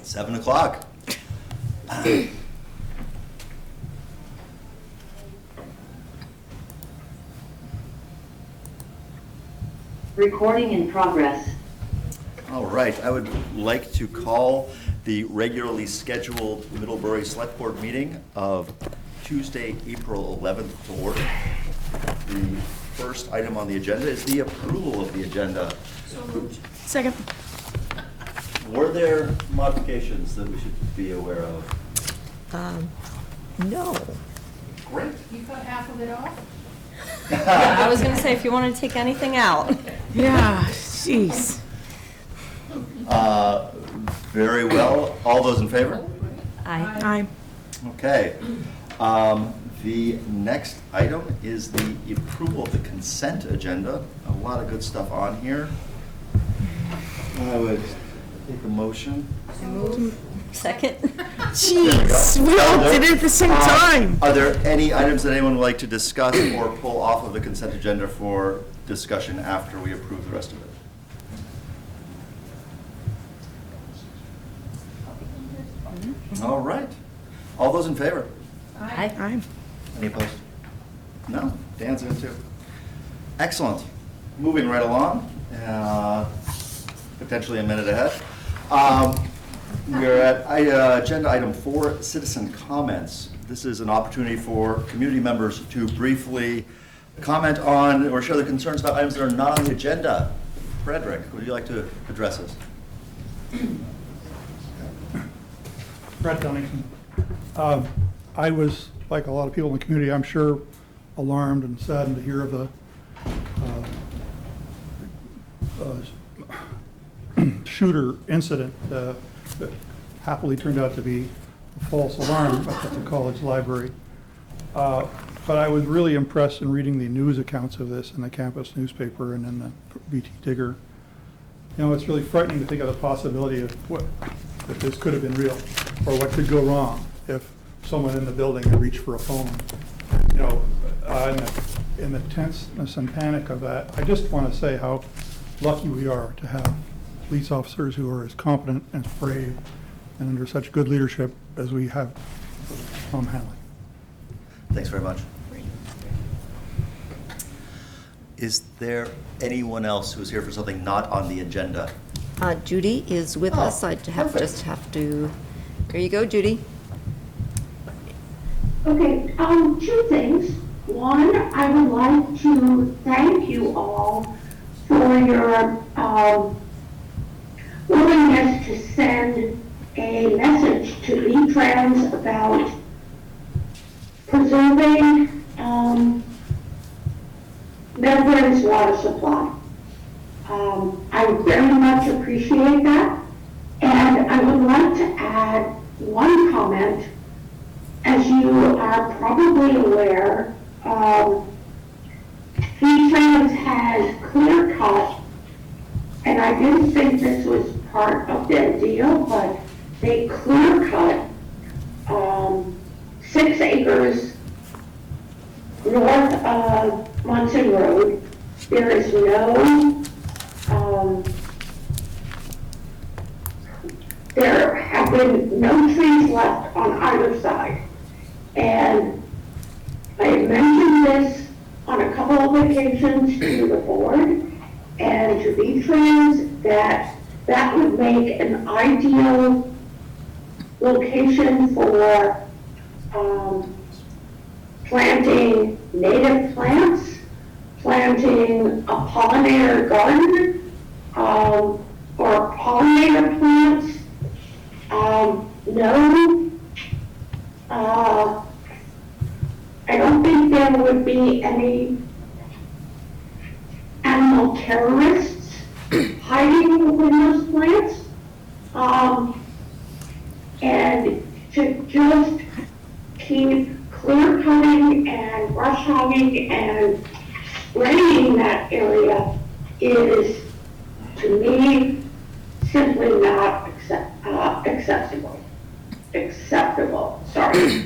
7 o'clock. Recording in progress. All right, I would like to call the regularly scheduled Middlebury Selectboard meeting of Tuesday, April 11th to order. The first item on the agenda is the approval of the agenda. So moved. Second. Were there modifications that we should be aware of? No. Great. You cut half of it off? Yeah, I was going to say, if you want to take anything out. Yeah, jeez. Very well. All those in favor? Aye. Okay. The next item is the approval of the consent agenda. A lot of good stuff on here. I would take a motion. Second. Jeez, we all did it at the same time. Are there any items that anyone would like to discuss or pull off of the consent agenda for discussion after we approve the rest of it? All right. All those in favor? Aye. Any opposed? No? Dan's in too. Excellent. Moving right along, potentially a minute ahead. We're at agenda item 4, citizen comments. This is an opportunity for community members to briefly comment on or share their concerns about items that are not on the agenda. Frederick, would you like to address this? Brett Dunnington. I was, like a lot of people in the community, I'm sure, alarmed and saddened to hear of the shooter incident that happily turned out to be a false alarm at the college library. But I was really impressed in reading the news accounts of this in the campus newspaper and in the BT Digger. You know, it's really frightening to think of the possibility of that this could have been real, or what could go wrong if someone in the building had reached for a phone. You know, in the tenseness and panic of that, I just want to say how lucky we are to have police officers who are as competent and as brave and under such good leadership as we have Tom Hanley. Thanks very much. Is there anyone else who's here for something not on the agenda? Judy is with us. I just have to, there you go, Judy. Okay, two things. One, I would like to thank you all for your willingness to send a message to V-Trans about preserving Middlebury's water supply. I very much appreciate that, and I would like to add one comment. As you are probably aware, V-Trans has clear cut, and I didn't think this was part of their deal, but they clear cut 6 acres north of Munson Road. There is there have been no trees left on either side. And I have mentioned this on a couple of occasions to the board and to V-Trans that would make an ideal location for planting native plants, planting a pollinator garden, or pollinator plants. I don't think there would be any animal terrorists hiding within those plants. And to just keep clear cutting and brush hogging and spraying that area is, to me, simply not acceptable. Sorry.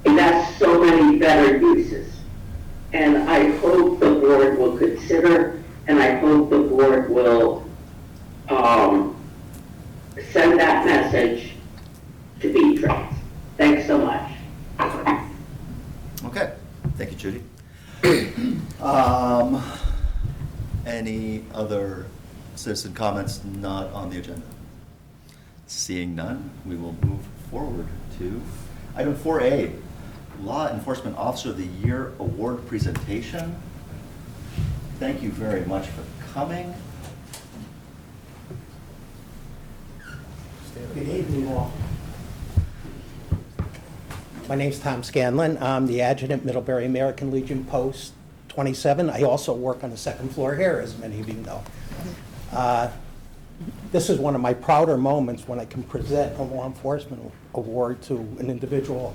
It has so many better uses. And I hope the board will consider, and I hope the board will send that message to V-Trans. Thanks so much. Okay, thank you, Judy. Any other citizen comments not on the agenda? Seeing none, we will move forward to item 4A, Law Enforcement Officer of the Year Award Presentation. Thank you very much for coming. Good evening, all. My name's Tom Scanlon. I'm the Adjutant, Middlebury American Legion Post 27. I also work on the second floor here, as many of you know. This is one of my prouder moments when I can present a law enforcement award to an individual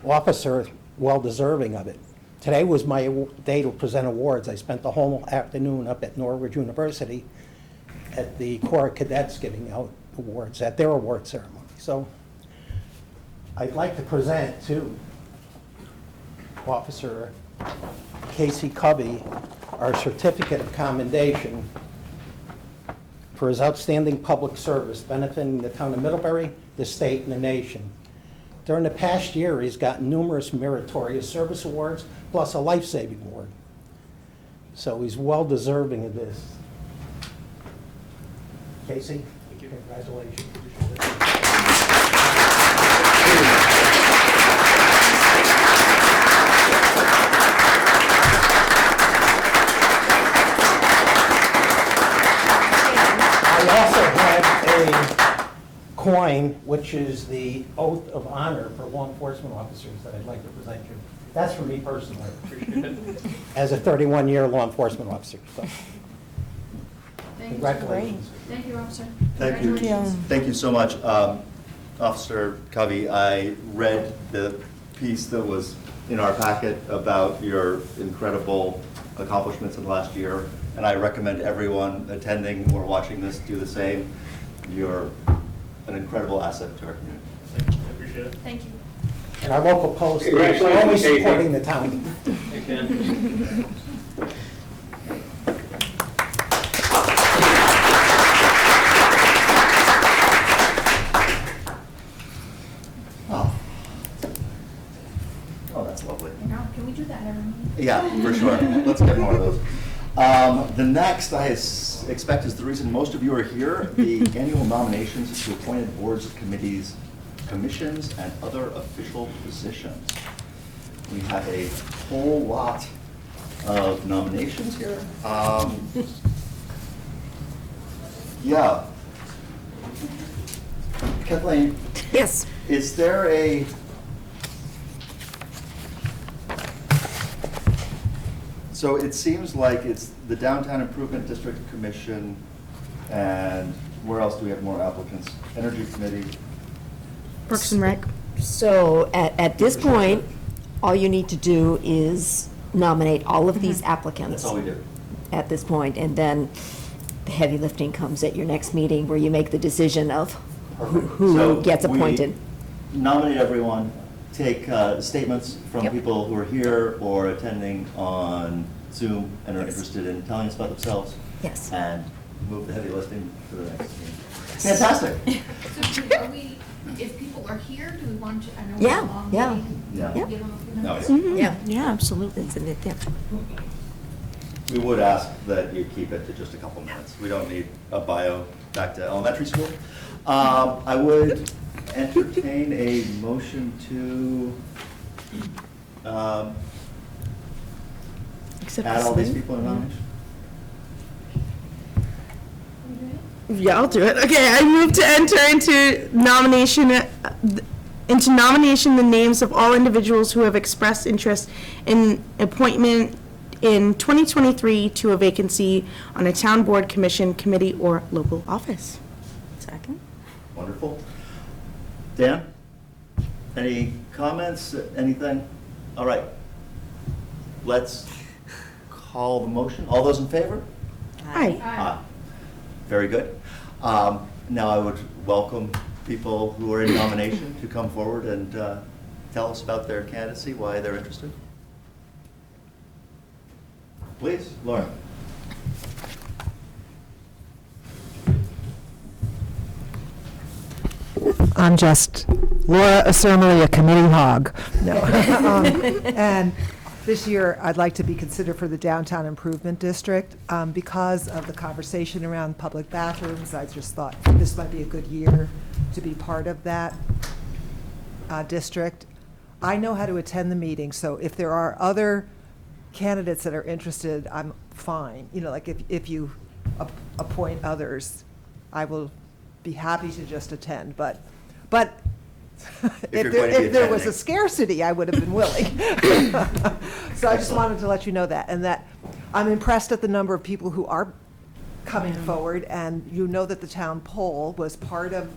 officer well deserving of it. Today was my day to present awards. I spent the whole afternoon up at Norwich University at the Corps of Cadets giving out awards at their award ceremony. So I'd like to present to Officer Casey Covey our certificate of commendation for his outstanding public service benefiting the town of Middlebury, the state, and the nation. During the past year, he's gotten numerous meritorious service awards, plus a life-saving award. So he's well deserving of this. Casey, congratulations. I also have a coin, which is the oath of honor for law enforcement officers that I'd like to present you. That's for me personally. As a 31-year law enforcement officer. So, Thank you. congratulations. Thank you, officer. Thank you. Congratulations. Thank you so much. Officer Covey, I read the piece that was in our packet about your incredible accomplishments in the last year, and I recommend everyone attending or watching this do the same. You're an incredible asset to our community. Thank you. I appreciate it. Thank you. And our local post is Congratulations, always Casey. supporting the town. Hey, Ken. Oh, that's lovely. Now, can we do that every meeting? Yeah, for sure. Let's get more of those. The next I expect is the reason most of you are here, the annual nominations to appointed boards, committees, commissions, and other official positions. We have a whole lot of nominations here. Yeah. Kathleen, Yes. is there a, so it seems like it's the Downtown Improvement District Commission, and where else do we have more applicants? Energy Committee. Parks and Rec. So at this point, all you need to do is nominate all of these applicants. That's all we do. At this point, and then the heavy lifting comes at your next meeting where you make the decision of who So gets we appointed. Nominate everyone, take statements from Yep. people who are here or attending on Zoom and are interested in telling us about themselves. Yes. And move the heavy lifting to the next meeting. Fantastic. So are we, if people are here, do we want to, I know we're Yeah, a long yeah. meeting. Yeah. Give them a few No, minutes. yeah. Yeah. Absolutely. Yeah. We would ask that you keep it to just a couple minutes. We don't need a bio back to elementary school. I would entertain a motion to Except add all these Sylvie. people in nomination. Yeah, I'll do it. Okay, I move to enter into nomination the names of all individuals who have expressed interest in appointment in 2023 to a vacancy on a town board, commission, committee, or local office. Second. Wonderful. Dan, any comments, anything? All right. Let's call the motion. All those in favor? Aye. Aye. Very good. Now I would welcome people who are in nomination to come forward and tell us about their candidacy, why they're interested. Please, Lauren. I'm just Laura Acermily, a committee hog. No. And this year, I'd like to be considered for the Downtown Improvement District. Because of the conversation around public bathrooms, I just thought this might be a good year to be part of that district. I know how to attend the meeting, so if there are other candidates that are interested, I'm fine. You know, like if you appoint others, I will be happy to just attend, but you're going to be if there was attending. a scarcity, I would have been willing. So I just wanted to let you know that, and that I'm impressed at the number of people who are coming forward, and you know that the town poll was part of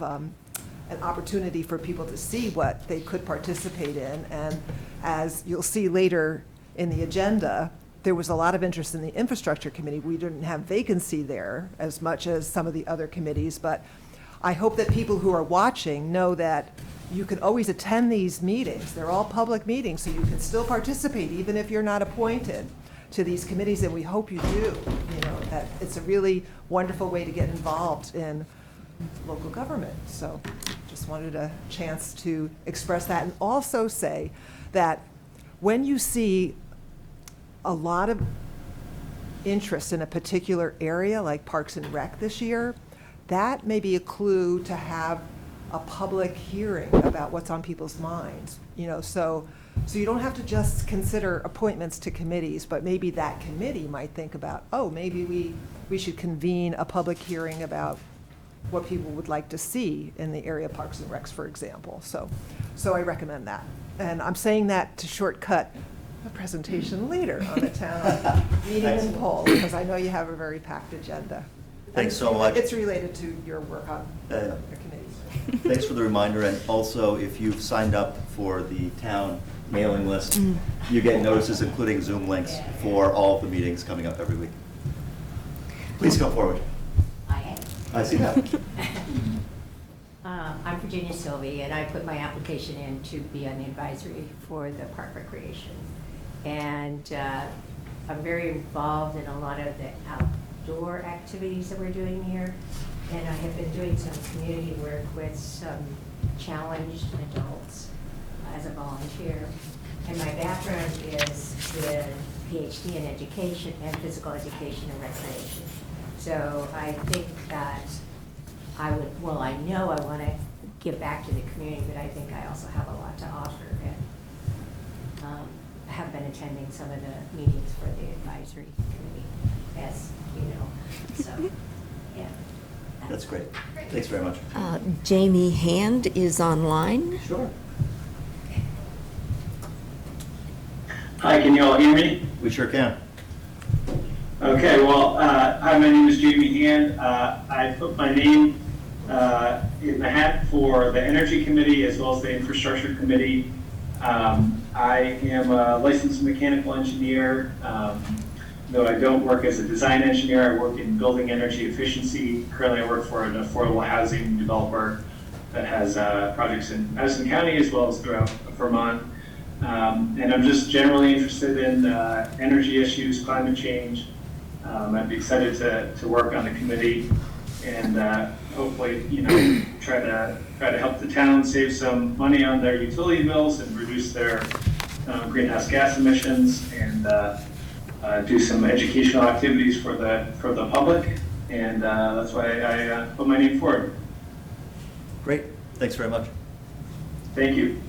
an opportunity for people to see what they could participate in, and as you'll see later in the agenda, there was a lot of interest in the infrastructure committee. We didn't have vacancy there as much as some of the other committees, but I hope that people who are watching know that you can always attend these meetings. They're all public meetings, so you can still participate even if you're not appointed to these committees, and we hope you do. You know, that it's a really wonderful way to get involved in local government. So just wanted a chance to express that, and also say that when you see a lot of interest in a particular area, like Parks and Rec this year, that may be a clue to have a public hearing about what's on people's minds. You know, so you don't have to just consider appointments to committees, but maybe that committee might think about, oh, maybe we should convene a public hearing about what people would like to see in the area of Parks and Recs, for example. So I recommend that. And I'm saying that to shortcut a presentation later on the town meeting and poll, because I know you have a very packed agenda. Thanks so much. It's related to your work on your committees. Thanks for the reminder, and also if you've signed up for the town mailing list, you get notices, including Zoom links, for all of the meetings coming up every week. Please come forward. I see that. I'm Virginia Sylvie, and I put my application in to be on the advisory for the park recreation. And I'm very involved in a lot of the outdoor activities that we're doing here. And I have been doing some community work with some challenged adults as a volunteer. And my background is with PhD in education and physical education and recreation. So I think that I know I want to give back to the community, but I think I also have a lot to offer. And I have been attending some of the meetings for the advisory committee, as you know. So, yeah. That's great. Thanks very much. Jamie Hand is online. Sure. Hi, can you all hear me? We sure can. Okay, well, hi, my name is Jamie Hand. I put my name in the hat for the Energy Committee as well as the Infrastructure Committee. I am a licensed mechanical engineer. Though I don't work as a design engineer, I work in building energy efficiency. Currently, I work for an affordable housing developer that has projects in Madison County as well as throughout Vermont. And I'm just generally interested in energy issues, climate change. I'd be excited to work on the committee and hopefully, try to help the town save some money on their utility bills and reduce their greenhouse gas emissions, and do some educational activities for the public. And that's why I put my name forward. Great. Thanks very much. Thank you.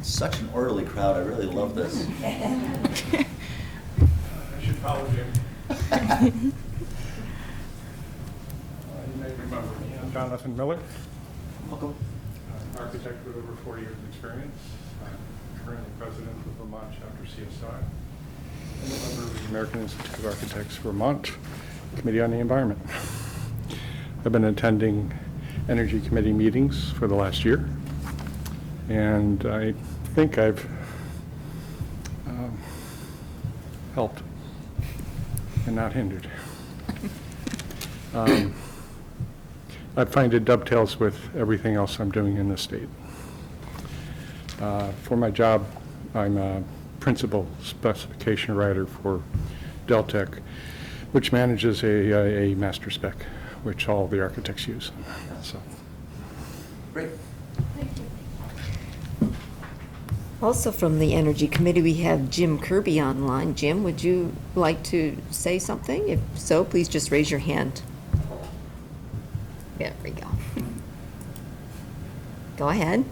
Such an orderly crowd. I really love this. I should follow Jim. You may remember me. I'm Jonathan Miller. Welcome. I'm an architect with over 40 years of experience. I'm currently president of Vermont Chapter CSI and a member of the American Institute of Architects Vermont Committee on the Environment. I've been attending Energy Committee meetings for the last year, and I think I've helped and not hindered. I find it dovetails with everything else I'm doing in the state. For my job, I'm a principal specification writer for Deltec, which manages a master spec which all the architects use. So. Great. Also from the Energy Committee, we have Jim Kirby online. Jim, would you like to say something? If so, please just raise your hand. There we go. Go ahead.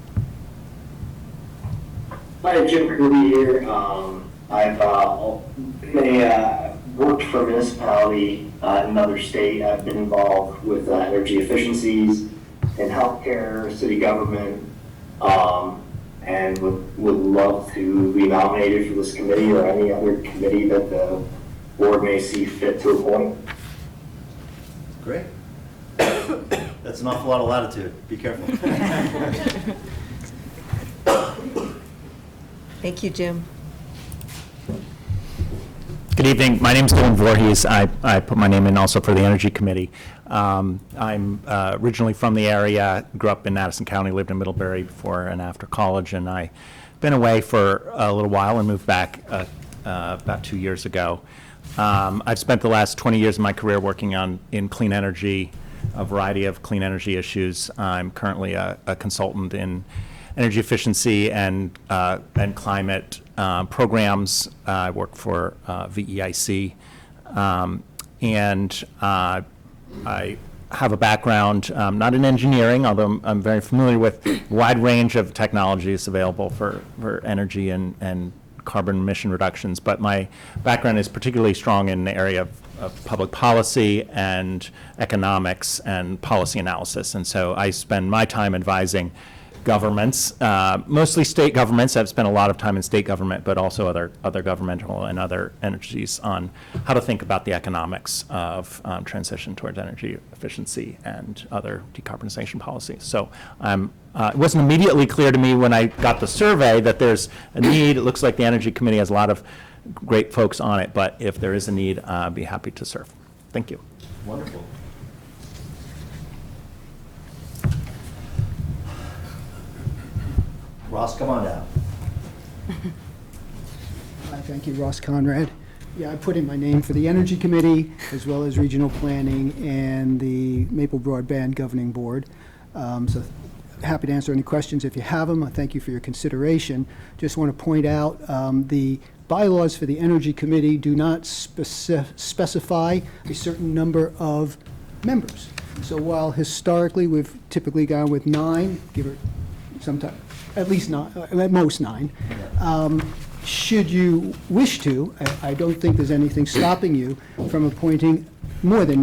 Hi, Jim Kirby here. I've worked for a municipality in another state. I've been involved with energy efficiencies in healthcare, city government, and would love to be nominated for this committee or any other committee that the board may see fit to appoint. Great. That's an awful lot of latitude. Be careful. Thank you, Jim. Good evening. My name is Voorhees. I put my name in also for the Energy Committee. I'm originally from the area, grew up in Madison County, lived in Middlebury before and after college, and I've been away for a little while and moved back about 2 years ago. I've spent the last 20 years of my career working in clean energy, a variety of clean energy issues. I'm currently a consultant in energy efficiency and climate programs. I work for VEIC, and I have a background, not in engineering, although I'm very familiar with a wide range of technologies available for energy and carbon emission reductions. But my background is particularly strong in the area of public policy and economics and policy analysis. And so I spend my time advising governments, mostly state governments. I've spent a lot of time in state government, but also other governmental and other entities on how to think about the economics of transition towards energy efficiency and other decarbonization policies. So it wasn't immediately clear to me when I got the survey that there's a need. It looks like the Energy Committee has a lot of great folks on it, but if there is a need, I'd be happy to serve. Thank you. Wonderful. Ross, come on down. Hi, thank you, Ross Conrad. Yeah, I put in my name for the Energy Committee, as well as Regional Planning and the Maple Broadband Governing Board. So happy to answer any questions if you have them. I thank you for your consideration. Just want to point out the bylaws for the Energy Committee do not specify a certain number of members. So while historically we've typically gone with 9, give it sometime, at least 9, at most 9. Should you wish to, I don't think there's anything stopping you from appointing more than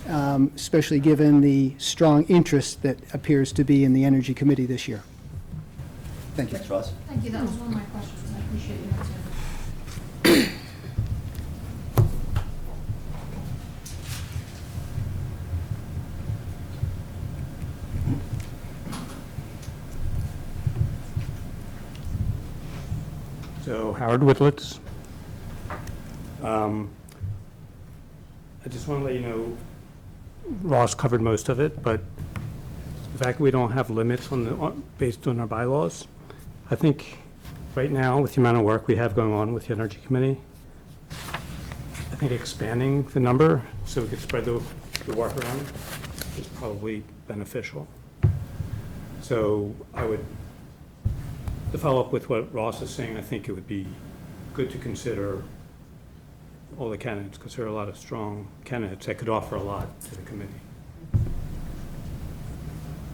9, especially given the strong interest that appears to be in the Energy Committee this year. Thank you. Thanks, Ross. Thank you, that was one of my questions, I appreciate you answering. So, Howard Whitlitz. I just want to let you know, Ross covered most of it, but the fact that we don't have limits based on our bylaws, I think right now, with the amount of work we have going on with the Energy Committee, I think expanding the number so we could spread the work around is probably beneficial. So to follow up with what Ross is saying, I think it would be good to consider all the candidates, because there are a lot of strong candidates that could offer a lot to the committee.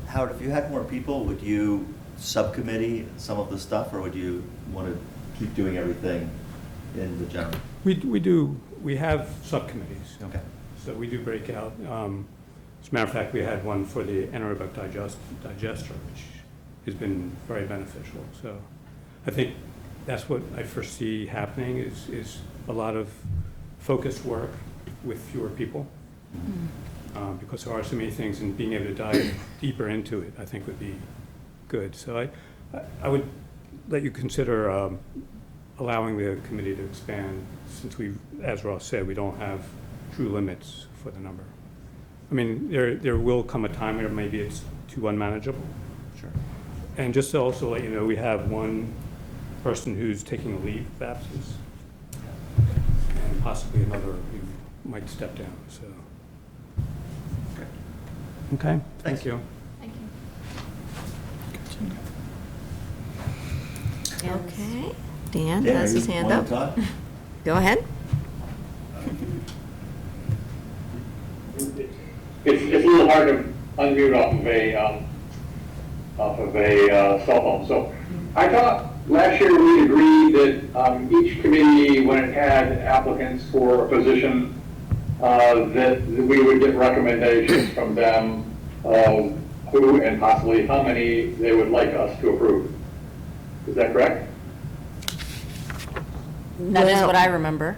Howard, if you had more people, would you subcommittee some of the stuff, or would you want to keep doing everything in the general? We have subcommittees. Okay. So we do break out. As a matter of fact, we had one for the anaerobic digester, which has been very beneficial. So I think that's what I foresee happening is a lot of focused work with fewer people, because there are so many things, and being able to dive deeper into it, I think, would be good. So I would let you consider allowing the committee to expand, since we, as Ross said, we don't have true limits for the number. I mean, there will come a time where maybe it's too unmanageable. Sure. And just to also let you know, we have one person who's taking a leave of absence, and possibly another who might step down. So Okay, Thanks. thank you. Thank you. Okay, Dan Dan, has are his you hand wanting up. to talk? Go ahead. It's a little hard to unmute off of a cell phone. So I thought last year we agreed that each committee, when it had applicants for a position, that we would get recommendations from them of who and possibly how many they would like us to approve. Is that correct? That is what I remember.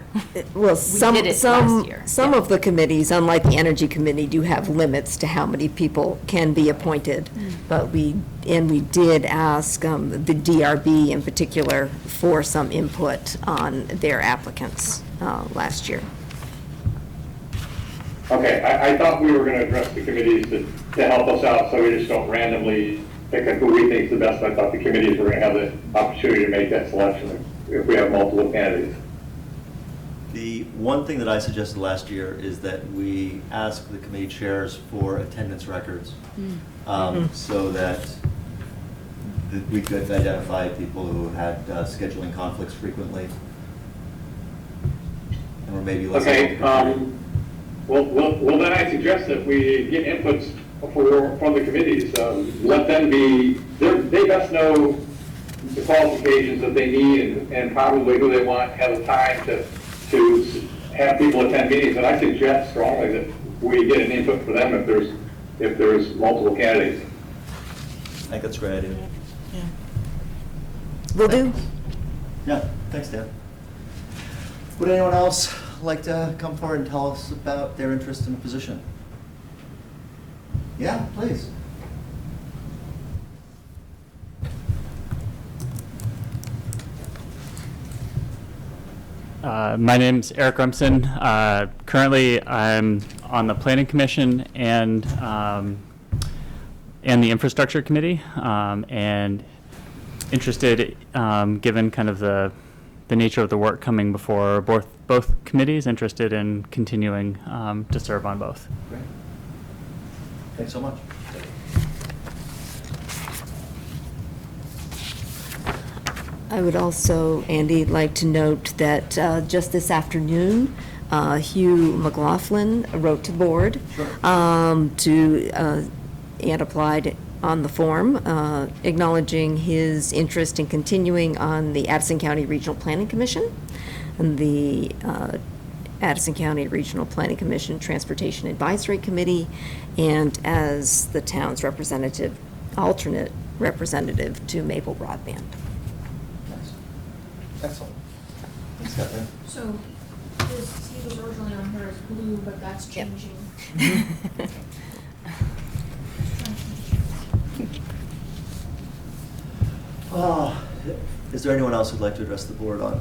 Well, some did it last year. some of the committees, unlike the Energy Committee, do have limits to how many people can be appointed. But we did ask the DRB in particular for some input on their applicants last year. Okay, I thought we were going to address the committees to help us out, so we just don't randomly pick who we think is the best. I thought the committees were going to have the opportunity to make that selection if we have multiple candidates. The one thing that I suggested last year is that we ask the committee chairs for attendance records, so that we could identify people who had scheduling conflicts frequently, and were maybe less. Okay, well, then I suggest that we get inputs from the committees. Let them be, they best know the qualifications that they need and probably who they want, have the time to have people attend meetings. And I suggest strongly that we get an input for them if there's multiple candidates. I think that's a great idea. Will do. Yeah, thanks, Dan. Would anyone else like to come forward and tell us about their interest in a position? Yeah, please. My name's Eric Rumson. Currently, I'm on the Planning Commission and the Infrastructure Committee, and interested, given kind of the nature of the work coming before both committees, interested in continuing to serve on both. Great. Thanks so much. I would also, Andy, like to note that just this afternoon, Hugh McLaughlin wrote to the board and applied on the form, acknowledging his interest in continuing on the Addison County Regional Planning Commission and the Addison County Regional Planning Commission Transportation Advisory Committee, and as the town's alternate representative to Maple Broadband. Excellent. Thanks, Kathleen. So he was originally on here as blue, but that's changing. Is there anyone else who'd like to address the board on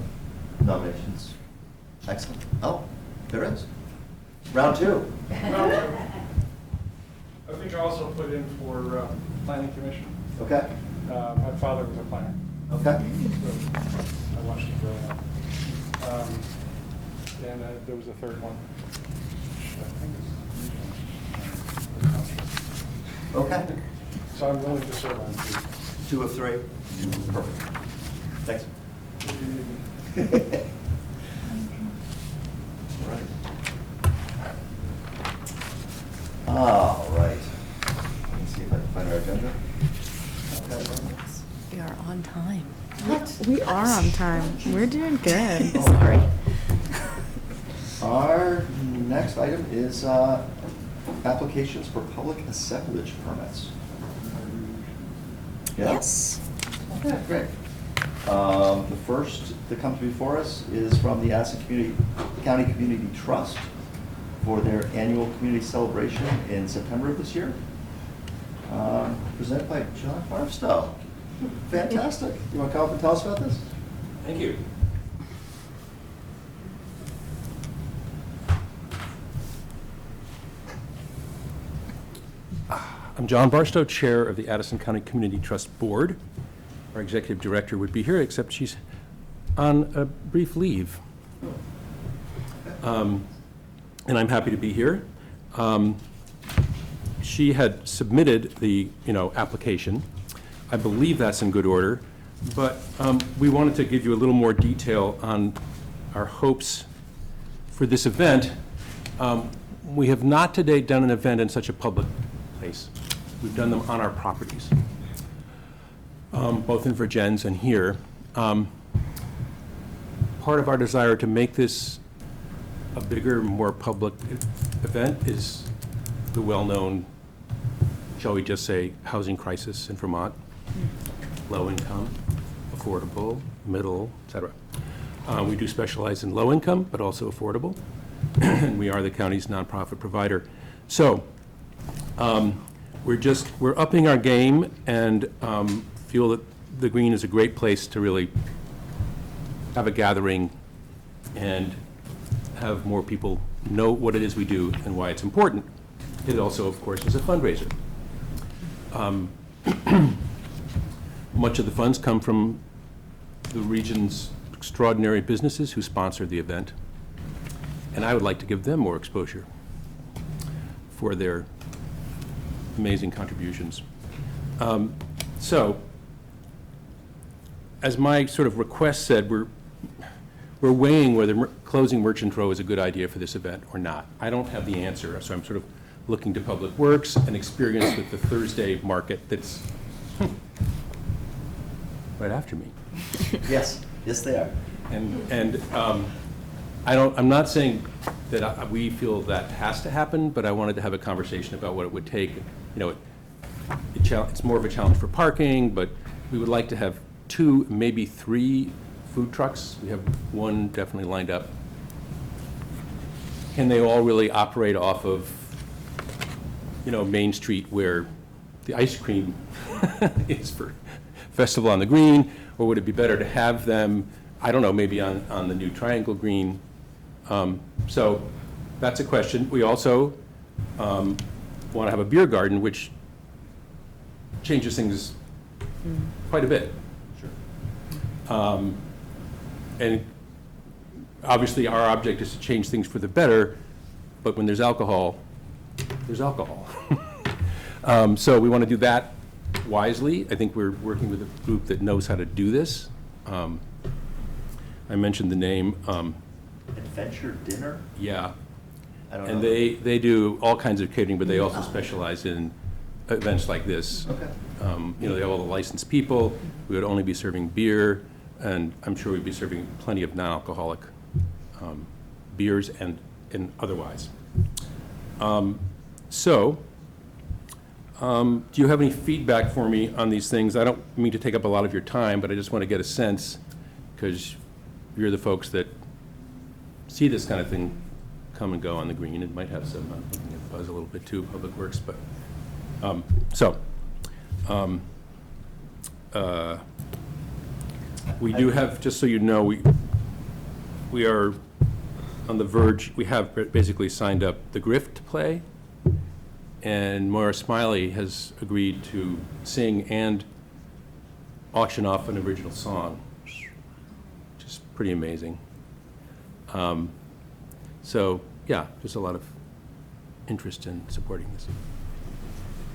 nominations? Excellent. Oh, there is. Round two. I think I also put in for Planning Commission. Okay. My father was a planner. Okay. So I watched it growing up. And there was a third one. I think it's Okay. So I'm willing to serve on two. 2 of 3. Perfect. Thanks. All right. Let me see if I can find our agenda. We are on time. We are on time. We're doing good. Sorry. Our next item is applications for public assemblage permits. Yeah? Yes. Okay, great. The first that comes before us is from the Addison County Community Trust for their annual community celebration in September of this year. Presented by John Barstow. Fantastic. You want to come up and tell us about this? Thank you. I'm John Barstow, Chair of the Addison County Community Trust Board. Our Executive Director would be here, except she's on a brief leave. And I'm happy to be here. she had submitted the, application. I believe that's in good order, but we wanted to give you a little more detail on our hopes for this event. We have not to date done an event in such a public place. We've done them on our properties, both in Virgins and here. Part of our desire to make this a bigger, more public event is the well-known, shall we just say, housing crisis in Vermont. Low income, affordable, middle, et cetera. We do specialize in low income, but also affordable. And we are the county's nonprofit provider. So we're upping our game and feel that the Green is a great place to really have a gathering and have more people know what it is we do and why it's important. It also, of course, is a fundraiser. Much of the funds come from the region's extraordinary businesses who sponsor the event, and I would like to give them more exposure for their amazing contributions. So, as my sort of request said, we're weighing whether closing Merchant Row is a good idea for this event or not. I don't have the answer, so I'm sort of looking to Public Works and experience with the Thursday market that's right after me. Yes, they are. And I'm not saying that we feel that has to happen, but I wanted to have a conversation about what it would take. It's more of a challenge for parking, but we would like to have 2, maybe 3 food trucks. We have one definitely lined up. Can they all really operate off of, Main Street where the ice cream is for Festival on the Green? Or would it be better to have them, I don't know, maybe on the new Triangle Green? So that's a question. We also want to have a beer garden, which changes things quite a bit. Sure. And obviously our object is to change things for the better, but when there's alcohol, there's alcohol. So we want to do that wisely. I think we're working with a group that knows how to do this. I mentioned the name. Adventure Dinner? Yeah. I don't and know. they do all kinds of catering, but they also specialize in events like this. Okay. They have all the licensed people. We would only be serving beer, and I'm sure we'd be serving plenty of non-alcoholic beers and otherwise. Do you have any feedback for me on these things? I don't mean to take up a lot of your time, but I just want to get a sense, because you're the folks that see this kind of thing come and go on the Green. It might have some, I'm looking at Buzz a little bit too, Public Works, but, we do have, just so you know, we are on the verge, we have basically signed up the Grift to play, and Maura Smiley has agreed to sing and auction off an original song, which is pretty amazing. So, yeah, there's a lot of interest in supporting this.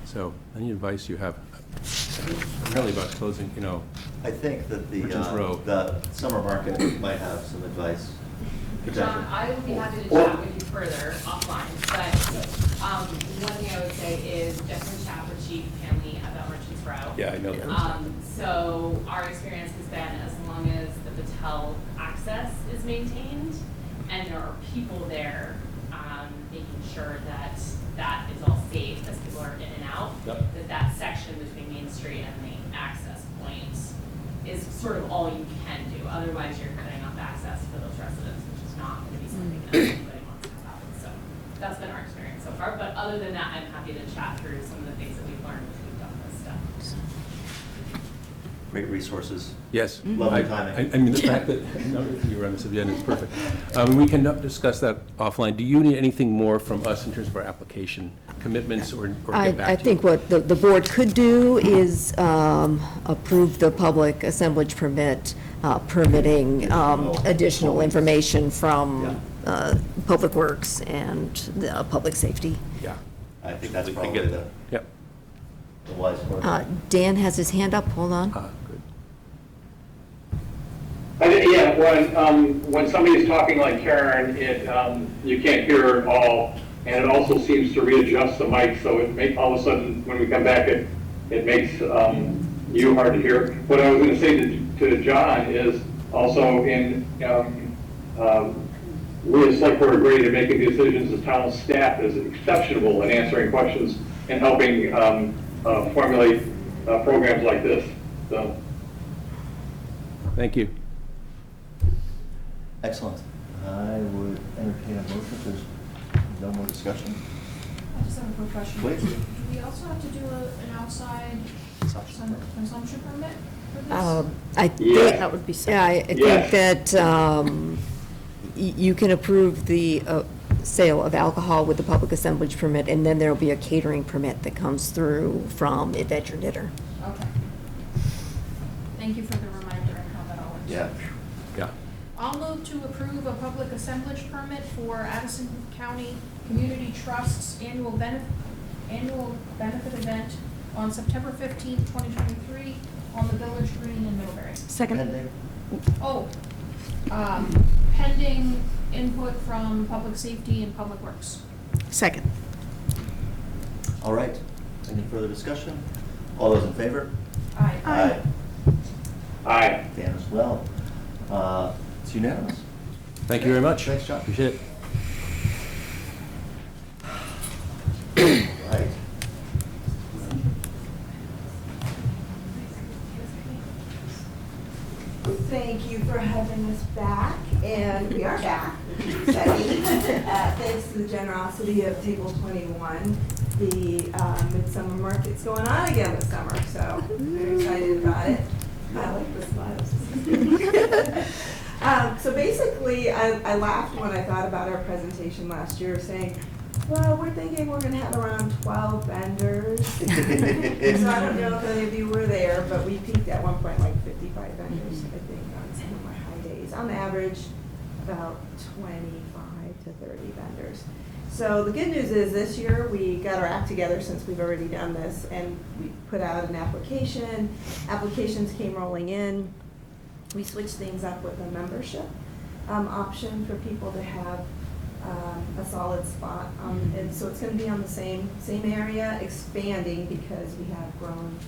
So, any advice you have? Really about closing, I think that Merchants Row. the summer market might have some advice. John, I would be happy to chat with you further offline, but one thing I would say is definitely chat with Chief Hanley about Merchants Row. Yeah, I know that. So our experience has been as long as the Patel access is maintained and there are people there, making sure that that is all safe as people are in and out, that section between Main Street and the access point is sort of all you can do. Otherwise, you're cutting off access for those residents, which is not going to be something that anybody wants to have happen. So that's been our experience so far. But other than that, I'm happy to chat through some of the things that we've learned as we've done this stuff. Great resources. Yes. Lovely timing. I mean, the fact that you were on this agenda is perfect. We can discuss that offline. Do you need anything more from us in terms of our application commitments or get back to you? I think what the board could do is approve the public assemblage permit, permitting additional information from Public Works and Public Safety. Yeah. I think that's We probably get the that. Yep. wise course. Dan has his hand up, hold on. Good. When somebody is talking like Karen, you can't hear it all, and it also seems to readjust the mic, so all of a sudden, when we come back, it makes you hard to hear. What I was going to say to John is also we as select board agree to making decisions. The town staff is exceptional in answering questions and helping formulate programs like this. So, Thank you. Excellent. I would entertain a motion if there's no more discussion. I just have a quick question. Please. Do we also have to do an outside consumption permit for this? I think, Yeah. that would be, yeah, I think Yeah. that you can approve the sale of alcohol with the public assemblage permit, and then there'll be a catering permit that comes through from Adventure Knitter. Okay. Thank you for the reminder and how that all works. Yeah. Yeah. I'll move to approve a public assemblage permit for Addison County Community Trust's annual benefit event on September 15th, 2023 on the Village Green in Middlebury. Second. Pending. Oh, pending input from Public Safety and Public Works. Second. All right. Any further discussion? All those in favor? Aye. Aye. aye. Dan as well. It's unanimous. Thank you very much. Thanks, John. Appreciate it. Right. Thank you for having us back, and we are back. Thanks to the generosity of Table 21, the MidSummer Market's going on again this summer, so very excited about it. I like the smiles. So basically, I laughed when I thought about our presentation last year, saying, well, we're thinking we're gonna have around 12 vendors. So I don't know if any of you were there, but we peaked at one point like 55 vendors, I think, on some of my high days. On average, about 25 to 30 vendors. So the good news is this year we got our act together since we've already done this, and we put out an application. Applications came rolling in. We switched things up with a membership option for people to have a solid spot. And so it's going to be on the same area, expanding because we have grown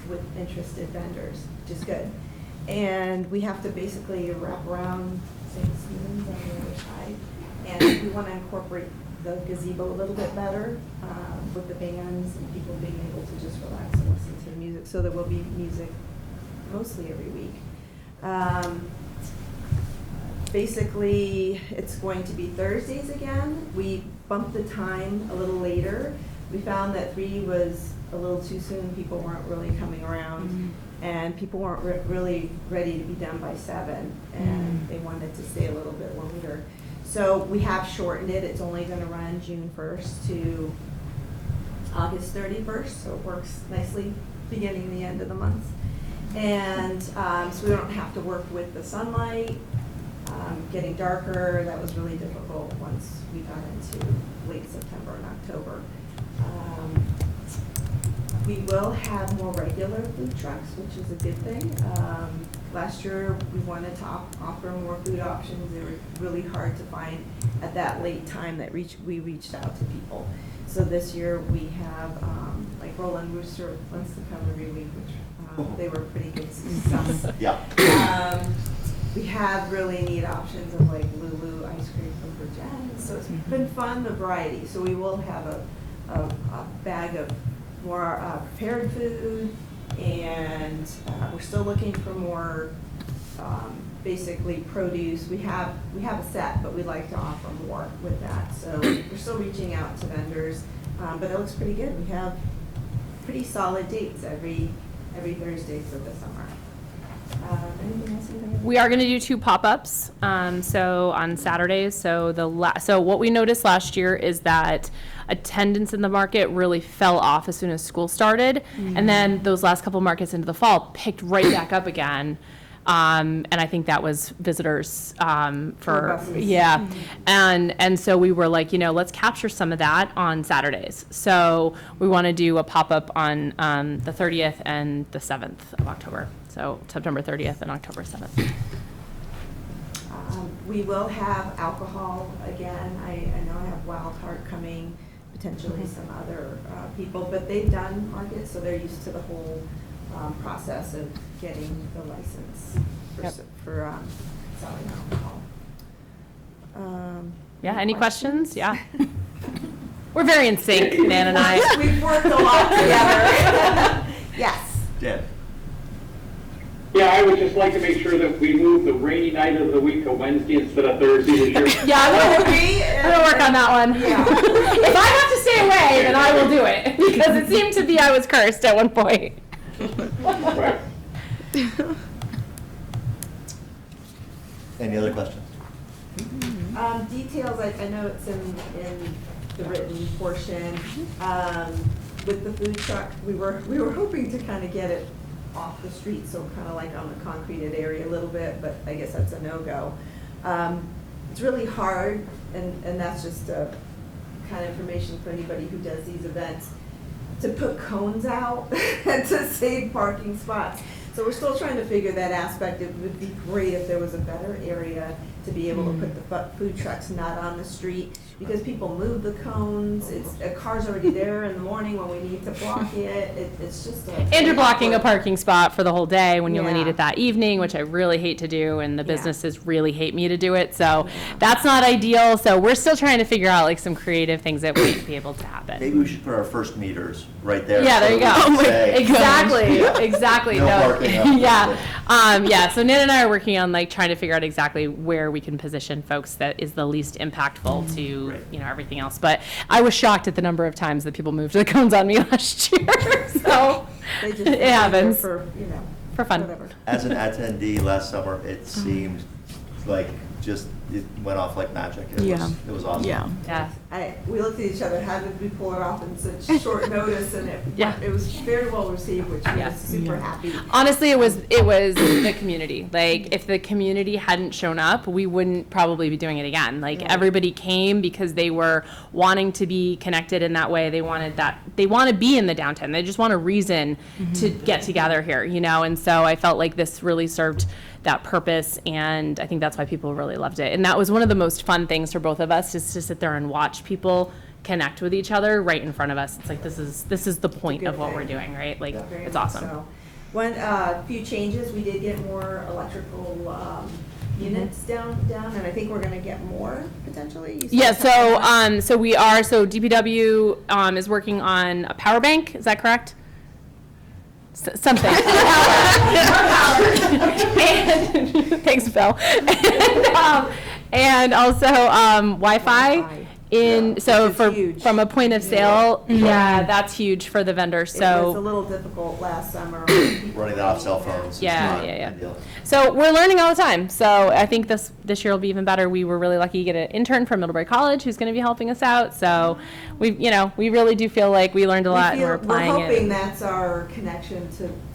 with interested vendors, which is good. And we have to basically wrap around St. Stephen's on the other side. And we want to incorporate the gazebo a little bit better with the bands and people being able to just relax and listen to the music. So there will be music mostly every week. Basically, it's going to be Thursdays again. We bumped the time a little later. We found that 3 was a little too soon. People weren't really coming around, and people weren't really ready to be done by 7, and they wanted to stay a little bit longer. So we have shortened it. It's only going to run June 1st to August 31st, so it works nicely beginning the end of the month. And so we don't have to work with the sunlight. Getting darker, that was really difficult once we got into late September and October. We will have more regular food trucks, which is a good thing. Last year, we wanted to offer more food options. They were really hard to find at that late time that we reached out to people. So this year, we have, like Roland Rooster wants to come every week, which they were pretty good stuff. Yeah. We have really neat options of like Lulu ice cream from Virginia, so it's been fun, the variety. So we will have a bag of more prepared food, and we're still looking for more basically produce. We have a set, but we'd like to offer more with that. So we're still reaching out to vendors, but it looks pretty good. We have pretty solid dates every Thursday for the summer. Anything else? We are going to do 2 pop-ups, so on Saturdays. So so what we noticed last year is that attendance in the market really fell off as soon as school started, and then those last couple markets into the fall picked right back up again. And I think that was visitors for, buses. yeah. And so we were like, let's capture some of that on Saturdays. So we want to do a pop-up on the 30th and the 7th of October. So September 30th and October 7th. We will have alcohol again. I know I have Wild Heart coming, potentially some other people, but they've done markets, so they're used to the whole process of getting the license for selling alcohol. Yeah, any questions? Yeah. We're very in sync, Nan and I. We've worked a lot together. Yes. Dan? Yeah, I would just like to make sure that we move the rainy night of the week to Wednesday instead of Thursday this year. Yeah, I'm gonna work on that one. Yeah. If I have to stay away, then I will do it, because it seemed to be I was cursed at one point. Right. Any other questions? Details, I know it's in the written portion. With the food truck, we were hoping to kind of get it off the street, so kind of like on the concreted area a little bit, but I guess that's a no-go. It's really hard, and that's just kind of information for anybody who does these events, to put cones out to save parking spots. So we're still trying to figure that aspect. It would be great if there was a better area to be able to put the food trucks not on the street, because people move the cones. A car's already there in the morning when we need to block it. It's just And you're blocking a parking spot for the whole day when you only Yeah. need it that evening, which I really hate to do, and the businesses really hate me to do it. So that's not ideal. So we're still trying to figure out like some creative things that might be able to happen. Maybe we should put our first meters right there. Yeah, there you go. so we can say, Exactly. No parking up Yeah. Yeah. So Nan and I are working on like trying to figure out exactly where we can position folks that is the least impactful to, everything else. But I was shocked at the number of times that people moved the cones on me last year. So They just it happens. for fun. whatever. As an attendee last summer, it seemed like just, it went off like magic. It was awesome. Yeah. We looked at each other, how did we pull it off in such short notice, and it was very well received, which I was super happy. Honestly, it was the community. Like, if the community hadn't shown up, we wouldn't probably be doing it again. Like, everybody came because they were wanting to be connected in that way. They want to be in the downtown. They just want a reason to get together here, and so I felt like this really served that purpose, and I think that's why people really loved it. And that was one of the most fun things for both of us, just to sit there and watch people connect with each other right in front of us. It's like, this is the point of what we're doing, right? Like, Very it's much awesome. so. One few changes, we did get more electrical units down, and I think we're gonna get more potentially. You said Yeah, something so so DPW is working on a power bank, is that correct? Something. And, thanks, Bill. And also Wi-Fi. From a point of sale, that's huge for the vendors. It was a So little difficult last summer. Running that off cell phones. Yeah. Ideal. So we're learning all the time. So I think this year will be even better. We were really lucky to get an intern from Middlebury College who's going to be helping us out. So we really do feel like we learned a lot and we're applying We're hoping it. that's our connection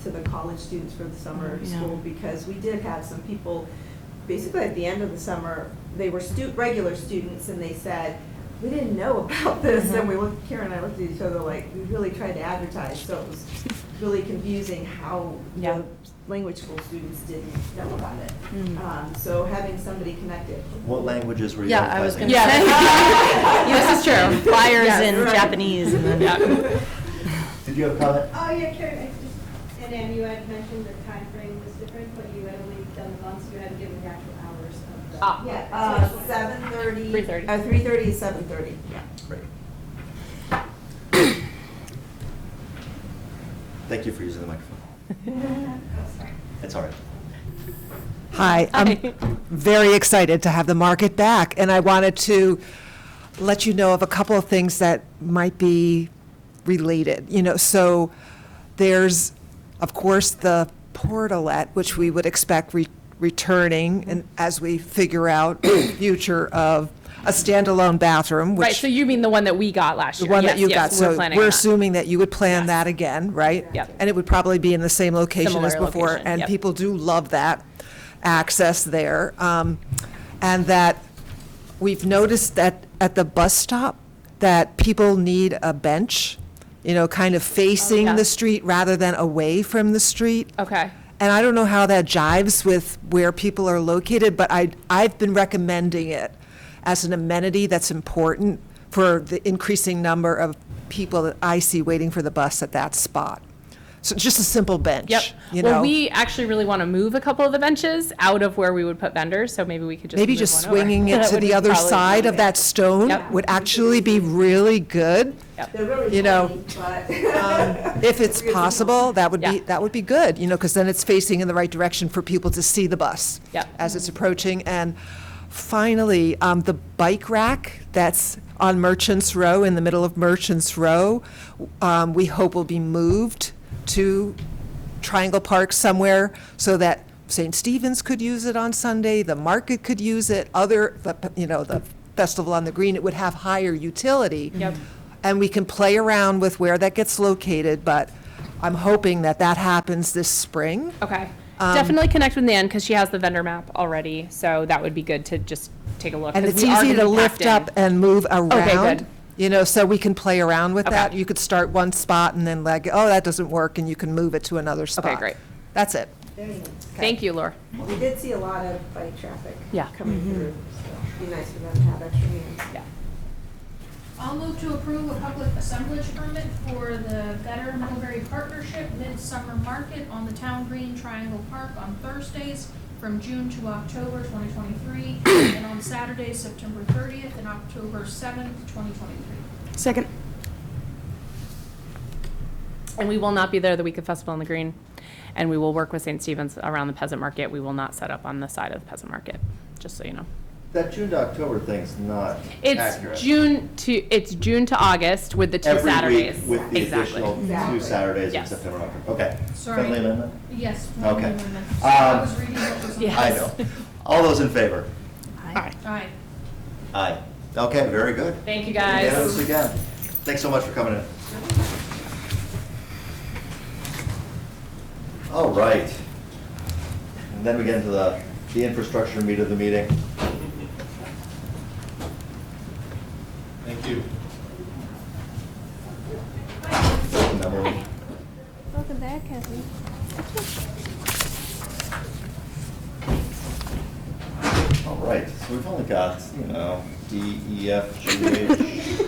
to the college students for the summer school, because we did have some people, basically at the end of the summer, they were regular students, and they said, we didn't know about this, and Karen and I looked at each other like, we really tried to advertise, so it was really confusing how the language school students didn't know about it. So having somebody connected. What languages were you Yeah, I was advertising? gonna say. This is true. Flyers Yes, in right. Japanese and then. Did you have a comment? Oh, yeah, Karen, and then you had mentioned the time frame was different, but you had only done the months, you hadn't given the actual hours of the. 7:30. 3:30. 3:30 to 7:30. Yeah. Great. Thank you for using the microphone. It's all right. Hi, I'm very excited to have the market back, and I wanted to let you know of a couple of things that might be related. So there's, of course, the Portalet, which we would expect returning, and as we figure out the future of a standalone bathroom, which Right, so you mean the one that we got last the year? one Yes, that you got. yes, So planning we're on that. assuming that you would plan that again, right? Yep. And it would probably be in the same location as Similar before, location, and yep. people do love that. access there. And that we've noticed that at the bus stop, that people need a bench, you know, kind of facing yeah. the street rather than away from the street. Okay. And I don't know how that jives with where people are located, but I've been recommending it as an amenity that's important for the increasing number of people that I see waiting for the bus at that spot. So just a simple bench. Yep. You Well, know? we actually really want to move a couple of the benches out of where we would put vendors, so maybe we could just Maybe move just one over. swinging it That to would the other probably side be- of that stone Yep. would actually be really good. They're really You know, funny, but. If it's possible, that would be, Yeah. that would be good, you know, because then it's facing in the right direction for people to see the bus Yep. as it's approaching. And finally, the bike rack that's on Merchants Row, in the middle of Merchants Row, we hope will be moved to Triangle Park somewhere so that St. Stephen's could use it on Sunday, the market could use it, the Festival on the Green, it would have higher utility. Yep. And we can play around with where that gets located, but I'm hoping that that happens this spring. Okay. Definitely connect with Nan, because she has the vendor map already, so that would be good to just take a look. And 'cause it's we are easy gonna to be lift packed up and move around. good. You know, so we can play around with Okay. that. You could start one spot and then that doesn't work, and you can move it to another spot. great. That's it. Very nice. Thank you, Laura. We did see a lot of bike traffic Yeah. coming through, so it'd be nice for them to have extra hands. Yeah. I'll move to approve a public assemblage permit for the Better Middlebury Partnership MidSummer Market on the Town Green Triangle Park on Thursdays from June to October 2023, and on Saturdays, September 30th and October 7th, 2023. Second. And we will not be there the week of Festival on the Green, and we will work with St. Stephen's around the Peasant Market. We will not set up on the side of the Peasant Market, just so you know. That June to October thing's not It's accurate. June to August with the two Every Saturdays. week with the Exactly. additional 2 Saturdays in Yes. September and October. Okay. Sorry. Friendly amendment? Yes. Okay. amendment. I was reading what was on. Yes. I know. All those in favor? Aye. Aye. Aye. Okay, very good. Thank you, guys. Unanimous again. Thanks so much for coming in. All right. And then we get into the infrastructure meat of the meeting. Thank you. Emily. Welcome back, Kathleen. All right, so we've only got, D, E, F, G, H,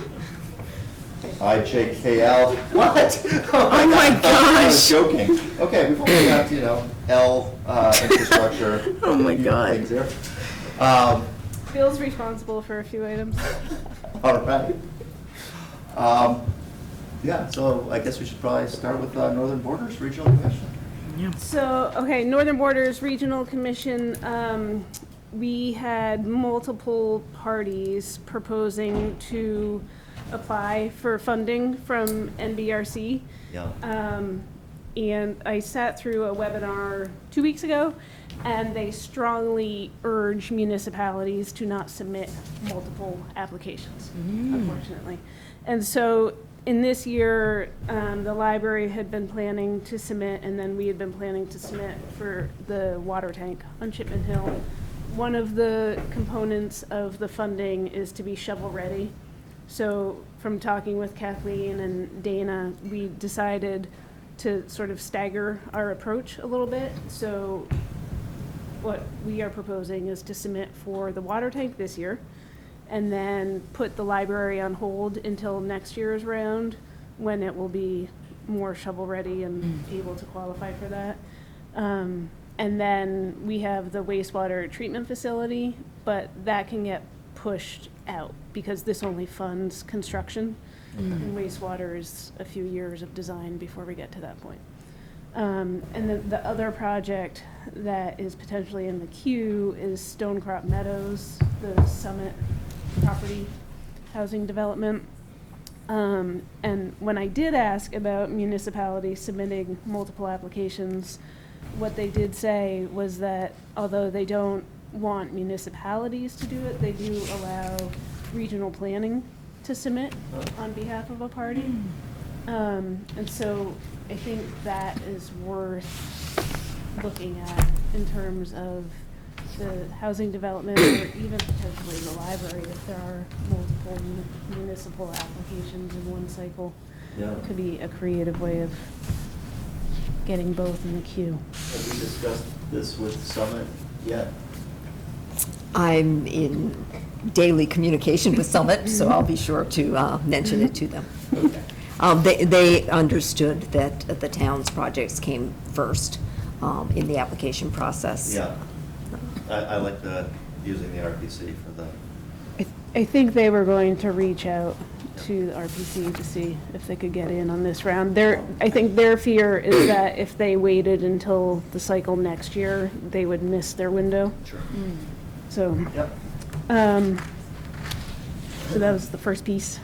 I, J, K, L. What? Oh my gosh. I was joking. Okay, we've only got, L, infrastructure. Oh my God. Things there. Bill's responsible for a few items. All right. Yeah, so I guess we should probably start with Northern Borders Regional Commission. So, okay, Northern Borders Regional Commission, we had multiple parties proposing to apply for funding from NBRC. Yeah. And I sat through a webinar 2 weeks ago, and they strongly urge municipalities to not submit multiple applications, unfortunately. And so in this year, the library had been planning to submit, and then we had been planning to submit for the water tank on Chipman Hill. One of the components of the funding is to be shovel-ready. So from talking with Kathleen and Dana, we decided to sort of stagger our approach a little bit. So what we are proposing is to submit for the water tank this year, and then put the library on hold until next year's round, when it will be more shovel-ready and able to qualify for that. And then we have the wastewater treatment facility, but that can get pushed out because this only funds construction. And wastewater is a few years of design before we get to that point. And then the other project that is potentially in the queue is Stonecrop Meadows, the Summit property housing development. And when I did ask about municipalities submitting multiple applications, what they did say was that although they don't want municipalities to do it, they do allow regional planning to submit on behalf of a party. And so I think that is worth looking at in terms of the housing development or even potentially the library if there are multiple municipal applications in one cycle. Yeah. It could be a creative way of getting both in the queue. Have we discussed this with Summit yet? I'm in daily communication with Summit, so I'll be sure to mention it to them. They understood that the town's projects came first in the application process. Yeah. I like using the RPC for the. I think they were going to reach out to the RPC to see if they could get in on this round. I think their fear is that if they waited until the cycle next year, they would miss their window. Sure. So, Yep. So that was the first piece.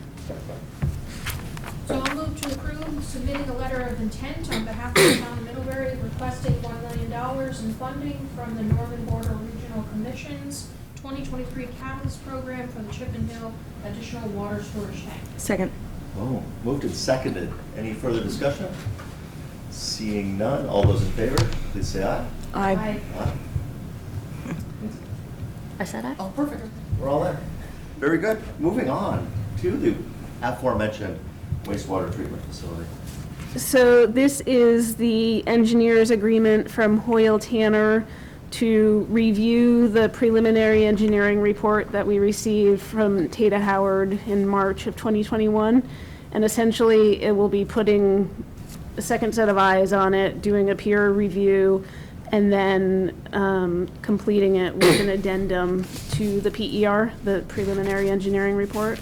So I'll move to approve submitting a letter of intent on behalf of the town of Middlebury requesting $1 million in funding from the Northern Border Regional Commission's 2023 Catalyst Program for the Chippendale Additional Water Storage Tank. Second. Oh, moved and seconded. Any further discussion? Seeing none, all those in favor, please say aye. Aye. Aye. I said aye? Oh, perfect. We're all there. Very good. Moving on to the aforementioned wastewater treatment facility. So this is the engineer's agreement from Hoyle Tanner to review the preliminary engineering report that we received from Tata Howard in March of 2021. And essentially, it will be putting a second set of eyes on it, doing a peer review, and then completing it with an addendum to the PER, the preliminary engineering report,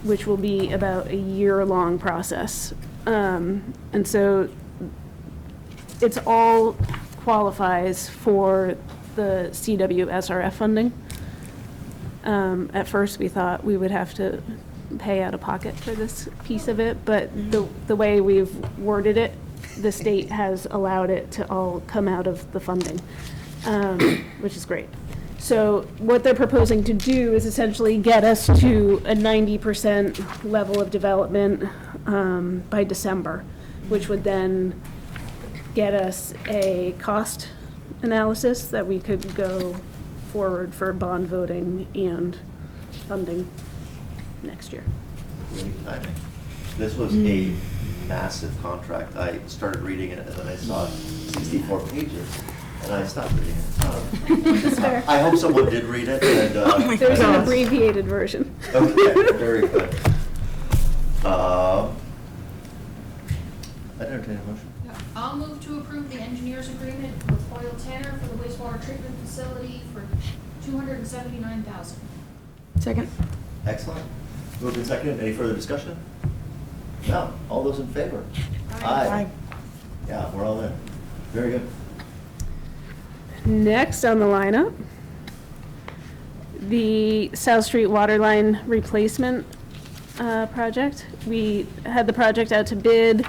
which will be about a year-long process. And so it's all qualifies for the CWSRF funding. At first, we thought we would have to pay out of pocket for this piece of it, but the way we've worded it, the state has allowed it to all come out of the funding, which is great. So what they're proposing to do is essentially get us to a 90% level of development by December, which would then get us a cost analysis that we could go forward for bond voting and funding next year. Great timing. This was a massive contract. I started reading it and then I saw 64 pages and I stopped reading it. I hope someone did read it. And, there's an abbreviated version. Okay, very good. I entertain a motion. I'll move to approve the engineer's agreement with Hoyle Tanner for the wastewater treatment facility for $279,000. Second. Excellent. Moved and seconded. Any further discussion? No. All those in favor? Aye. Yeah, we're all in. Very good. Next on the lineup, the South Street Waterline Replacement project. We had the project out to bid.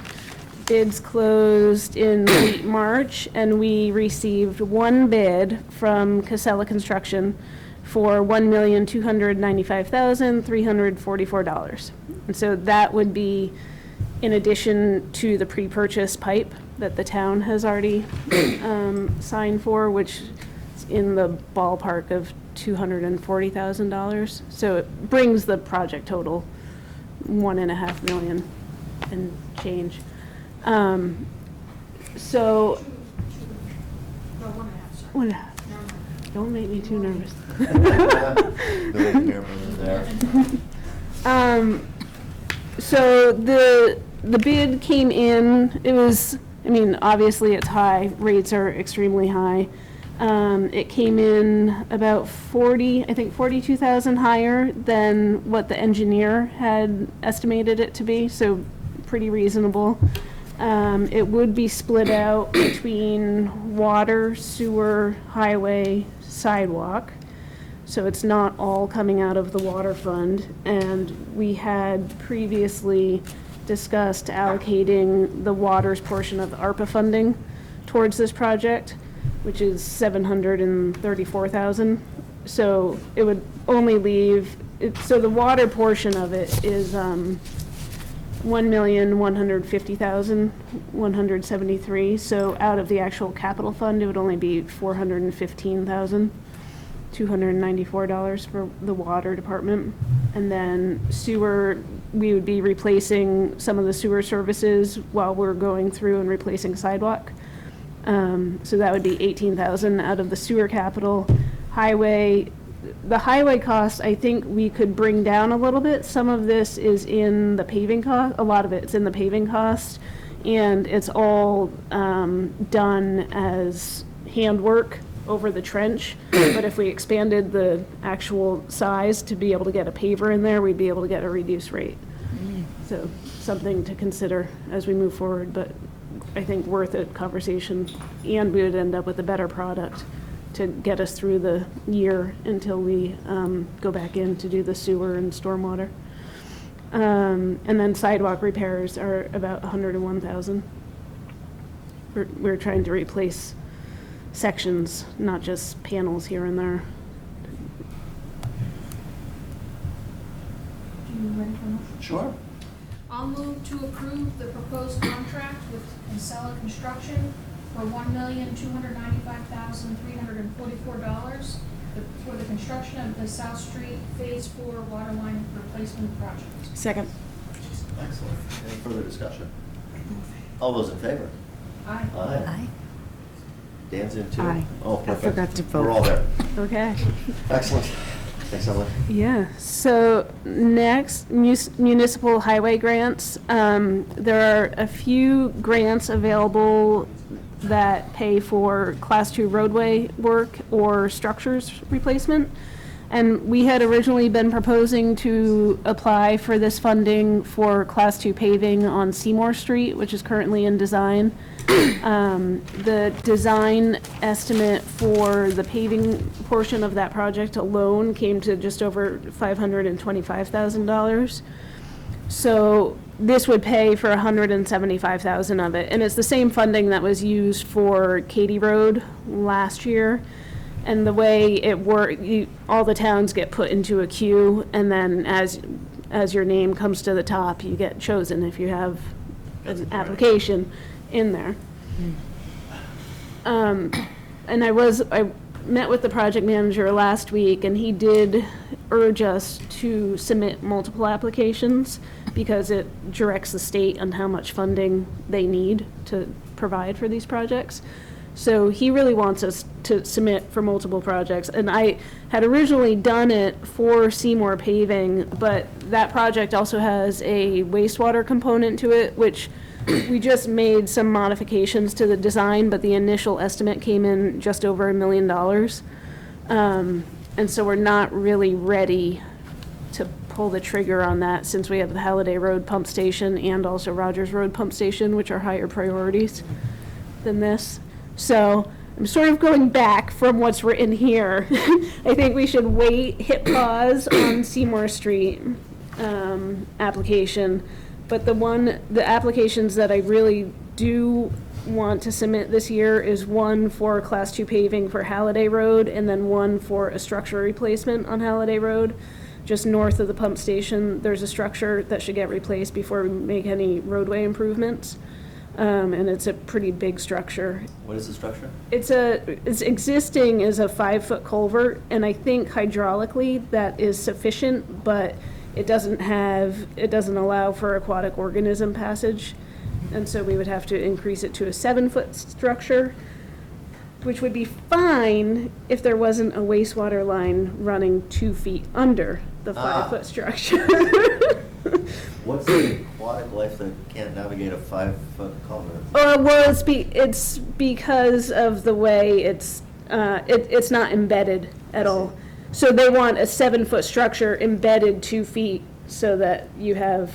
Bids closed in late March, and we received one bid from Casella Construction for $1,295,344. And so that would be in addition to the pre-purchase pipe that the town has already signed for, which is in the ballpark of $240,000. So it brings the project total $1.5 million and change. So, No, 1.5, sorry. 1.5. Don't make me too nervous. So the bid came in, it was, I mean, obviously it's high, rates are extremely high. It came in about 42,000 higher than what the engineer had estimated it to be, so pretty reasonable. It would be split out between water, sewer, highway, sidewalk. So it's not all coming out of the water fund. And we had previously discussed allocating the water's portion of the ARPA funding towards this project, which is $734,000. So it would only leave, so the water portion of it is 1,150,173. So out of the actual capital fund, it would only be $415,294 for the water department. And then sewer, we would be replacing some of the sewer services while we're going through and replacing sidewalk. So that would be $18,000 out of the sewer capital. Highway, the highway cost, I think we could bring down a little bit. Some of this is in the paving cost, a lot of it's in the paving cost, and it's all done as handwork over the trench. But if we expanded the actual size to be able to get a paver in there, we'd be able to get a reduced rate. So something to consider as we move forward, but I think worth a conversation, and we would end up with a better product to get us through the year until we go back in to do the sewer and stormwater. And then sidewalk repairs are about $101,000. We're trying to replace sections, not just panels here and there. You ready for a motion? Sure. I'll move to approve the proposed contract with Casella Construction for $1,295,344 for the construction of the South Street Phase 4 water line replacement project. Second. Excellent. Any further discussion? All those in favor? Aye. Aye. Dan's in too? Aye. Oh, I perfect. forgot to vote. We're all there. Okay. Excellent. Thanks, Emily. Yeah, so next, municipal highway grants. There are a few grants available that pay for Class 2 roadway work or structures replacement. And we had originally been proposing to apply for this funding for Class 2 paving on Seymour Street, which is currently in design. The design estimate for the paving portion of that project alone came to just over $525,000. So this would pay for $175,000 of it. And it's the same funding that was used for Katy Road last year. And the way it works, all the towns get put into a queue, and then as your name comes to the top, you get chosen if you have an application in there. And I met with the project manager last week, and he did urge us to submit multiple applications because it directs the state on how much funding they need to provide for these projects. So he really wants us to submit for multiple projects. And I had originally done it for Seymour paving, but that project also has a wastewater component to it, which we just made some modifications to the design, but the initial estimate came in just over $1 million. And so we're not really ready to pull the trigger on that since we have the Halliday Road pump station and also Rogers Road pump station, which are higher priorities than this. So I'm sort of going back from what's written here. I think we should hit pause on Seymour Street application. But the applications that I really do want to submit this year is one for Class 2 paving for Halliday Road, and then one for a structure replacement on Halliday Road. Just north of the pump station, there's a structure that should get replaced before we make any roadway improvements. And it's a pretty big structure. What is the structure? It's existing as a 5-foot culvert, and I think hydraulically that is sufficient, but it doesn't allow for aquatic organism passage. And so we would have to increase it to a 7-foot structure, which would be fine if there wasn't a wastewater line running 2 feet under the 5-foot structure. What's the aquatic life that can't navigate a 5-foot culvert? Well, it's because of the way it's not embedded at all. So they want a 7-foot structure embedded 2 feet so that you have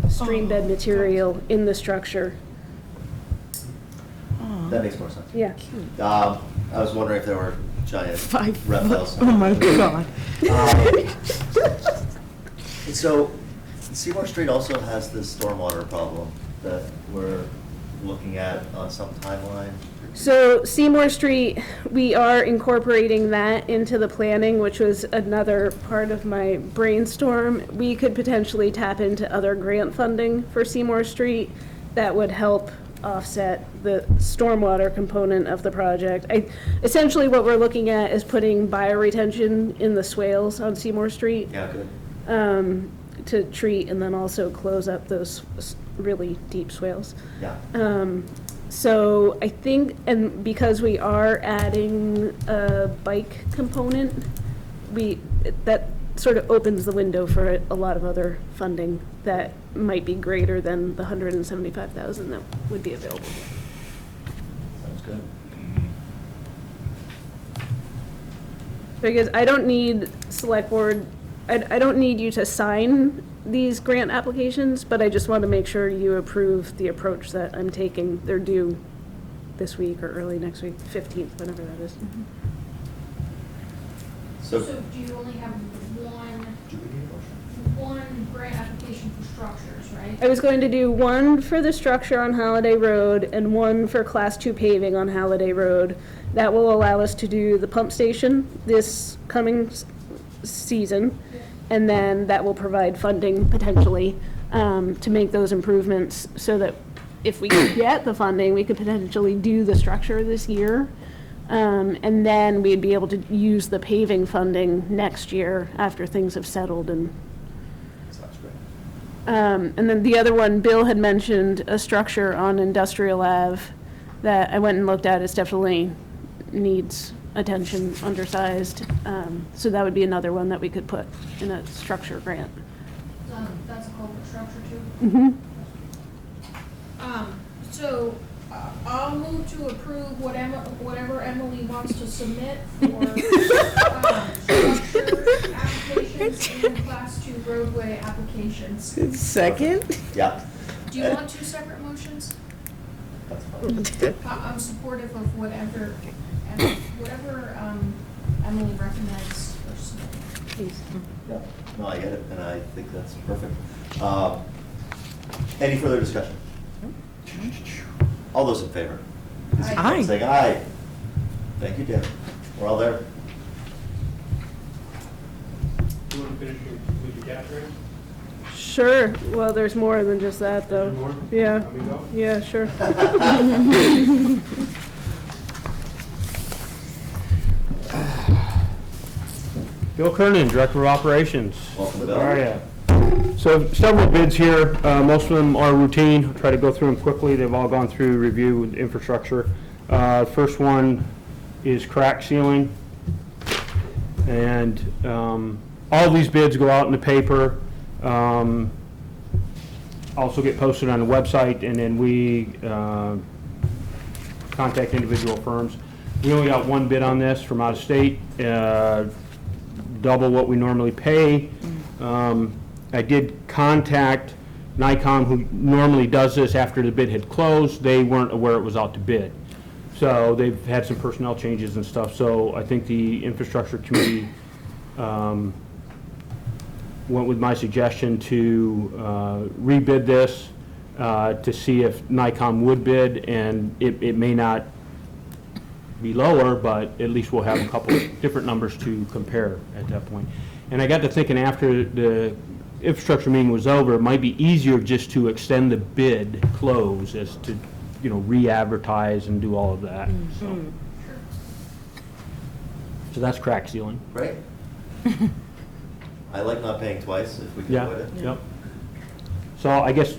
stream bed material in the structure. That makes more sense. Yeah. I was wondering if there were giant reptiles. Oh my God. So Seymour Street also has this stormwater problem that we're looking at on some timeline? So Seymour Street, we are incorporating that into the planning, which was another part of my brainstorm. We could potentially tap into other grant funding for Seymour Street that would help offset the stormwater component of the project. Essentially what we're looking at is putting bioretention in the swales on Seymour Street. Yeah, good. To treat and then also close up those really deep swales. Yeah. So I think, and because we are adding a bike component, that sort of opens the window for a lot of other funding that might be greater than the $175,000 that would be available. Sounds good. Because I don't need select board, I don't need you to sign these grant applications, but I just want to make sure you approve the approach that I'm taking. They're due this week or early next week, 15th, whenever that is. So do you only have one grant application for structures, right? I was going to do one for the structure on Holiday Road and one for Class 2 paving on Holiday Road. That will allow us to do the pump station this coming season, and then that will provide funding potentially to make those improvements so that if we get the funding, we could potentially do the structure this year. And then we'd be able to use the paving funding next year after things have settled. And sounds great. And then the other one, Bill had mentioned a structure on Industrial Ave that I went and looked at. It definitely needs attention, undersized. So that would be another one that we could put in a structure grant. That's a culvert structure too? Mm-hmm. So I'll move to approve whatever Emily wants to submit for structure applications and Class 2 roadway applications. Second? Yeah. Do you want two separate motions? That's fine. I'm supportive of whatever Emily recommends for submitting. Please. Yeah, no, I get it, and I think that's perfect. Any further discussion? All those in favor? Aye. Saying aye. Thank you, Dan. We're all there. Do you want to finish with your gas rate? Sure. Well, there's more than just that, though. More? Yeah. Let me go? Yeah, sure. Bill Kernan, Director of Operations. Welcome, Bill. How are you? So several bids here. Most of them are routine. I'll try to go through them quickly. They've all gone through review with infrastructure. First one is crack sealing. And all of these bids go out in the paper, also get posted on the website, and then we contact individual firms. We only got one bid on this from out of state, double what we normally pay. I did contact NICOM, who normally does this after the bid had closed. They weren't aware it was out to bid. So they've had some personnel changes and stuff. So I think the infrastructure committee went with my suggestion to rebid this to see if NICOM would bid, and it may not be lower, but at least we'll have a couple different numbers to compare at that point. And I got to thinking after the infrastructure meeting was over, it might be easier just to extend the bid close as to, re-advertise and do all of that. So that's crack sealing. Great. I like not paying twice if we can Yeah, avoid it. yep. So I guess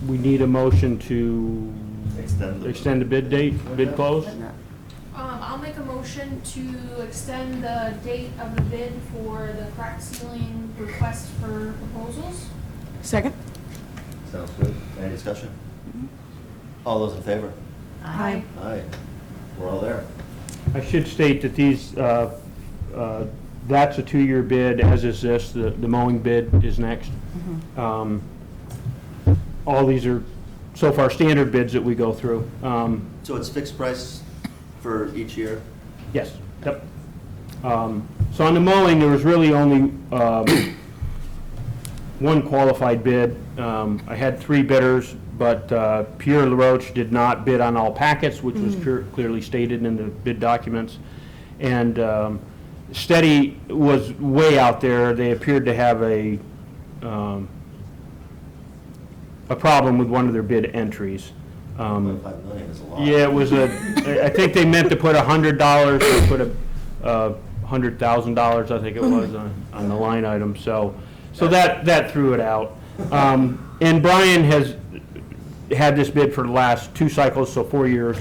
we need a motion to extend the bid date, bid close? I'll make a motion to extend the date of the bid for the crack sealing request for proposals. Second? Sounds good. Any discussion? All those in favor? Aye. Aye. We're all there. I should state that these, that's a 2-year bid, as is this. The mowing bid is next. All these are so far standard bids that we go through. So it's fixed price for each year? Yes, yep. So on the mowing, there was really only one qualified bid. I had 3 bidders. but Pierre LaRoche did not bid on all packets, which was clearly stated in the bid documents. And Steady was way out there. They appeared to have a problem with one of their bid entries. 1.5 million is a lot. Yeah, it was I think they meant to put $100, they put $100,000, I think it was, on the line item, so that threw it out. And Brian has had this bid for the last 2 cycles, so 4 years,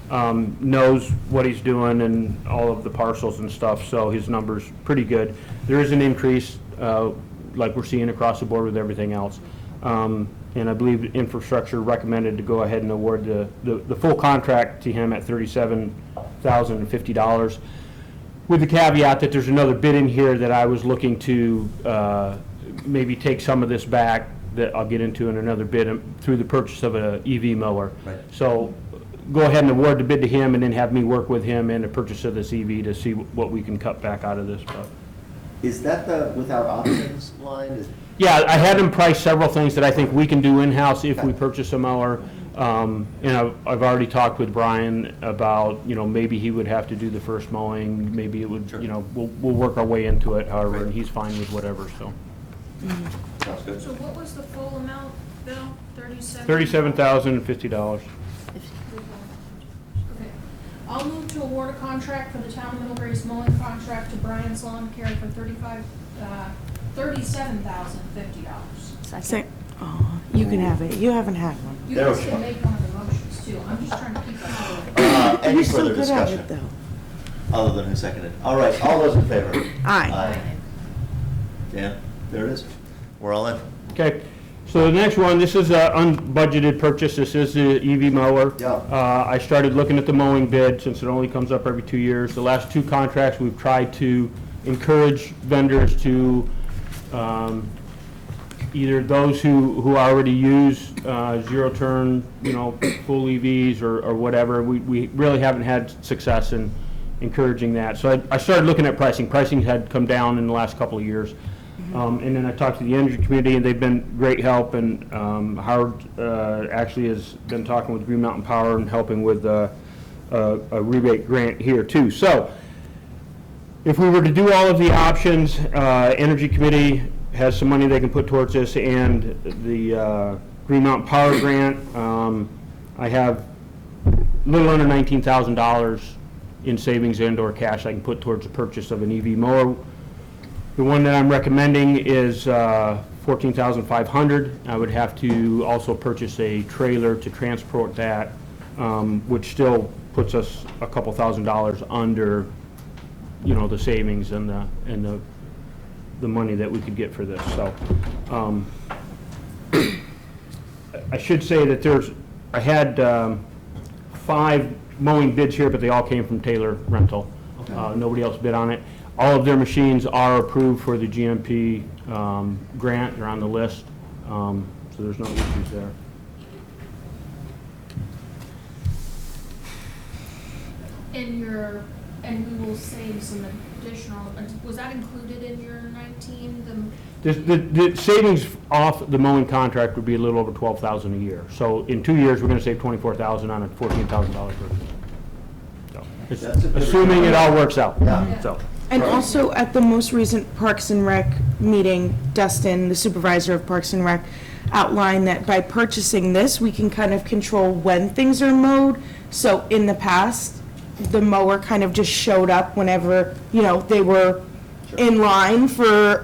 knows what he's doing and all of the parcels and stuff, so his number's pretty good. There is an increase, like we're seeing across the board with everything else. And I believe infrastructure recommended to go ahead and award the full contract to him at $37,050, with the caveat that there's another bid in here that I was looking to maybe take some of this back, that I'll get into in another bid, through the purchase of an EV mower. Right. So go ahead and award the bid to him, and then have me work with him in the purchase of this EV to see what we can cut back out of this. Is that the without options line? Yeah, I had him price several things that I think we can do in-house if we purchase a mower. And I've already talked with Brian about, maybe he would have to do the first mowing, maybe it would, we'll work our way into it, however, and he's fine with whatever, so. Sounds good. So what was the full amount, Bill? $37,050. Okay. I'll move to award a contract for the town of Middlebury's mowing contract to Brian's Lawn Care for $37,050. Second. Oh, you can have it. You haven't had one. You guys can make one of the motions too. I'm just trying to keep them all. Any You're so further good at discussion? it, though. Other than who seconded? All right, all those in favor? Aye. Dan, there it is. We're all in. Okay, so the next one, this is an unbudgeted purchase. This is the EV mower. Yeah. I started looking at the mowing bid since it only comes up every 2 years. The last 2 contracts, we've tried to encourage vendors to either those who already use zero-turn, full EVs or whatever. We really haven't had success in encouraging that. So I started looking at pricing. Pricing had come down in the last couple of years. And then I talked to the energy committee, and they've been great help. And Howard actually has been talking with Green Mountain Power and helping with a rebate grant here too. So if we were to do all of the options, energy committee has some money they can put towards this, and the Green Mountain Power grant, I have a little under $19,000 in savings and/or cash I can put towards the purchase of an EV mower. The one that I'm recommending is $14,500. I would have to also purchase a trailer to transport that, which still puts us a couple $1,000s under, the savings and the money that we could get for this. So I should say that I had 5 mowing bids here, but they all came from Taylor Rental. Okay. Nobody else bid on it. All of their machines are approved for the GMP grant. They're on the list, so there's no issues there. And we will save some additional, was that included in your 19? The savings off the mowing contract would be a little over $12,000 a year. So in 2 years, we're going to save $24,000 on a $14,000 purchase. So assuming it all works out. Yeah. So. And also, at the most recent Parks and Rec meeting, Dustin, the supervisor of Parks and Rec, outlined that by purchasing this, we can kind of control when things are mowed. So in the past, the mower kind of just showed up whenever, they were in line for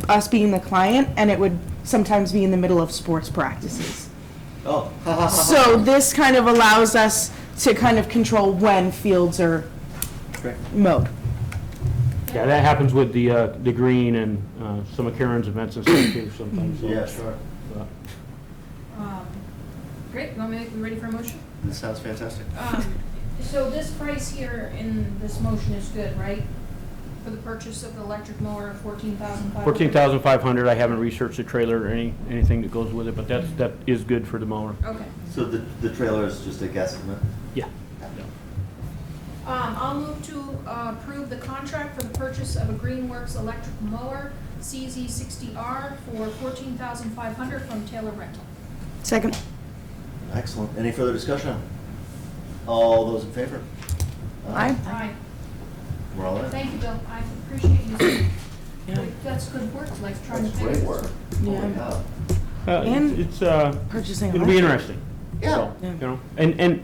us being the client, and it would sometimes be in the middle of sports practices. Oh. So this kind of allows us to kind of control when fields are mowed. Yeah, that happens with the green and some of Karen's events and stuff too sometimes. So. Yeah, sure. Great, you want me to be ready for a motion? This sounds fantastic. So this price here in this motion is good, right? For the purchase of the electric mower, $14,500? $14,500. I haven't researched the trailer or anything that goes with it, but that is good for the mower. Okay. So the trailer is just a guesstimate? Yeah. I'll move to approve the contract for the purchase of a Greenworks electric mower, CZ60R, for $14,500 from Taylor Rental. Second. Excellent. Any further discussion? All those in favor? Aye. We're all in? Thank you, Bill. I appreciate you. That's good work, like trying to That's figure great this. work. Yeah. Holy cow. And It's, purchasing it'll be electric. interesting. Yeah. So, you know, and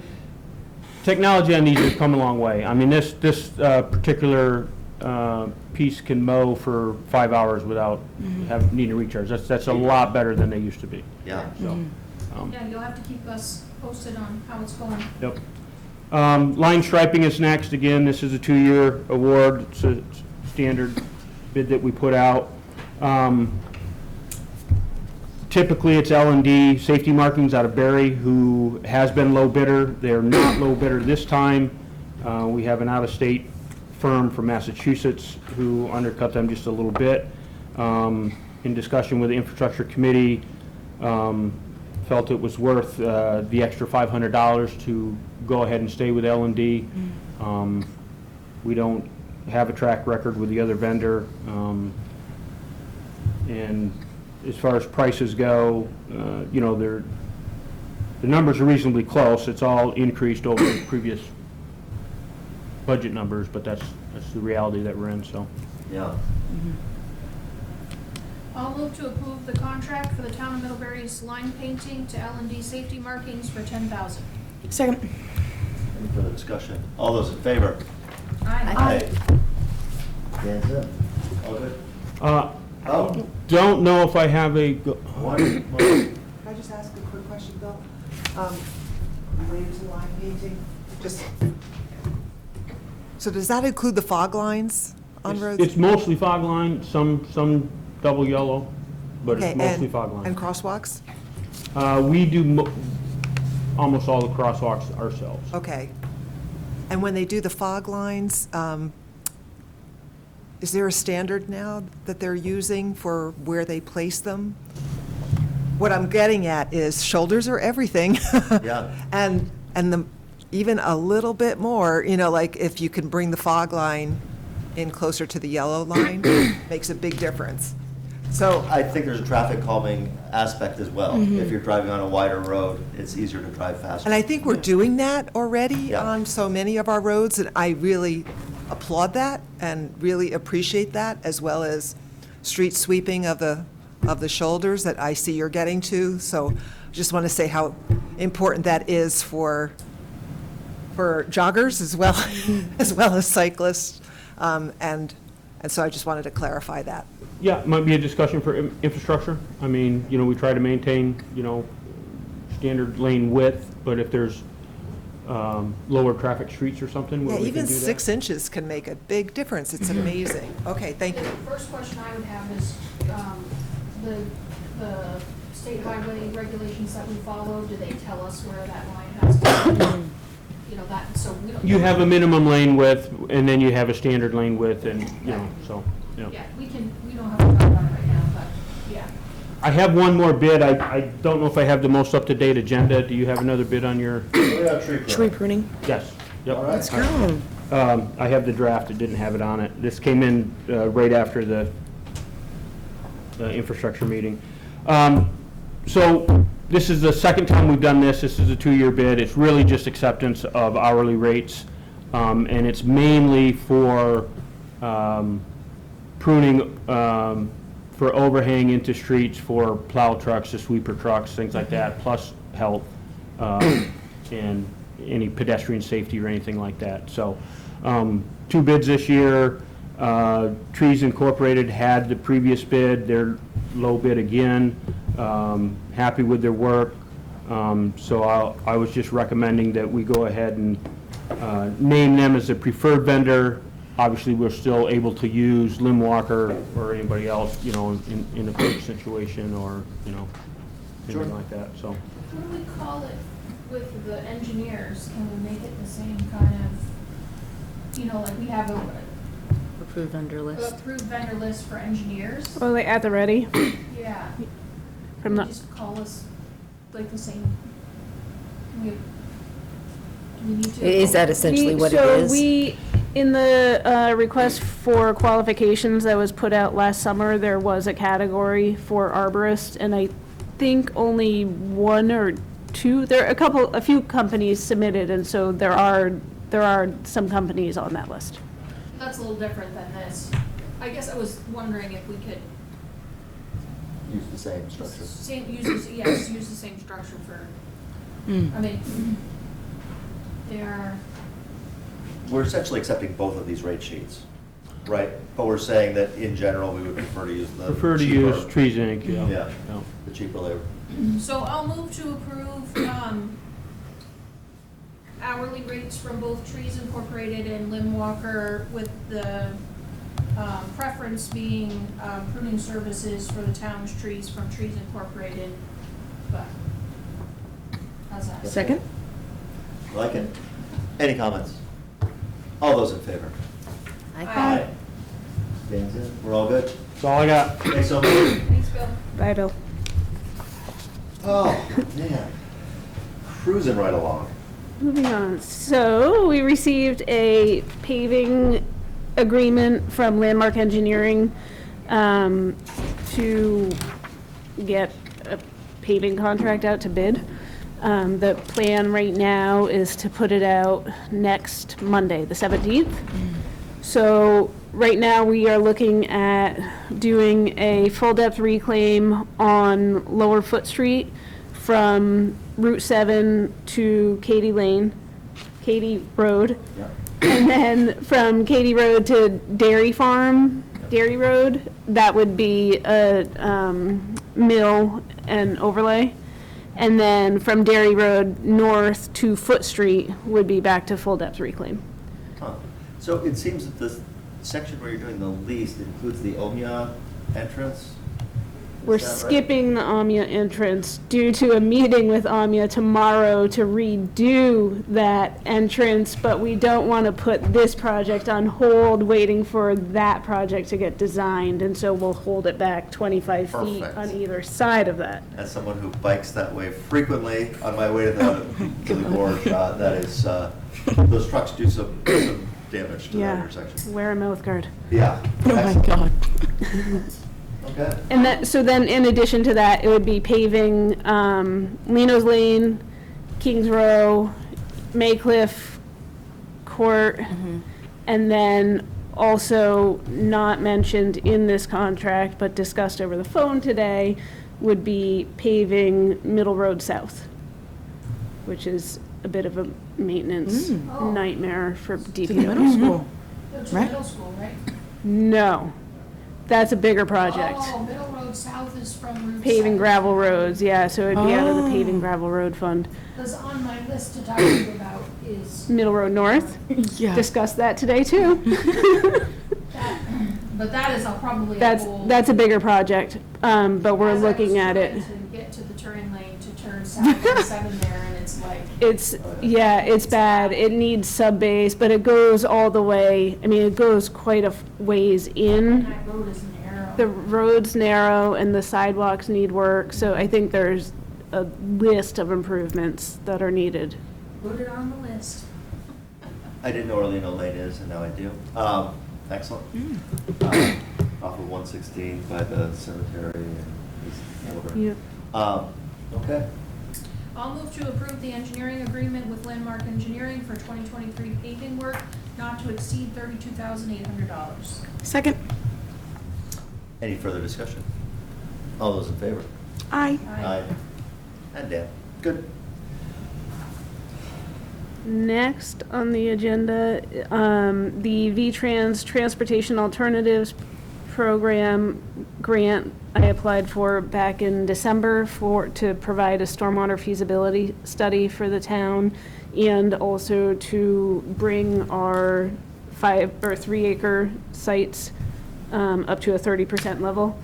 technology on these has come a long way. I mean, this particular piece can mow for 5 hours without needing to recharge. That's a lot better than they used to be. Yeah. So, Yeah, you'll have to keep us posted on how it's going. Yep. Line striping is next. Again, this is a 2-year award. It's a standard bid that we put out. Typically, it's L&D Safety Markings out of Barry, who has been low bidder. They're not low bidder this time. We have an out-of-state firm from Massachusetts who undercut them just a little bit. In discussion with the Infrastructure Committee, felt it was worth the extra $500 to go ahead and stay with L&D. We don't have a track record with the other vendor. And as far as prices go, you know, the numbers are reasonably close. It's all increased over the previous budget numbers, but that's the reality that we're in, so. Yeah. I'll move to approve the contract for the town of Middlebury's line painting to L&D Safety Markings for $10,000. Second. Any further discussion? All those in favor? Aye. Dan's in. All good? Oh. Don't know if I have a, One. Can I just ask a quick question, Bill? Related to line painting, just, so does that include the fog lines on roads? it's mostly fog line, some double yellow, but Okay, it's mostly fog line. And crosswalks? We do almost all the crosswalks ourselves. Okay. And when they do the fog lines, is there a standard now that they're using for where they place them? What I'm getting at is shoulders are everything. Yeah. And even a little bit more, you know, like if you can bring the fog line in closer to the yellow line, makes a big difference. So, I think there's a traffic calming aspect as well. If you're driving on a wider road, it's easier to drive faster. and I think we're doing that already Yeah. on so many of our roads, and I really applaud that and really appreciate that, as well as street sweeping of the shoulders that I see you're getting to. So just want to say how important that is for joggers as well, as well as cyclists. And so I just wanted to clarify that. Yeah, it might be a discussion for infrastructure. I mean, you know, we try to maintain, you know, standard lane width, but if there's lower traffic streets or something, where Yeah, we even can do that. 6 inches can make a big difference. It's amazing. Okay, thank you. The first question I would have is, the state highway regulations that we follow, do they tell us where that line has to be? You know, that, so we don't. You have a minimum lane width, and then you have a standard lane width, and, you know, so, you know. Yeah, we don't have to talk about it right now, but, yeah. I have one more bid. I don't know if I have the most up-to-date agenda. Do you have another bid on your? Tree pruning. Yes. Yep. All right. Let's go. I have the draft. It didn't have it on it. This came in right after the infrastructure meeting. So this is the second time we've done this. This is a 2-year bid. It's really just acceptance of hourly rates, and it's mainly for pruning for overhang into streets for plow trucks, the sweeper trucks, things like that, plus health and any pedestrian safety or anything like that. So 2 bids this year. Trees Incorporated had the previous bid. They're low bid again. Happy with their work. So I was just recommending that we go ahead and name them as a preferred vendor. Obviously, we're still able to use Lim Walker or anybody else, you know, in a big situation or, you know, anything like that, so. What do we call it with the engineers? Can we make it the same kind of, you know, like we have a Approved vendor list. approved vendor list for engineers? Oh, like at the ready? Yeah. From Can the, you just call us like the same? Do we need to? Is that essentially what it So is? we, in the request for qualifications that was put out last summer, there was a category for arborist, and I think only 1 or a few companies submitted, and so there are some companies on that list. That's a little different than this. I guess I was wondering if we could Use the same structure. use the same structure for, I mean, they are, We're essentially accepting both of these rate sheets, right? But we're saying that in general, we would prefer to use the Prefer to cheaper- use Trees Inc., yeah. Yeah, the cheaper labor. so I'll move to approve, hourly rates from both Trees Incorporated and Lim Walker, with the, preference being, pruning services for the town's trees from Trees Incorporated, but, how's that? Second? Like it? Any comments? All those in favor? Aye. Dan's in, we're all good? That's all I got. Thanks so much. Thanks, Bill. Bye, Bill. Oh, man. Cruising right along. Moving on. So we received a paving agreement from Landmark Engineering to get a paving contract out to bid. The plan right now is to put it out next Monday, the 17th. So right now we are looking at doing a full depth reclaim on Lower Foot Street from Route 7 to Katy Road. Yeah. And then from Katy Road to Dairy Road, that would be a mill and overlay. And then from Dairy Road north to Foot Street would be back to full depth reclaim. Huh. So it seems that this section where you're doing the least includes the Omea entrance? We're Is that right? skipping the Amia entrance due to a meeting with Amia tomorrow to redo that entrance, but we don't want to put this project on hold waiting for that project to get designed, and so we'll hold it back 25 feet Perfect. on either side of that. As someone who bikes that way frequently on my way to the gorge, that is, those trucks do some damage to that Yeah, intersection. wear a mouth guard. Yeah. Oh, my Excellent. God. Okay. And that, so then in addition to that, it would be paving Leno's Lane, Kings Row, Maycliff Court, and then also not mentioned in this contract, but discussed over the phone today, would be paving Middle Road South, which is a bit of a maintenance nightmare for DPW. To the middle school. Go to Right. middle school, right? No, that's a bigger project. Oh, Middle Road South is from Route 7. Paving gravel roads, yeah, so it'd be out of the paving gravel road fund. Because on my list to talk to you about is Middle Road North, Yeah. discussed that today too. that, but that is probably a That's, whole. that's a bigger project, but we're As I was looking at it. trying to get to the turn lane to turn south on 7 there, and it's like, It's, yeah, it's bad, it needs sub-base, but it goes all the way, I mean, it goes quite a ways in. that road is narrow. The road's narrow and the sidewalks need work, so I think there's a list of improvements that are needed. Put it on the list. I didn't know where Leno Lane is, and now I do. Excellent. Off of 116 by the cemetery and East Middlebury. Yep. Okay. I'll move to approve the engineering agreement with Landmark Engineering for 2023 paving work not to exceed $32,800. Second? Any further discussion? All those in favor? Aye. Aye. And Dan. Good. Next on the agenda, the V-Trans Transportation Alternatives Program grant I applied for back in December to provide a stormwater feasibility study for the town, and also to bring our 3 acre sites up to a 30% level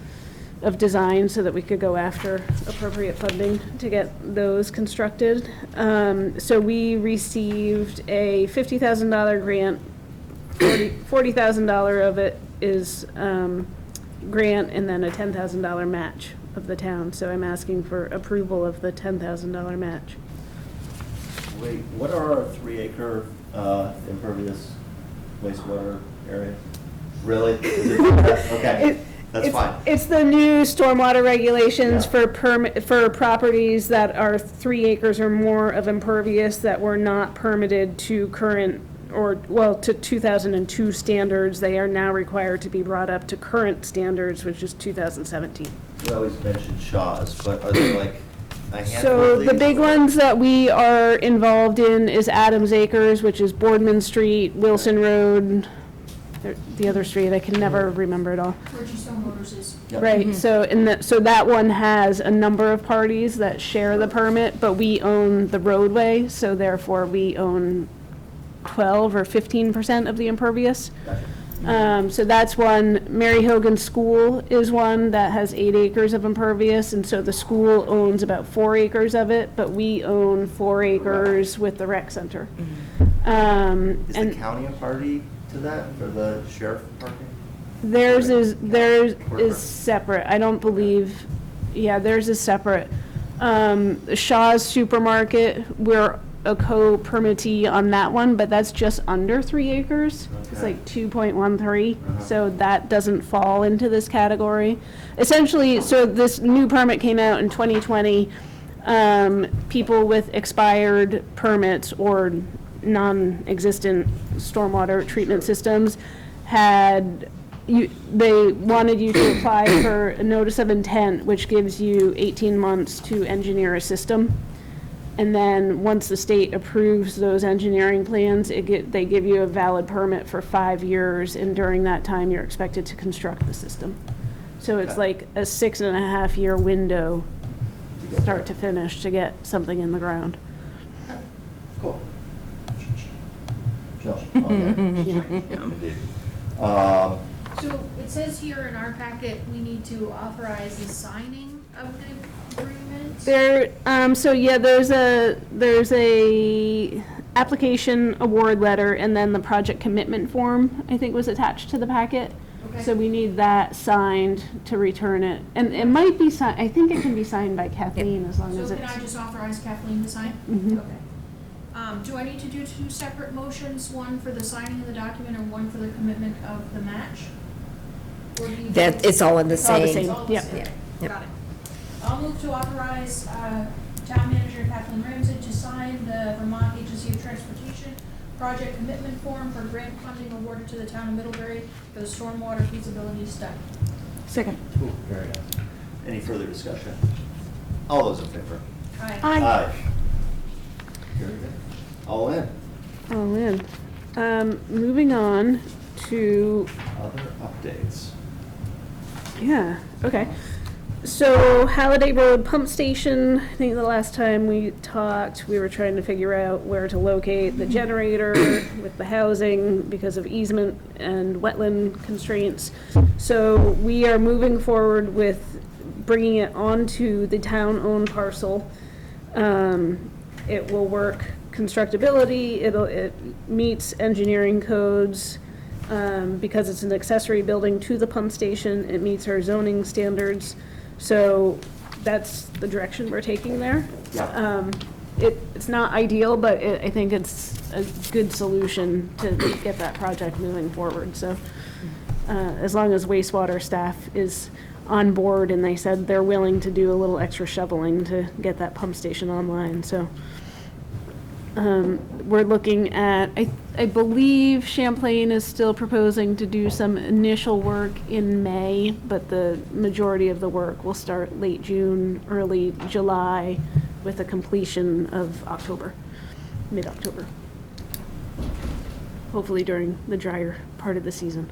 of design so that we could go after appropriate funding to get those constructed. So we received a $50,000 grant, $40,000 of it is grant, and then a $10,000 match of the town. So I'm asking for approval of the $10,000 match. Wait, what are our 3 acre impervious wastewater areas? Really? Is it that? Okay. That's fine. It's the new stormwater regulations for properties that are 3 acres or more of impervious that were not permitted to current, to 2002 standards. They are now required to be brought up to current standards, which is 2017. We always mention Shaw's, but are there like a handful So of these? the big ones that we are involved in is Adams Acres, which is Boardman Street, Wilson Road, the other street, I can never remember it all. Where Stone Motors is. Yep. Right, so that one has a number of parties that share the permit, but we own the roadway, so therefore we own 12 or 15% of the impervious. So that's one. Mary Hogan School is one that has 8 acres of impervious, and so the school owns about 4 acres of it, but we own 4 acres with the rec center. Is the county a party to that for the sheriff parking? Theirs is separate. I don't believe, theirs is separate. Shaw's Supermarket, we're a co-permittee on that one, but that's just under 3 acres. It's like 2.13, so that doesn't fall into this category. Essentially, so this new permit came out in 2020. People with expired permits or non-existent stormwater treatment systems they wanted you to apply for a notice of intent, which gives you 18 months to engineer a system. And then once the state approves those engineering plans, they give you a valid permit for 5 years, and during that time, you're expected to construct the system. So it's like a 6.5-year window, start to finish, to get something in the ground. Cool. Jill? Indeed. So it says here in our packet, we need to authorize the signing of the agreement? There's a application award letter, and then the project commitment form, I think, was attached to the packet. Okay. So we need that signed to return it. And it might be signed, I think it can be signed by Kathleen as long as So it's. can I just authorize Kathleen to sign? Mhm. Okay. Do I need to do 2 separate motions, one for the signing of the document and one for the commitment of the match? Or do you That, it's all in the It's all the same. same. All the Yep. same. Yep. Got it. I'll move to authorize Town Manager Kathleen Rumson to sign the Vermont Agency of Transportation project commitment form for grant funding awarded to the town of Middlebury for the stormwater feasibility study. Second. Cool, very nice. Any further discussion? All those in favor? Aye. Aye. Very good. All in. All in. Moving on to, Other updates. okay. So Halliday Road Pump Station, I think the last time we talked, we were trying to figure out where to locate the generator with the housing because of easement and wetland constraints. So we are moving forward with bringing it onto the town-owned parcel. It will work constructability, it meets engineering codes, because it's an accessory building to the pump station, it meets our zoning standards. So that's the direction we're taking there. Yeah. It's not ideal, but I think it's a good solution to get that project moving forward. So as long as wastewater staff is on board, and they said they're willing to do a little extra shoveling to get that pump station online. So we're looking at, I believe Champlain is still proposing to do some initial work in May, but the majority of the work will start late June, early July, with a completion of October, mid-October. Hopefully during the drier part of the season.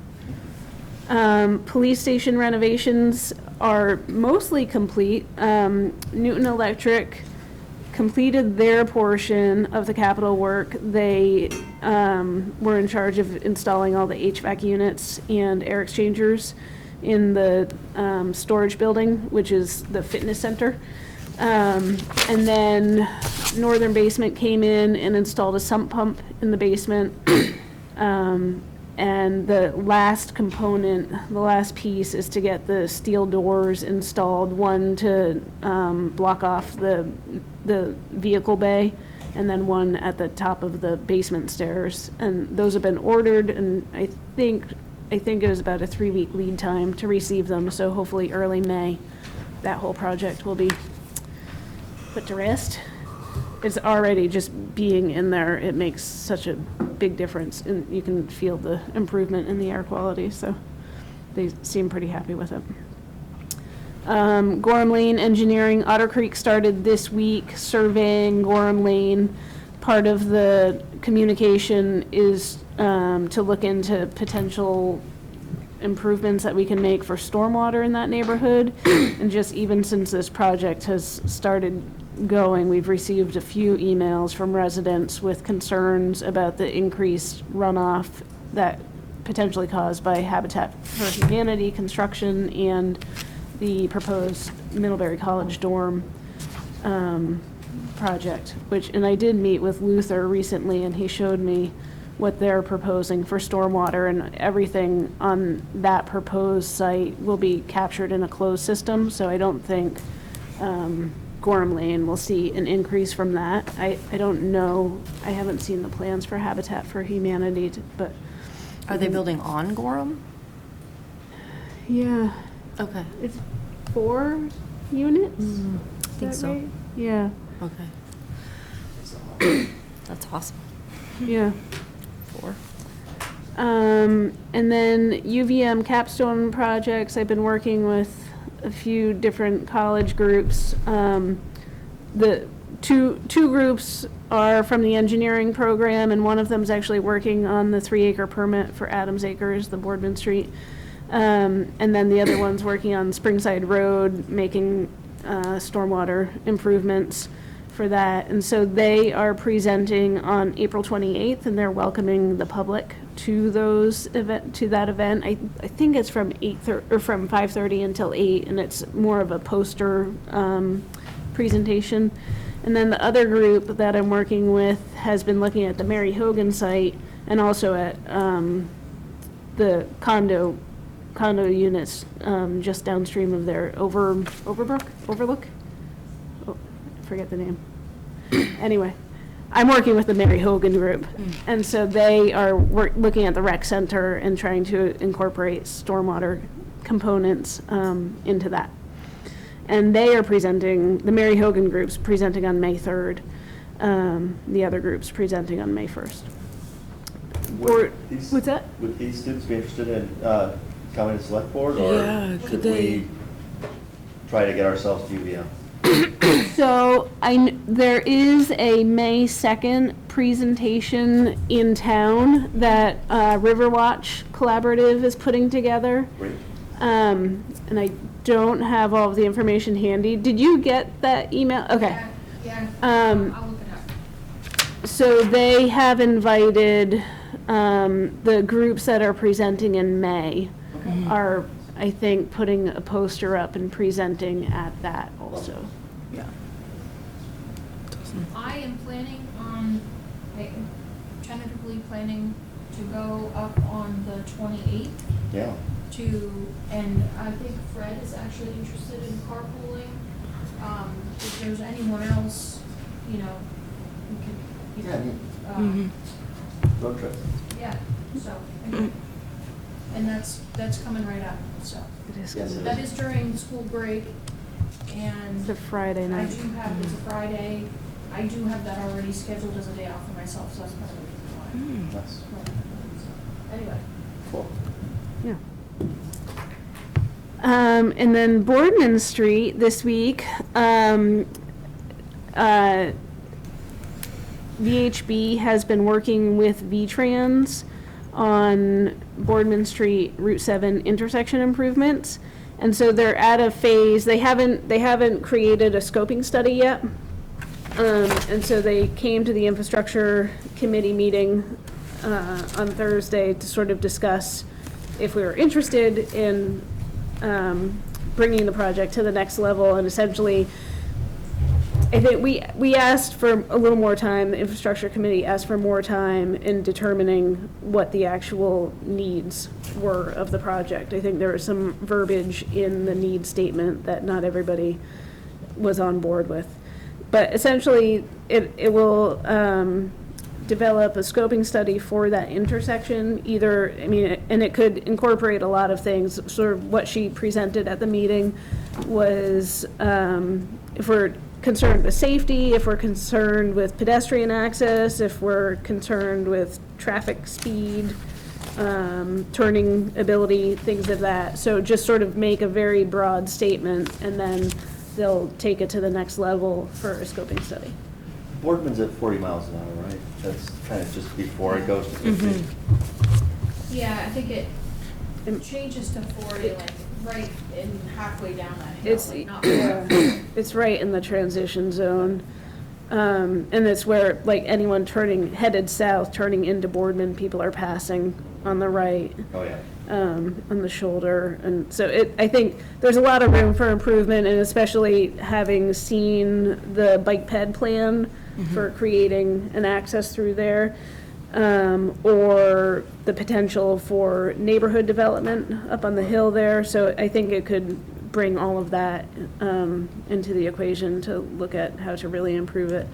Police station renovations are mostly complete. Newton Electric completed their portion of the capital work. They were in charge of installing all the HVAC units and air exchangers in the storage building, which is the fitness center. And then Northern Basement came in and installed a sump pump in the basement. And the last component, the last piece, is to get the steel doors installed, one to block off the vehicle bay, and then one at the top of the basement stairs. And those have been ordered, and I think I think it was about a 3-week lead time to receive them, so hopefully early May, that whole project will be put to rest. It's already just being in there, it makes such a big difference, and you can feel the improvement in the air quality, so they seem pretty happy with it. Gorham Lane Engineering, Otter Creek started this week surveying Gorham Lane. Part of the communication is to look into potential improvements that we can make for stormwater in that neighborhood. And just even since this project has started going, we've received a few emails from residents with concerns about the increased runoff that potentially caused by Habitat for Humanity construction and the proposed Middlebury College dorm project, and I did meet with Luther recently, and he showed me what they're proposing for stormwater, and everything on that proposed site will be captured in a closed system, so I don't think Gorham Lane will see an increase from that. I don't know, I haven't seen the plans for Habitat for Humanity, but. Are they building on Gorham? Yeah. Okay. It's 4 units? I think so. Right? Yeah. Okay. That's awesome. Yeah. 4. And then UVM capstone projects, I've been working with a few different college groups. The two groups are from the engineering program, and one of them is actually working on the 3-acre permit for Adams Acres, the Boardman Street. And then the other one's working on Springside Road, making stormwater improvements for that. And so they are presenting on April 28th, and they're welcoming the public to that event. I think it's from 5:30 until 8, and it's more of a poster presentation. And then the other group that I'm working with has been looking at the Mary Hogan site and also at the condo units just downstream of their overlook. Oh, I forget the name. Anyway, I'm working with the Mary Hogan group, and so they are looking at the rec center and trying to incorporate stormwater components into that. And they are presenting, the Mary Hogan group's presenting on May 3rd, the other group's presenting on May 1st. What's that? Would these students be interested in coming to select board, or should we try to get ourselves to UVM? So there is a May 2nd presentation in town that Riverwatch Collaborative is putting together. Great. And I don't have all of the information handy. Did you get that email? Okay. Yeah, I'll look it up. So they have invited the groups that are presenting in May are, I think, putting a poster up and presenting at that also. Yeah. I am tentatively planning to go up on the 28th. Yeah. And I think Fred is actually interested in carpooling. If there's anyone else, we can, Road trip. yeah, so, anyway. And that's coming right up, so. Yes, it That is during school break, and. It's a Friday I night. do have, it's a Friday, I do have that already scheduled as a day off for myself, so that's part of the reason why. Nice. Anyway. Cool. Yeah. And then Boardman Street this week, VHB has been working with V-Trans on Boardman Street Route 7 intersection improvements. And so they're at a phase, they haven't created a scoping study yet. And so they came to the infrastructure committee meeting on Thursday to sort of discuss if we were interested in bringing the project to the next level. And essentially, I think we asked for a little more time, the infrastructure committee asked for more time in determining what the actual needs were of the project. I think there was some verbiage in the need statement that not everybody was on board with. But essentially, it will, develop a scoping study for that intersection, either, I mean, and it could incorporate a lot of things. Sort of what she presented at the meeting was, if we're concerned with safety, if we're concerned with pedestrian access, if we're concerned with traffic speed, turning ability, things of that. So just sort of make a very broad statement, and then they'll take it to the next level for a scoping study. Boardman's at 40 miles an hour, right? That's kind of just before it goes to 50. Yeah, I think it changes to 40, like, right in halfway down that hill. It's, like, not it's right in the transition zone. And it's where, like, anyone headed south, turning into Boardman, people are passing on the right. Oh, yeah. On the shoulder. And so I think there's a lot of room for improvement, and especially having seen the bike ped plan for creating an access through there, or the potential for neighborhood development up on the hill there. So I think it could bring all of that into the equation to look at how to really improve it.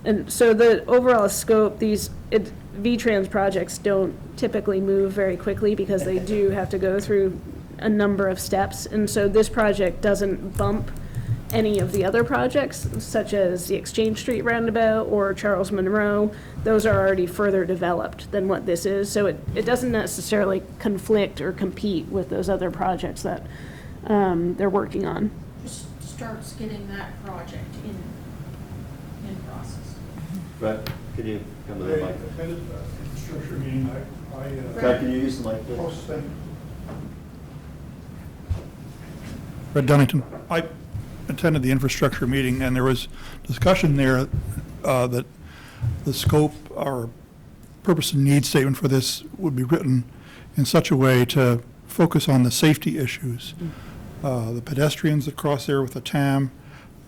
And so the overall scope, V-Trans projects don't typically move very quickly because they do have to go through a number of steps. And so this project doesn't bump any of the other projects, such as the Exchange Street roundabout or Charles Monroe. Those are already further developed than what this is. So it doesn't necessarily conflict or compete with those other projects that they're working on. Just starts getting that project in process. Brett, can you come to the mic? Infrastructure meeting, Brett, can you use the mic, please? Brett Dunnington. I attended the infrastructure meeting, and there was discussion there that the scope or purpose and need statement for this would be written in such a way to focus on the safety issues. The pedestrians that cross there with the TAM,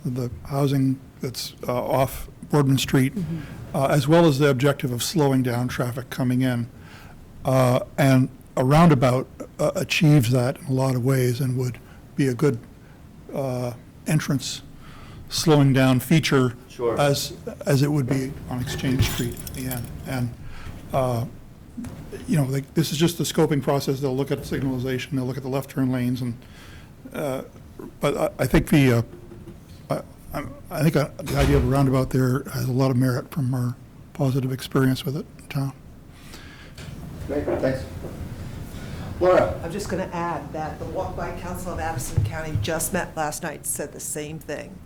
the housing that's off Boardman Street, as well as the objective of slowing down traffic coming in. And a roundabout achieves that in a lot of ways and would be a good entrance slowing down feature. Sure. as it would be on Exchange Street at the end. And this is just the scoping process. They'll look at signalization, they'll look at the left turn lanes, and but I think the idea of a roundabout there has a lot of merit from our positive experience with it in town. Great, thanks. Laura? I'm just going to add that the Walk-By Council of Addison County just met last night, said the same thing.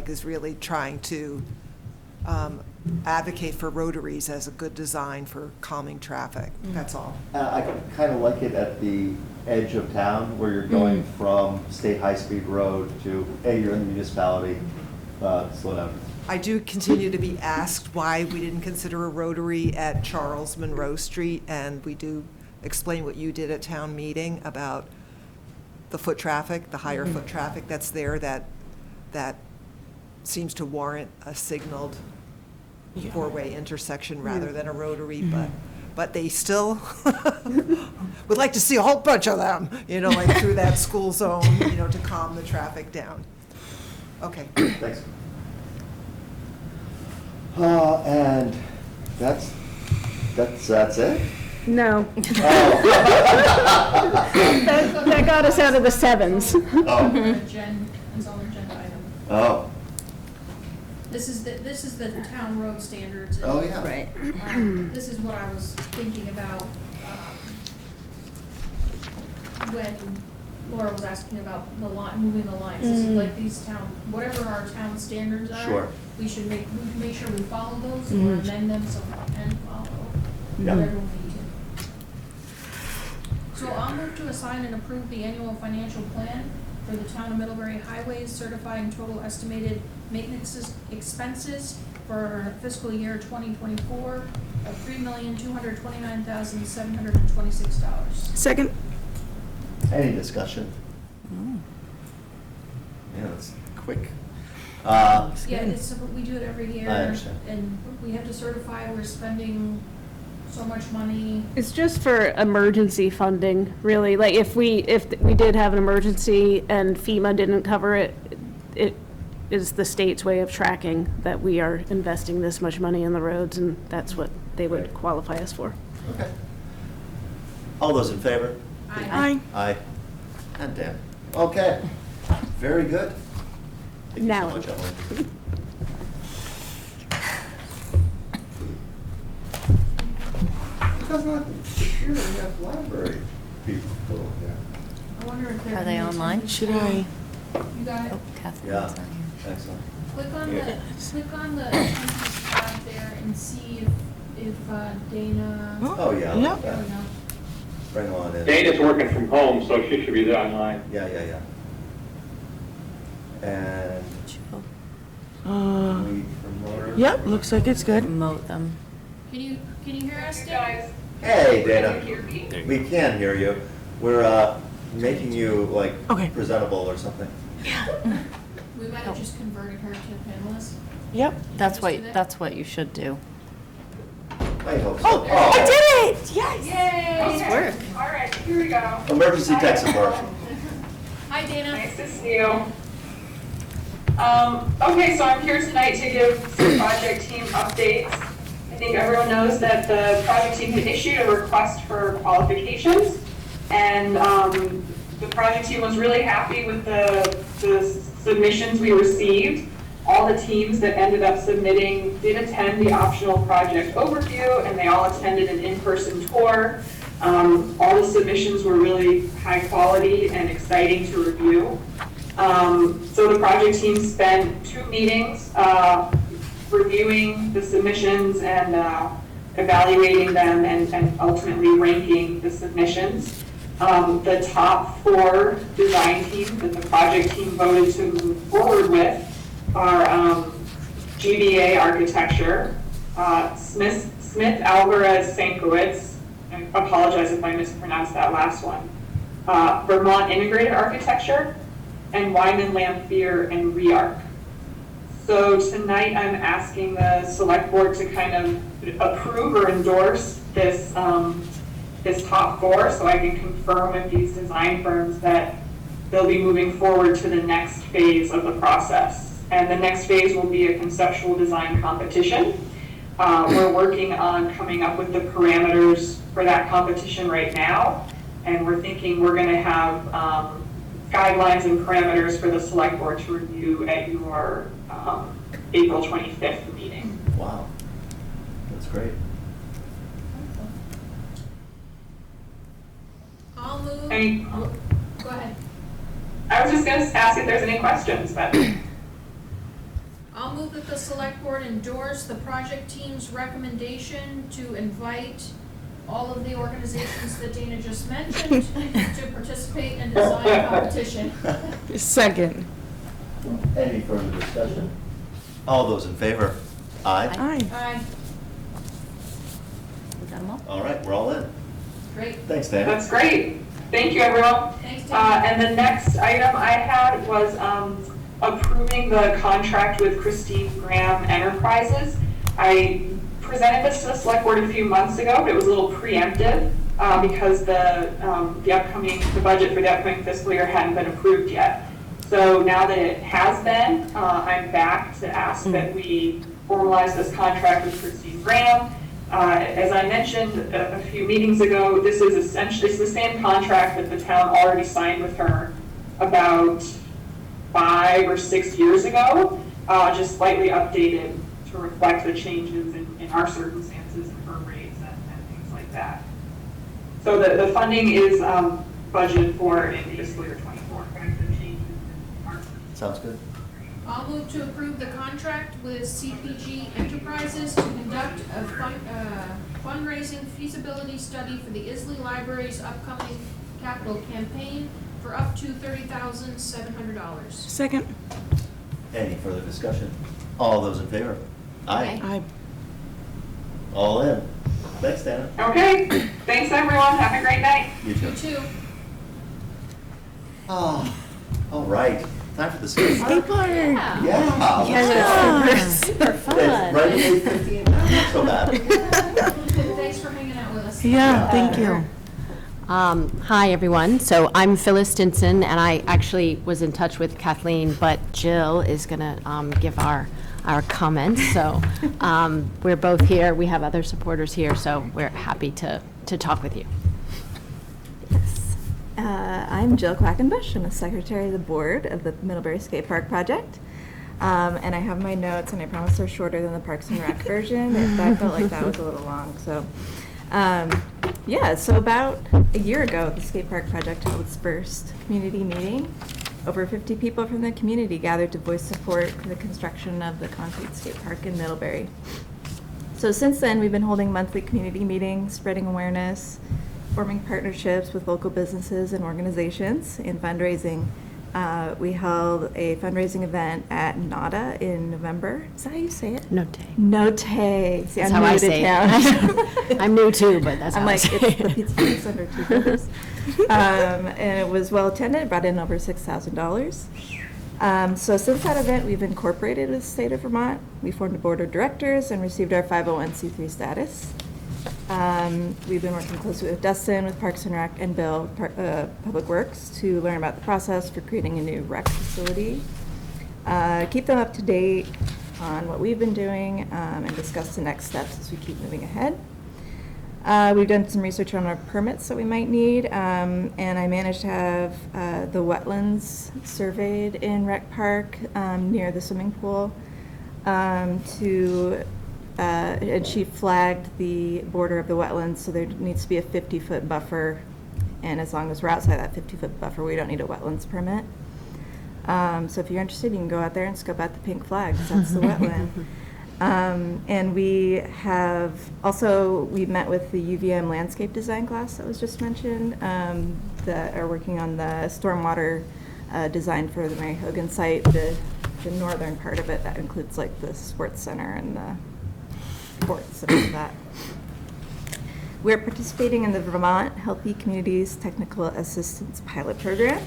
Is really trying to advocate for rotaries as a good design for calming traffic. That's all. I kind of like it at the edge of town where you're going from State High Speed Road to, you're in the municipality, slow down. I do continue to be asked why we didn't consider a rotary at Charles Monroe Street, and we do explain what you did at town meeting about the foot traffic, the higher foot traffic that's there that seems to warrant a signaled four-way intersection rather than a rotary, but they still would like to see a whole bunch of them, through that school zone, to calm the traffic down. Okay. Thanks. And that's it? No. That got us out of the sevens. It's on the agenda item. Oh. This is the town road standards. Oh, yeah. Right. This is what I was thinking about when Laura was asking about the line, moving the lines. This is like these whatever our town standards are. Sure. We should make sure we follow those or amend them so we can follow whatever we need to. So I'll move to assign and approve the annual financial plan for the town of Middlebury Highways, certifying total estimated maintenance expenses for fiscal year 2024 of $3,229,726. Second. Any discussion? Yeah, that's quick. We do it every year. I understand. And we have to certify we're spending so much money. It's just for emergency funding, really. Like if we did have an emergency and FEMA didn't cover it, is the state's way of tracking that we are investing this much money in the roads, and that's what they would qualify us for. Okay. All those in favor? Aye. Aye. And Dan. Okay. Very good. Thank Now. you so much, Emily. Because I'm not sure we have library people. I wonder if they're. Are they online? Should I? You got it? Yeah, excellent. Click on Yeah. the entries tab there and see if Dana. Oh, yeah. Yep. There we go. Bring on in. Dana's working from home, so she should be there online. Yeah. And Uh, we promote her. Yep, looks like it's good. Promote them. Can you hear us, Dana? Hey, Dana. We can hear you. We're making you like Okay. presentable or something. We might have just converted her to a panelist. Yep. That's what you should do. I hope so. Oh, I did it! Yes! Yay! Nice work. All right, here we go. Emergency tech support. Hi, Dana. Nice to see you. Okay, so I'm here tonight to give some project team updates. I think everyone knows that the project team had issued a request for qualifications, and the project team was really happy with the submissions we received. All the teams that ended up submitting did attend the optional project overview, and they all attended an in-person tour. All the submissions were really high quality and exciting to review. So the project team spent 2 meetings reviewing the submissions and evaluating them and ultimately ranking the submissions. The top 4 design teams that the project team voted to move forward with are GBA Architecture, Smith Alvarez Sankowitz, I apologize if I mispronounced that last one, Vermont Integrated Architecture, and Wyman Lamphere and REARC. So tonight I'm asking the select board to kind of approve or endorse this, this top 4, so I can confirm with these design firms that they'll be moving forward to the next phase of the process. And the next phase will be a conceptual design competition. We're working on coming up with the parameters for that competition right now. And we're thinking we're going to have guidelines and parameters for the select board to review at your April 25th meeting. Wow, that's great. I'll move. Go ahead. I was just going to ask if there's any questions, but. I'll move that the select board endorse the project team's recommendation to invite all of the organizations that Dana just mentioned to participate in design competition. Second. Any further discussion? All those in favor? Aye. Aye. Aye. We got them all? All right, we're all in. Great. Thanks, Dana. That's great. Thank you, everyone. Thanks, Dana. And the next item I had was approving the contract with Christine Graham Enterprises. I presented this to the select board a few months ago, but it was a little preemptive because the budget for the upcoming fiscal year hadn't been approved yet. So now that it has been, I'm back to ask that we formalize this contract with Christine Graham. As I mentioned a few meetings ago, this is essentially the same contract that the town already signed with her about 5 or 6 years ago, just slightly updated to reflect the changes in our circumstances and her rates and things like that. So the funding is budgeted for in fiscal year 24. Sounds good. I'll move to approve the contract with CPG Enterprises to conduct a fundraising feasibility study for the Isley Library's upcoming capital campaign for up to $30,700. Second. Any further discussion? All those in favor? Aye. Aye. All in. Thanks, Dana. Okay, thanks everyone, have a great night. You too. You too. Ah, all right. Time for the skate park. Skate park. Yeah. Yeah, super fun. It's right at 8:15. Not so bad. Thanks for hanging out with us. Yeah, thank you. Hi, everyone. So I'm Phyllis Stinson, and I actually was in touch with Kathleen, but Jill is going to give our comments. So we're both here. We have other supporters here, so we're happy to talk with you. Yes. I'm Jill Quackenbush. I'm the secretary of the board of the Middlebury Skate Park project. And I have my notes, and I promise they're shorter than the Parks and Rec version. I felt like that was a little long. So, yeah, so about a year ago, the skate park project held its first community meeting. Over 50 people from the community gathered to voice support for the construction of the concrete skate park in Middlebury. So since then, we've been holding monthly community meetings, spreading awareness, forming partnerships with local businesses and organizations, and fundraising. We held a fundraising event at Nada in November. Is that how you say it? Note. Note. See, That's I'm how new I to say town. it. I'm new too, but that's I'm how I like, say it's it. the pizza place under two brothers. And it was well attended, brought in over $6,000. So since that event, we've incorporated with the state of Vermont. We formed a board of directors and received our 501c3 status. We've been working closely with Dustin, with Parks and Rec, and Bill, Public Works, to learn about the process for creating a new rec facility. Keep them up to date on what we've been doing, and discuss the next steps as we keep moving ahead. We've done some research on our permits that we might need, and I managed to have the wetlands surveyed in Rec Park near the swimming pool and she flagged the border of the wetlands, so there needs to be a 50-foot buffer, and as long as we're outside that 50-foot buffer, we don't need a wetlands permit. So if you're interested, you can go out there and scope out the pink flags. That's the wetland. And we have also, we met with the UVM landscape design class that was just mentioned, that are working on the stormwater design for the Mary Hogan site, the northern part of it that includes like the sports center and the sports and all of that. We're participating in the Vermont Healthy Communities Technical Assistance Pilot Program,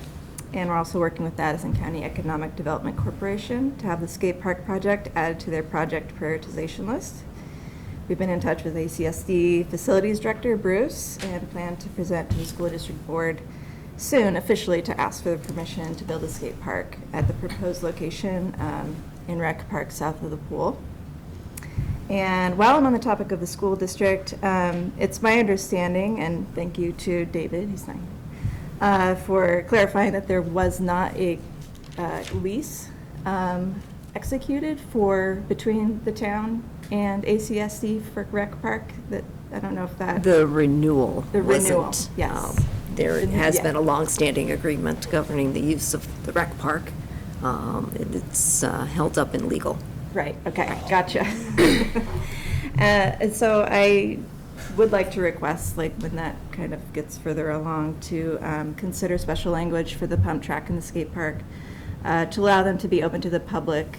and we're also working with Addison County Economic Development Corporation to have the skate park project added to their project prioritization list. We've been in touch with ACSD Facilities Director Bruce and plan to present to the school district board soon officially to ask for the permission to build a skate park at the proposed location in Rec Park south of the pool. And while I'm on the topic of the school district, it's my understanding, and thank you to David, he's not here, for clarifying that there was not a lease executed between the town and ACSD for Rec Park. That I don't know if that The renewal wasn't. Yes. There has been a long-standing agreement governing the use of the rec park. It's held up in legal. Right, okay, gotcha. And so I would like to request, like, when that kind of gets further along, to consider special language for the pump track and the skate park, to allow them to be open to the public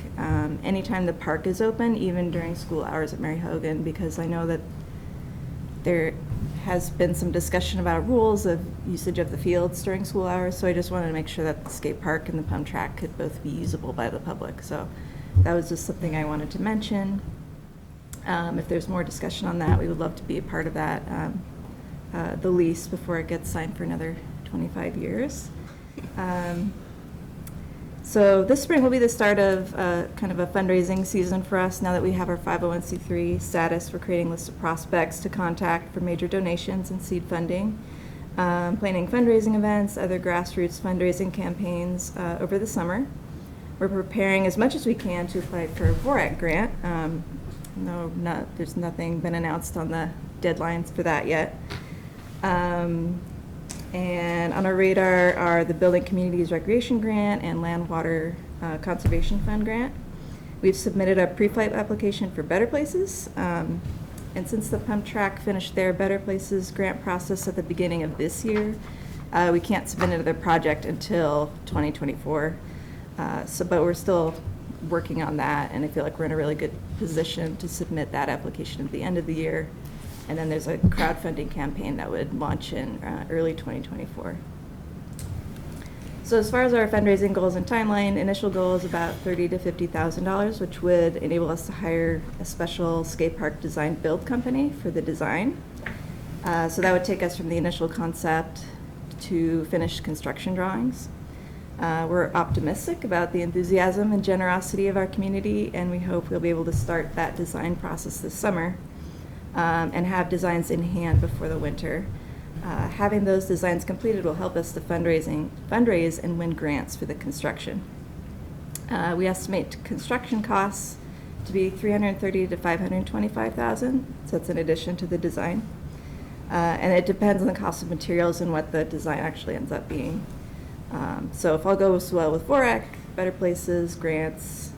anytime the park is open, even during school hours at Mary Hogan, because I know that there has been some discussion about rules of usage of the fields during school hours, so I just wanted to make sure that the skate park and the pump track could both be usable by the public. So that was just something I wanted to mention. If there's more discussion on that, we would love to be a part of that, the lease before it gets signed for another 25 years. So this spring will be the start of kind of a fundraising season for us now that we have our 501c3 status. We're creating lists of prospects to contact for major donations and seed funding, planning fundraising events, other grassroots fundraising campaigns over the summer. We're preparing as much as we can to apply for a VORAC grant. There's nothing been announced on the deadlines for that yet. And on our radar are the Building Communities Recreation Grant and Land Water Conservation Fund Grant. We've submitted a pre-flight application for Better Places. And since the pump track finished their Better Places grant process at the beginning of this year, we can't submit another project until 2024. But we're still working on that, and I feel like we're in a really good position to submit that application at the end of the year. And then there's a crowdfunding campaign that would launch in early 2024. So as far as our fundraising goals and timeline, initial goal is about $30,000 to $50,000, which would enable us to hire a special skate park design build company for the design. So that would take us from the initial concept to finished construction drawings. We're optimistic about the enthusiasm and generosity of our community, and we hope we'll be able to start that design process this summer and have designs in hand before the winter. Having those designs completed will help us to fundraise and win grants for the construction. We estimate construction costs to be $330,000 to $525,000, so that's in addition to the design. And it depends on the cost of materials and what the design actually ends up being. So if all goes well with VORAC, Better Places, grants,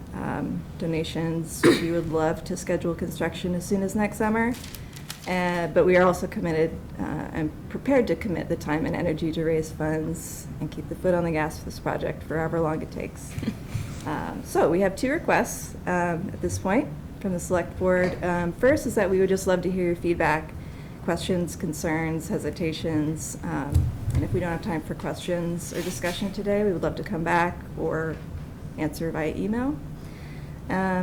donations, we would love to schedule construction as soon as next summer. But we are also committed and prepared to commit the time and energy to raise funds and keep the foot on the gas for this project for however long it takes. So we have two requests at this point from the Select Board. First is that we would just love to hear your feedback, questions, concerns, hesitations. And if we don't have time for questions or discussion today, we would love to come back or answer via email.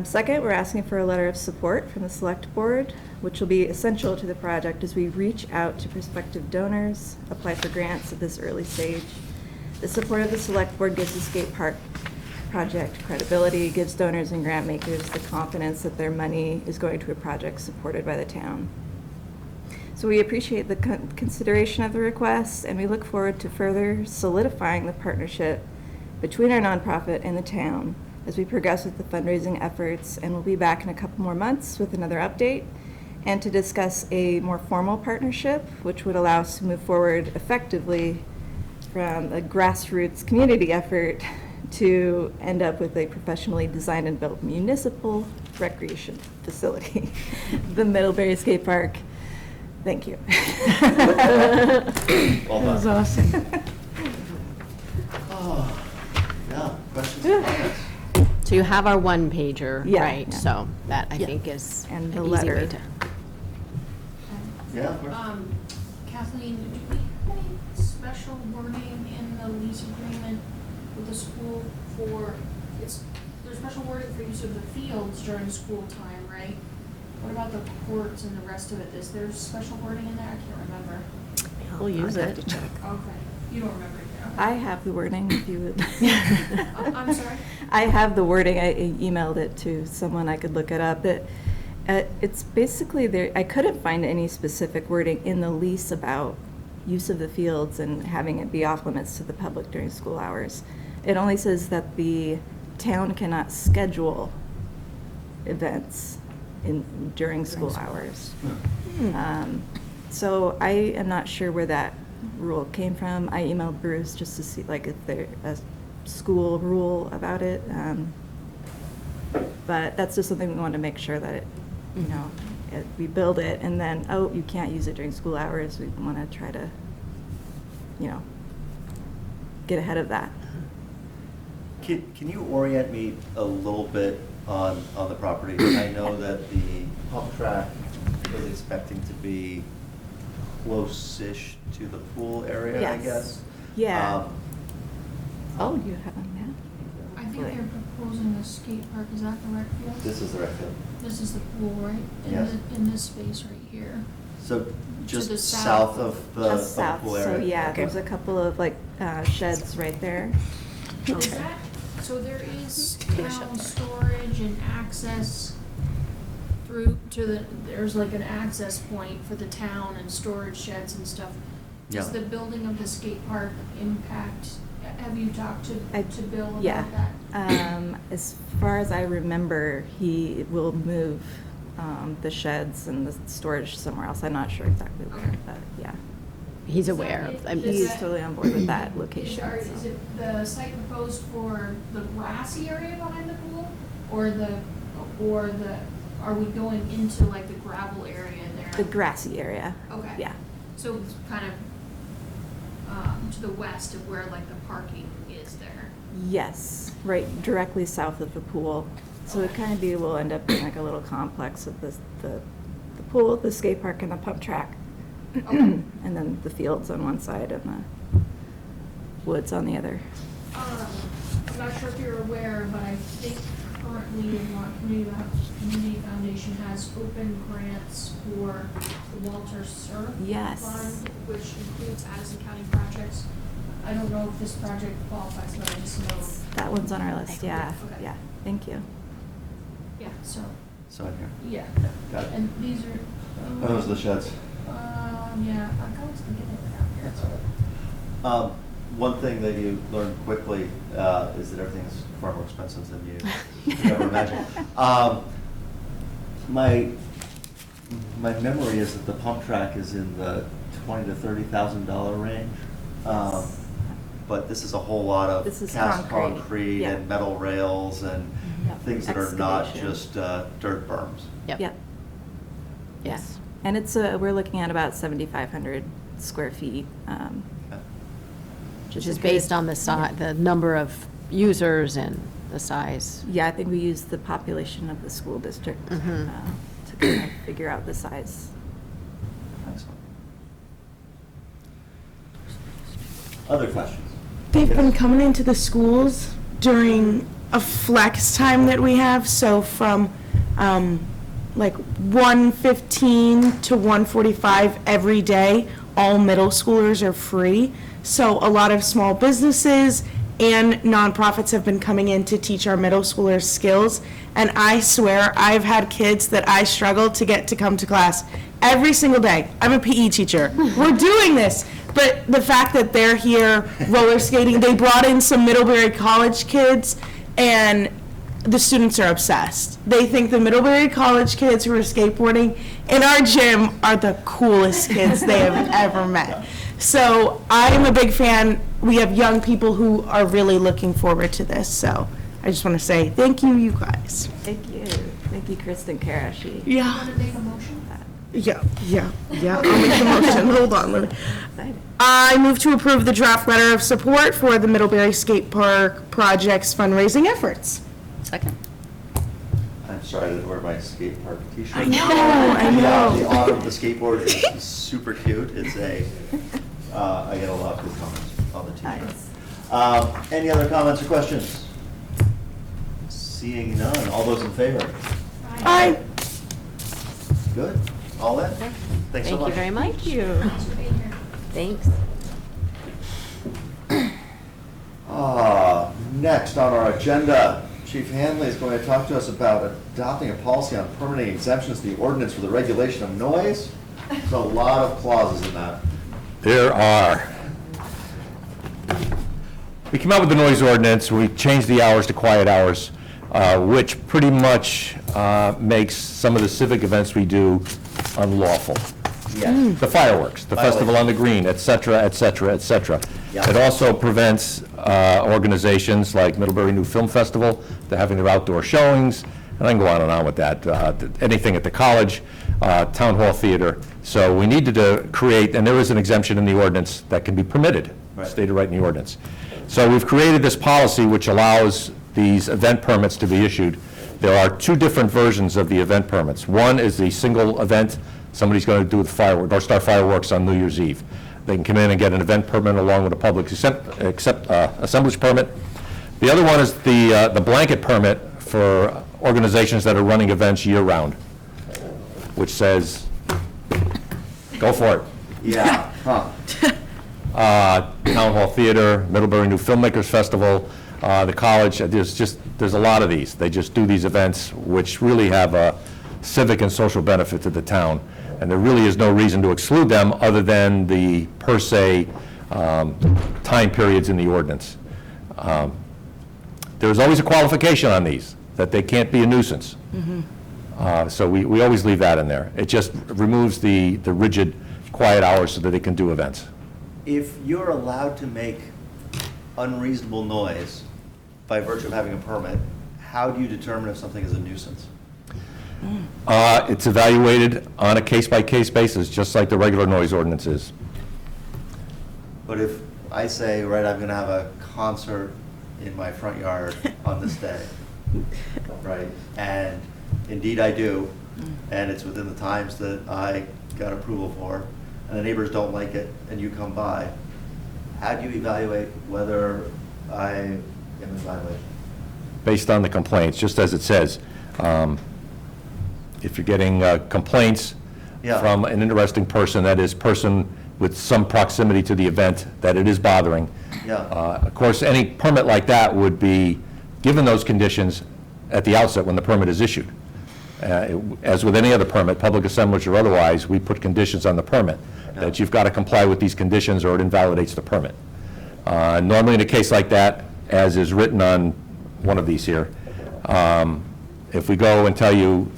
Second, we're asking for a letter of support from the Select Board, which will be essential to the project as we reach out to prospective donors, apply for grants at this early stage. The support of the Select Board gives the skate park project credibility, gives donors and grant makers the confidence that their money is going to a project supported by the town. So we appreciate the consideration of the requests, and we look forward to further solidifying the partnership between our nonprofit and the town as we progress with the fundraising efforts, and we'll be back in a couple more months with another update and to discuss a more formal partnership, which would allow us to move forward effectively from a grassroots community effort to end up with a professionally designed and built municipal recreation facility, the Middlebury Skate Park. Thank you. Well That was done. awesome. Oh, yeah, questions or comments? So you have our one pager, Yeah. right? Yeah. So that I Yeah. think is And an the easy way letter. to. Yeah, of course. Kathleen, do we have any special wording in the lease agreement with the school for, there's special wording for use of the fields during school time, right? What about the courts and the rest of it? Is there special wording in there? I can't remember. We'll use I'd it. have to check. Okay, you don't remember it now? I have the wording if you would. I'm sorry? I have the wording. I emailed it to someone. I could look it up. It's basically there. I couldn't find any specific wording in the lease about use of the fields and having it be off limits to the public during school hours. It only says that the town cannot schedule events during school hours. So I am not sure where that rule came from. I emailed Bruce just to see like if there's a school rule about it. But that's just something we want to make sure that it, we build it and then, oh, you can't use it during school hours. We want to try to, get ahead of that. Can you orient me a little bit on the property? I know that the pump track was expecting to be close-ish to the pool area, I Yes. guess. Yeah. Oh, you have a map? I think they're proposing a skate park, is that the rec field? This is the rec field. This is the pool, right? Yes. In this space right here. So just the south south. of the Just south, pool so area? yeah, Okay. there's a couple of like sheds right there. Is that, so there is town storage and access through to there's like an access point for the town and storage sheds and stuff. Does Yeah. the building of the skate park impact, have you talked to Bill about Yeah. that? As far as I remember, he will move the sheds and the storage somewhere else. I'm not sure exactly where, but yeah. He's aware of. He's totally on board with that location. Is it the site proposed for the grassy area behind the pool, or are we going into like the gravel area there? The grassy area. Okay. Yeah. So it's kind of to the west of where like the parking is there. Yes, right directly south of the pool. So it kind of will end up being like a little complex of the pool, the skate park, and the pump track. And then the fields on one side and the woods on the other. I'm not sure if you're aware, but I think currently the Vermont Community Foundation Association has open grants for the Walter Surf Yes. Fund, which includes Addison County projects. I don't know if this project qualifies, but I just know. That one's on our list, yeah, Okay. yeah, thank you. Yeah, so, So in here. yeah. Got it. And these are. Oh, those are the sheds. Yeah, I always forget it down here. One thing that you learn quickly is that everything is far more expensive than you could ever imagine. My memory is that the pump track is in the $20,000 to $30,000 range. But this is a whole lot of This is cast concrete, concrete yeah. and metal rails and Yep. things that are not Excavation. just dirt berms. Yep. Yes. And it's, we're looking at about 7,500 square feet. Which is based on the number of users and the size. Yeah, I think we used the population of the school district to kind of figure out the size. Excellent. Other questions? They've been coming into the schools during a flex time that we have, so from like 1:15 to 1:45 every day, all middle schoolers are free. So a lot of small businesses and nonprofits have been coming in to teach our middle schoolers skills. And I swear, I've had kids that I struggle to get to come to class every single day. I'm a PE teacher. We're doing this. But the fact that they're here roller skating, they brought in some Middlebury College kids, and the students are obsessed. They think the Middlebury College kids who are skateboarding in our gym are the coolest kids they have ever met. So I'm a big fan. We have young people who are really looking forward to this. So I just want to say thank you, you guys. Thank you. Thank you, Kristen Karashi. Yeah. Want to make a motion? Yeah. I'll make the motion. Hold on. I move to approve the draft letter of support for the Middlebury Skate Park project's fundraising efforts. Second. I'm sorry I didn't wear my skate park t-shirt. I know. The autumn, the skateboard is super cute. It's I get a lot of good comments on the t-shirt. Any other comments or questions? Seeing none, all those in favor? Aye. Good, all in? Thanks so much. Thank you very much. Thank you. Thanks for being here. Thanks. Next on our agenda, Chief Hanley is going to talk to us about adopting a policy on permitting exemptions to the ordinance for the regulation of noise. There's a lot of clauses in that. There are. We came out with the noise ordinance, we changed the hours to quiet hours, which pretty much makes some of the civic events we do unlawful. Yes. The fireworks, the Festival on the Green, et cetera, et cetera, et cetera. Yeah. It also prevents organizations like Middlebury New Film Festival, they're having their outdoor showings, and I can go on and on with that. Anything at the college, town hall theater. So we needed to create, and there is an exemption in the ordinance that can be permitted, stated right in the ordinance. So we've created this policy which allows these event permits to be issued. There are two different versions of the event permits. One is the single event, somebody's going to do the fireworks, or start fireworks on New Year's Eve. They can come in and get an event permit along with a public assemblage permit. The other one is the blanket permit for organizations that are running events year-round, which says, go for it. Yeah, Town Hall Theater, Middlebury New Filmmakers Festival, the college, there's a lot of these. They just do these events which really have a civic and social benefit to the town. And there really is no reason to exclude them other than the per se time periods in the ordinance. There's always a qualification on these, that they can't be a nuisance. So we always leave that in there. It just removes the rigid quiet hours so that they can do events. If you're allowed to make unreasonable noise by virtue of having a permit, how do you determine if something is a nuisance? It's evaluated on a case-by-case basis, just like the regular noise ordinance is. But if I say, right, I'm going to have a concert in my front yard on this day, right, and indeed I do, and it's within the times that I got approval for, and the neighbors don't like it, and you come by, how do you evaluate whether I am in violation? Based on the complaints, just as it says. if you're getting complaints Yeah. from an interesting person, that is, person with some proximity to the event, that it is bothering. Yeah. Of course, any permit like that would be given those conditions at the outset when the permit is issued. As with any other permit, public assemblage or otherwise, we put conditions on the permit, that you've got to comply with these conditions or it invalidates the permit. Normally in a case like that, as is written on one of these here, if we go and tell you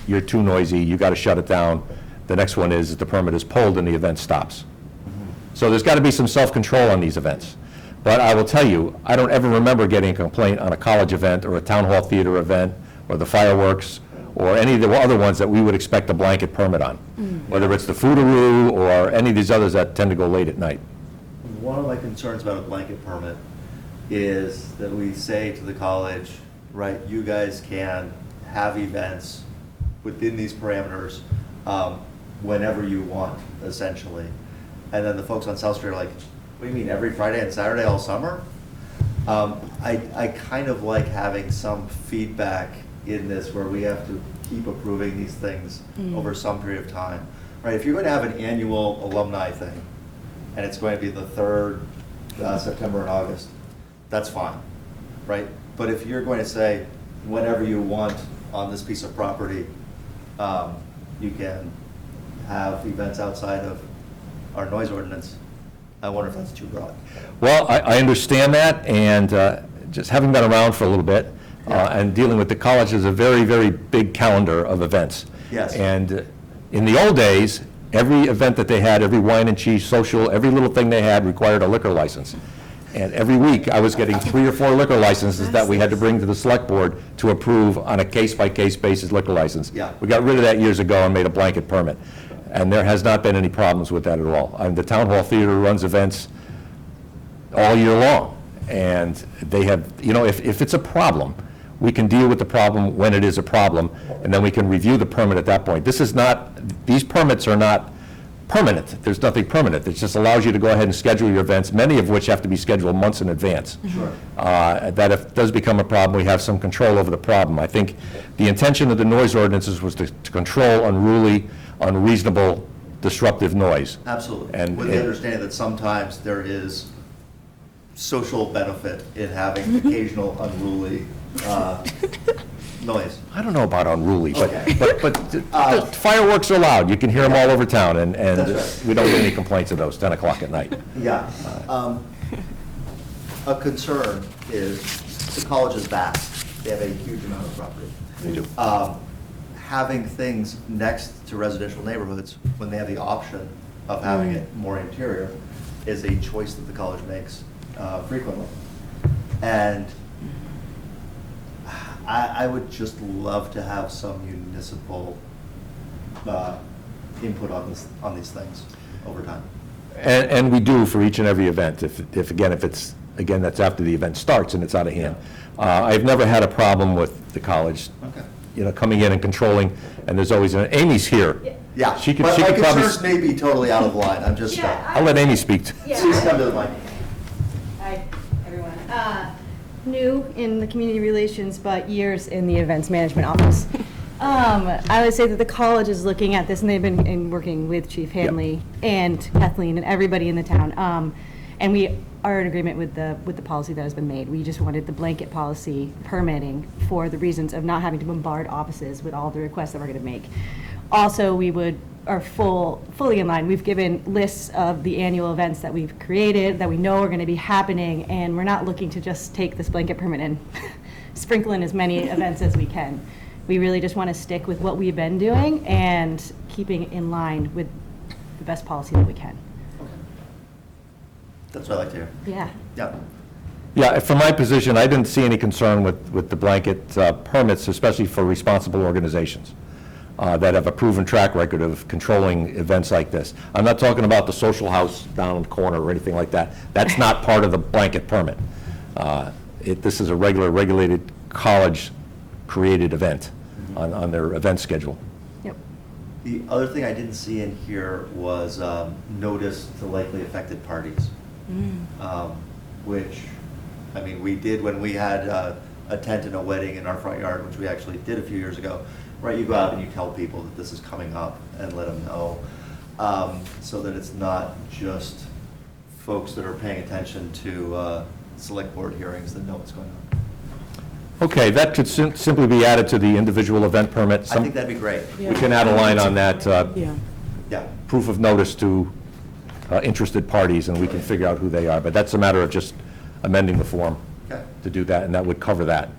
you're too noisy, you got to shut it down, the next one is that the permit is pulled and the event stops. So there's got to be some self-control on these events. But I will tell you, I don't ever remember getting a complaint on a college event or a town hall theater event or the fireworks or any of the other ones that we would expect a blanket permit on, whether it's the Foodaroo or any of these others that tend to go late at night. One of my concerns about a blanket permit is that we say to the college, right, you guys can have events within these parameters whenever you want, essentially. And then the folks on South Street are like, what do you mean, every Friday and Saturday all summer? I kind of like having some feedback in this where we have to keep approving these things over some period of time. Right, if you're going to have an annual alumni thing, and it's going to be the third September and August, that's fine, right? But if you're going to say, whenever you want on this piece of property, you can have events outside of our noise ordinance, I wonder if that's too broad. Well, I understand that, and just having been around for a little bit, and dealing with the college is a very, very big calendar of events. Yes. And in the old days, every event that they had, every wine and cheese social, every little thing they had required a liquor license. And every week, I was getting 3 or 4 liquor licenses that we had to bring to the select board to approve on a case-by-case basis liquor license. Yeah. We got rid of that years ago and made a blanket permit. And there has not been any problems with that at all. The Town Hall Theater runs events all year long. And they have, you know, if it's a problem, we can deal with the problem when it is a problem, and then we can review the permit at that point. This is not, these permits are not permanent. There's nothing permanent. It just allows you to go ahead and schedule your events, many of which have to be scheduled months in advance. Sure. That if it does become a problem, we have some control over the problem. I think the intention of the noise ordinances was to control unruly, unreasonable, disruptive noise. Absolutely. And with the understanding that sometimes there is social benefit in having occasional unruly noise. I don't know about unruly, Okay. but fireworks are loud. You can hear them all over town, and That's right. we don't get any complaints of those 10 o'clock at night. Yeah. A concern is the college is vast. They have a huge amount of property. They do. Having things next to residential neighborhoods, when they have the option of having it more interior, is a choice that the college makes frequently. And I would just love to have some municipal input on these things over time. And we do for each and every event, if that's after the event starts and it's out of hand. I've never had a problem with the college, coming in and controlling, and there's always, Amy's here. Yeah, She could but my probably, concerns may be totally out of line, I'm just, I'll let Amy speak. please come to the mic. Hi, everyone. New in the community relations, but years in the events management office. I would say that the college is looking at this, and they've been working with Chief Hanley and Kathleen and everybody in the town. And we are in agreement with the policy that has been made. We just wanted the blanket policy permitting for the reasons of not having to bombard offices with all the requests that we're going to make. Also, we are fully in line. We've given lists of the annual events that we've created, that we know are going to be happening, and we're not looking to just take this blanket permit and sprinkle in as many events as we can. We really just want to stick with what we've been doing and keeping in line with the best policy that we can. That's what I like to hear. Yeah. Yeah. Yeah, from my position, I didn't see any concern with the blanket permits, especially for responsible organizations that have a proven track record of controlling events like this. I'm not talking about the social house down the corner or anything like that. That's not part of the blanket permit. This is a regulated college-created event on their event schedule. Yep. The other thing I didn't see in here was notice to likely affected parties, which, we did when we had a tent and a wedding in our front yard, which we actually did a few years ago. right, you go out and you tell people that this is coming up and let them know, so that it's not just folks that are paying attention to select board hearings that know what's going on. Okay, that could simply be added to the individual event permit. I think that'd be great. We can add a line on that, Yeah. proof of notice to interested parties, and we can figure out who they are. But that's a matter of just amending the form Okay. to do that, and that would cover that.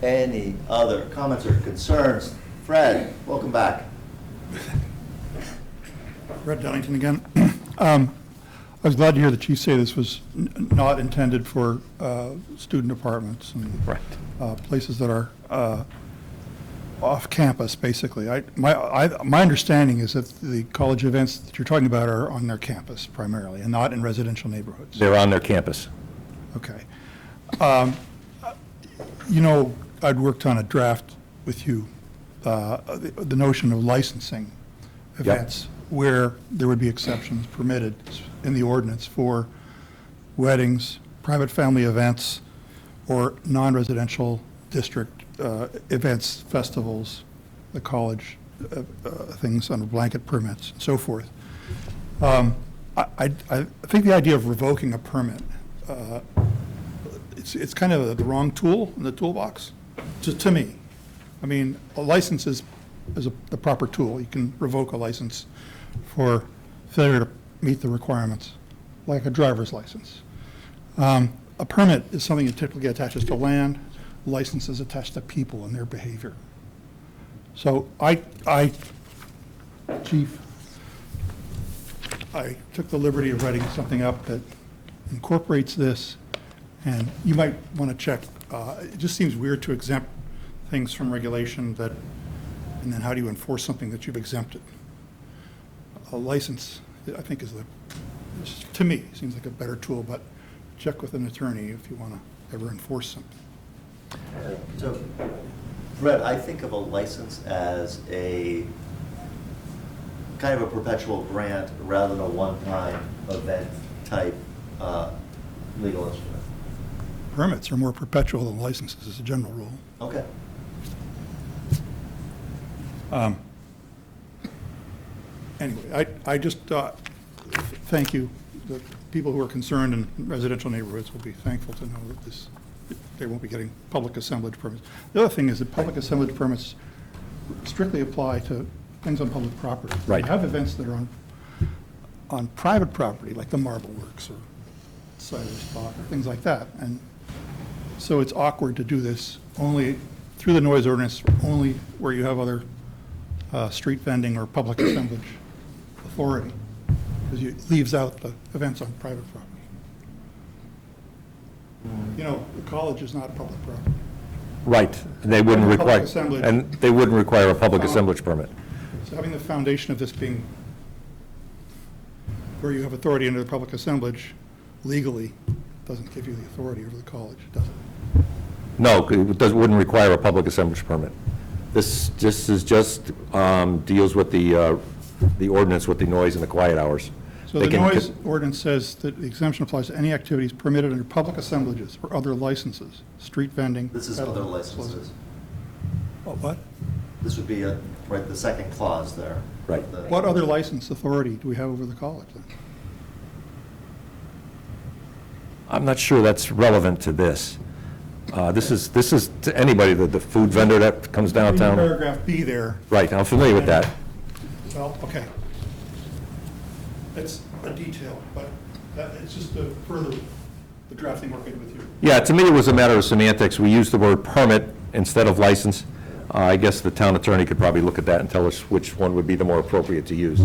Any other comments or concerns? Fred, welcome back. Fred Dennington again. I was glad to hear the chief say this was not intended for student apartments and places that are off campus, basically. My understanding is that the college events that you're talking about are on their campus primarily and not in residential neighborhoods. They're on their campus. Okay. You know, I'd worked on a draft with you, the notion of licensing events where there would be exceptions permitted in the ordinance for weddings, private family events, or non-residential district events, festivals, the college things under blanket permits, and so forth. I think the idea of revoking a permit, it's kind of the wrong tool in the toolbox, to me. I mean, a license is the proper tool. You can revoke a license for failure to meet the requirements, like a driver's license. A permit is something that typically attaches to land. License is attached to people and their behavior. So Chief, I took the liberty of writing something up that incorporates this, and you might want to check. It just seems weird to exempt things from regulation and then how do you enforce something that you've exempted? A license, I think, to me, seems like a better tool, but check with an attorney if you want to ever enforce something. So, Brett, I think of a license as a kind of a perpetual grant rather than a one-time event type legal instrument. Permits are more perpetual than licenses as a general rule. Okay. Anyway, I just thank you. The people who are concerned in residential neighborhoods will be thankful to know that they won't be getting public assemblage permits. The other thing is that public assemblage permits strictly apply to things on public property. Right. You have events that are on private property, like the Marble Works or Cider Spot or things like that. And so it's awkward to do this only through the noise ordinance, only where you have other street vending or public assemblage authority, because it leaves out the events on private property. You know, the college is not public property. Right. They wouldn't Public require, assemblage. and they wouldn't require a public assemblage permit. So having the foundation of this being where you have authority under the public assemblage legally doesn't give you the authority over the college, does it? No, it wouldn't require a public assemblage permit. This is just deals with the ordinance with the noise and the quiet hours. So the noise ordinance says that the exemption applies to any activities permitted under public assemblages or other licenses, street vending. This is other licenses. Oh, what? This would be right, the second clause there. Right. What other license authority do we have over the college then? I'm not sure that's relevant to this. This is to anybody, the food vendor that comes downtown. Paragraph B there. Right, I'm familiar with that. Well, okay. It's a detail, but it's just to further the drafting working with you. Yeah, to me, it was a matter of semantics. We used the word permit instead of license. I guess the town attorney could probably look at that and tell us which one would be the more appropriate to use.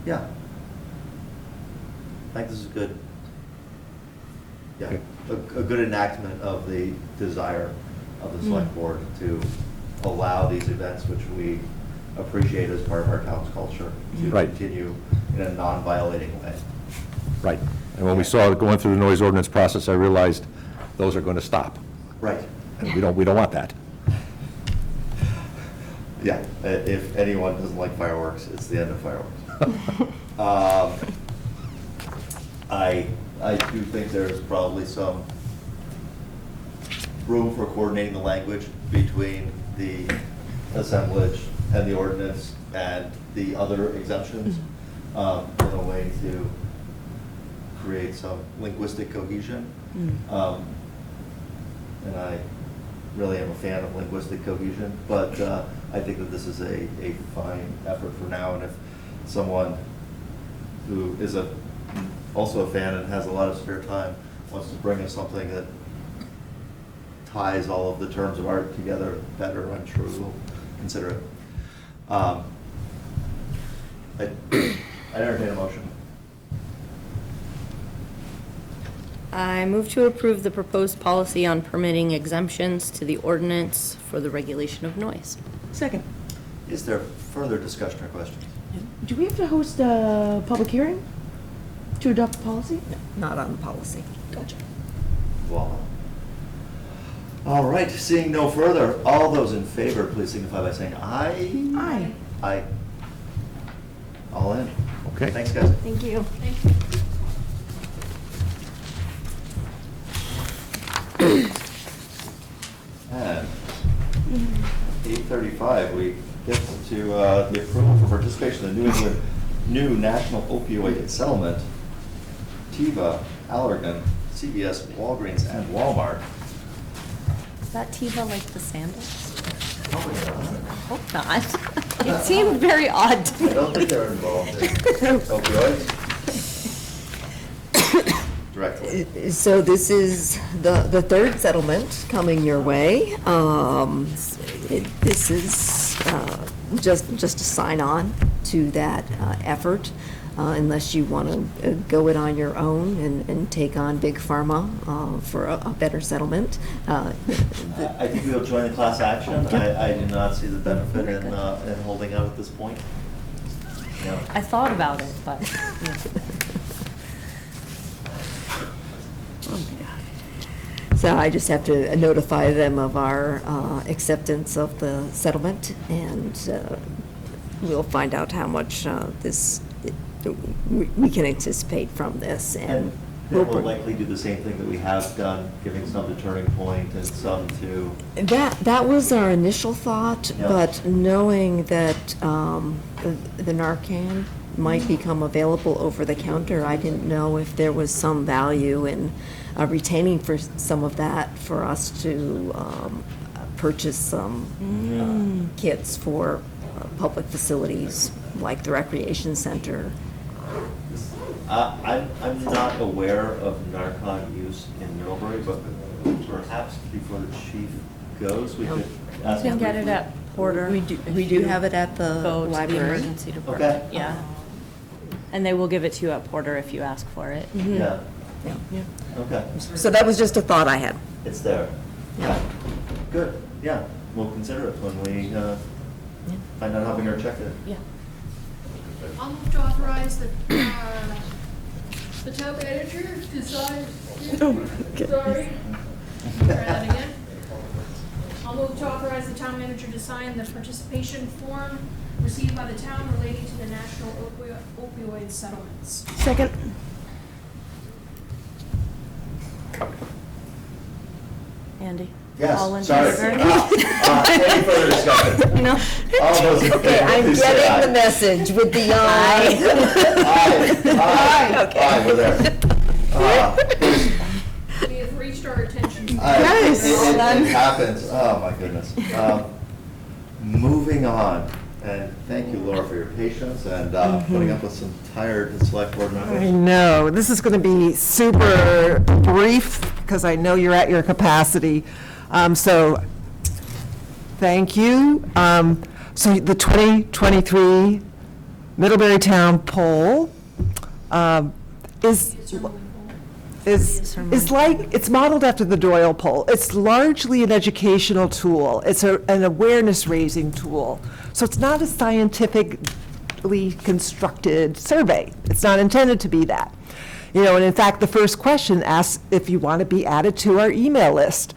Yeah. I think this is good. Yeah, a good enactment of the desire of the select board to allow these events, which we appreciate as part of our town's culture, to continue in a non-violating way. Right. And when we saw it going through the noise ordinance process, I realized those are going to stop. Right. And we don't want that. Yeah, if anyone doesn't like fireworks, it's the end of fireworks. I do think there's probably some room for coordinating the language between the assemblage and the ordinance and the other exemptions in a way to create some linguistic cohesion. And I really am a fan of linguistic cohesion, but I think that this is a fine effort for now. And if someone who is also a fan and has a lot of spare time wants to bring us something that ties all of the terms of art together better, I'm sure we'll consider it. I entertain a motion. I move to approve the proposed policy on permitting exemptions to the ordinance for the regulation of noise. Second. Is there further discussion or questions? Do we have to host a public hearing to adopt the policy? Not on the policy. Gotcha. Voila. All right, seeing no further, all those in favor, please signify by saying aye. Aye. Aye. All in. Okay. Thanks, guys. Thank you. Thank you. And 8:35, we get to the approval for participation in the New England New National Opioid Settlement, Teva, Allergan, CVS, Walgreens, and Walmart. Is that Teva like the sandals? Probably not. Hope not. It seemed very odd to me. I don't think they're involved in opioids. Directly. So this is the third settlement coming your way. This is just a sign on to that effort, unless you want to go it on your own and take on Big Pharma for a better settlement. I think we'll join the class action. I do not see the benefit in holding out at this point. No. I thought about it, but. So I just have to notify them of our acceptance of the settlement, and we'll find out how much we can anticipate from this. And we'll likely do the same thing that we have done, giving some to Turning Point and some to... That was our initial thought, Yeah. but knowing that the Narcan might become available over the counter, I didn't know if there was some value in retaining for some of that for us to purchase some kits for public facilities like the recreation center. I'm not aware of Narcan use in Middlebury, but perhaps before the chief goes, we could ask You him. can get it at Porter. We do have it at the Go to the library. emergency department. Okay. Yeah. And they will give it to you at Porter if you ask for it. Yeah, Yeah. okay. So that was just a thought I had. It's there. Yeah. Good, yeah. We'll consider it when we find out how big our check is. Yeah. I'll move to authorize the town manager to sign. Sorry. Try that again. I'll move to authorize the town manager to sign the participation form received by the town relating to the national opioid settlements. Second. Andy? Yes, All in sorry. favor? Any further discussion? No. All those in favor, Okay, I'm please say getting aye. the message with the eye. Aye, aye, we're there. We have reached our attention. Yes. It happens, oh my goodness. Moving on, and thank you, Laura, for your patience and putting up with some tired select board I members. know, this is going to be super brief, because I know you're at your capacity. So, thank you. So the 2023 Middlebury Town poll is like, it's modeled after the Doyle poll. It's largely an educational tool. It's an awareness-raising tool. So it's not a scientifically constructed survey. It's not intended to be that. You know, and in fact, the first question asks if you want to be added to our email list.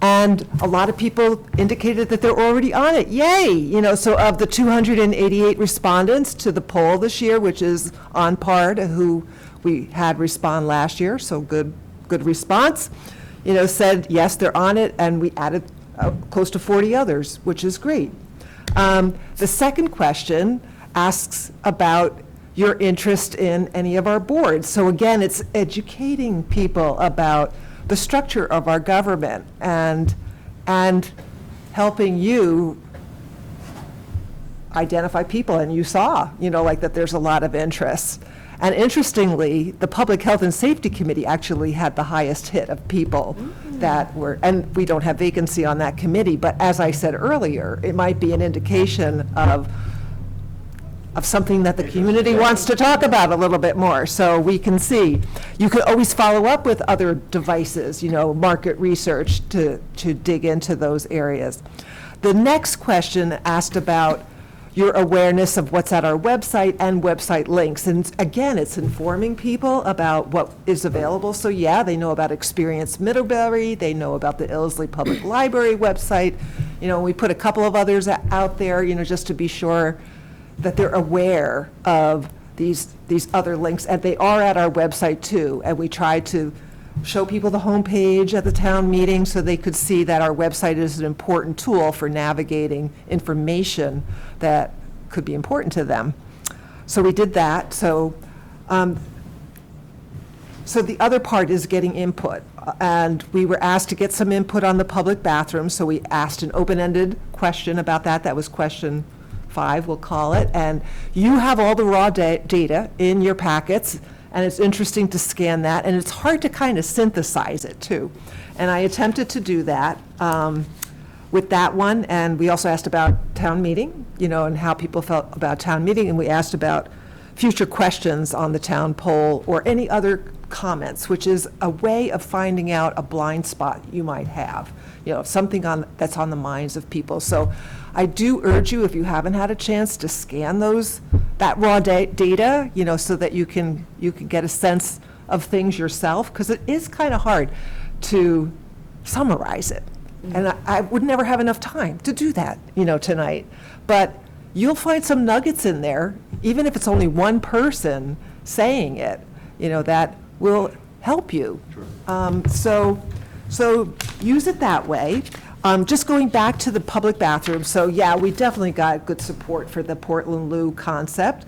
And a lot of people indicated that they're already on it. Yay! You know, so of the 288 respondents to the poll this year, which is on par to who we had respond last year, so good response, you know, said, yes, they're on it, and we added close to 40 others, which is great. The second question asks about your interest in any of our boards. So again, it's educating people about the structure of our government and helping you identify people. And you saw, you know, like that there's a lot of interest. And interestingly, the Public Health and Safety Committee actually had the highest hit of people that were, and we don't have vacancy on that committee, but as I said earlier, it might be an indication of something that the community wants to talk about a little bit more, so we can see. You could always follow up with other devices, you know, market research to dig into those areas. The next question asked about your awareness of what's at our website and website links. And again, it's informing people about what is available. So yeah, they know about Experience Middlebury, they know about the Ilsley Public Library website. You know, we put a couple of others out there, you know, just to be sure that they're aware of these other links, and they are at our website too. And we try to show people the homepage at the town meeting so they could see that our website is an important tool for navigating information that could be important to them. So we did that. So the other part is getting input. And we were asked to get some input on the public bathroom, so we asked an open-ended question about that. That was question 5, we'll call it. And you have all the raw data in your packets, and it's interesting to scan that, and it's hard to kind of synthesize it too. And I attempted to do that with that one, and we also asked about town meeting, you know, and how people felt about town meeting, and we asked about future questions on the town poll or any other comments, which is a way of finding out a blind spot you might have, you know, something that's on the minds of people. So I do urge you, if you haven't had a chance, to scan that raw data, you know, so that you can get a sense of things yourself, because it is kind of hard to summarize it. And I would never have enough time to do that, you know, tonight. But you'll find some nuggets in there, even if it's only one person saying it, you know, that will help you. Sure. So use it that way. Just going back to the public bathroom, so yeah, we definitely got good support for the Portland Loo concept.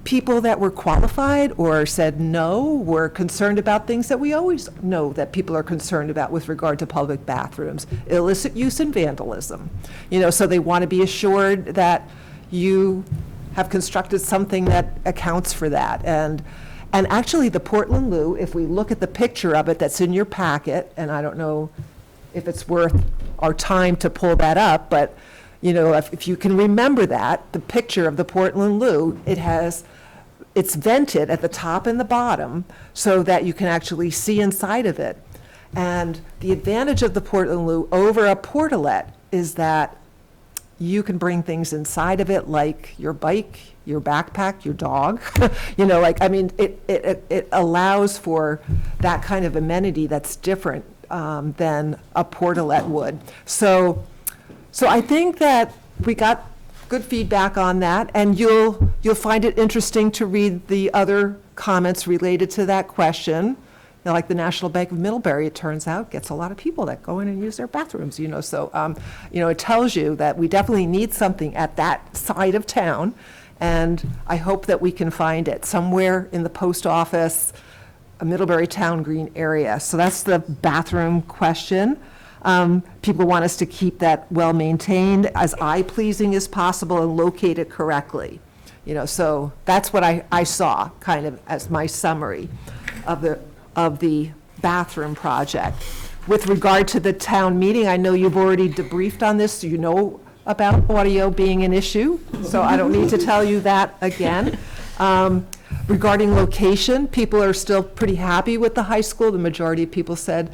People that were qualified or said no were concerned about things that we always know that people are concerned about with regard to public bathrooms: illicit use and vandalism. You know, so they want to be assured that you have constructed something that accounts for that. And actually, the Portland Loo, if we look at the picture of it that's in your packet, and I don't know if it's worth our time to pull that up, but you know, if you can remember that, the picture of the Portland Loo, it's vented at the top and the bottom so that you can actually see inside of it. And the advantage of the Portland Loo over a Portalet is that you can bring things inside of it, like your bike, your backpack, your dog. You know, like, I mean, it allows for that kind of amenity that's different than a Portalet would. So I think that we got good feedback on that, and you'll find it interesting to read the other comments related to that question. You know, like the National Bank of Middlebury, it turns out, gets a lot of people that go in and use their bathrooms, you know. So, you know, it tells you that we definitely need something at that side of town, and I hope that we can find it somewhere in the post office, a Middlebury Town Green area. So that's the bathroom question. People want us to keep that well-maintained, as eye-pleasing as possible, and locate it correctly. You know, so that's what I saw kind of as my summary of the bathroom project. With regard to the town meeting, I know you've already debriefed on this, so you know about audio being an issue, so I don't need to tell you that again. Regarding location, people are still pretty happy with the high school. The majority of people said,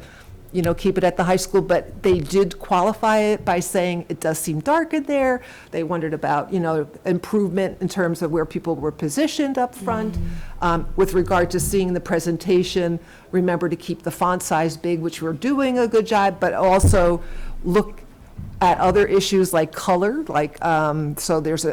keep it at the high school, but they did qualify it by saying it does seem dark in there. They wondered about, improvement in terms of where people were positioned up front. With regard to seeing the presentation, remember to keep the font size big, which we're doing a good job, but also look at other issues like color, so there's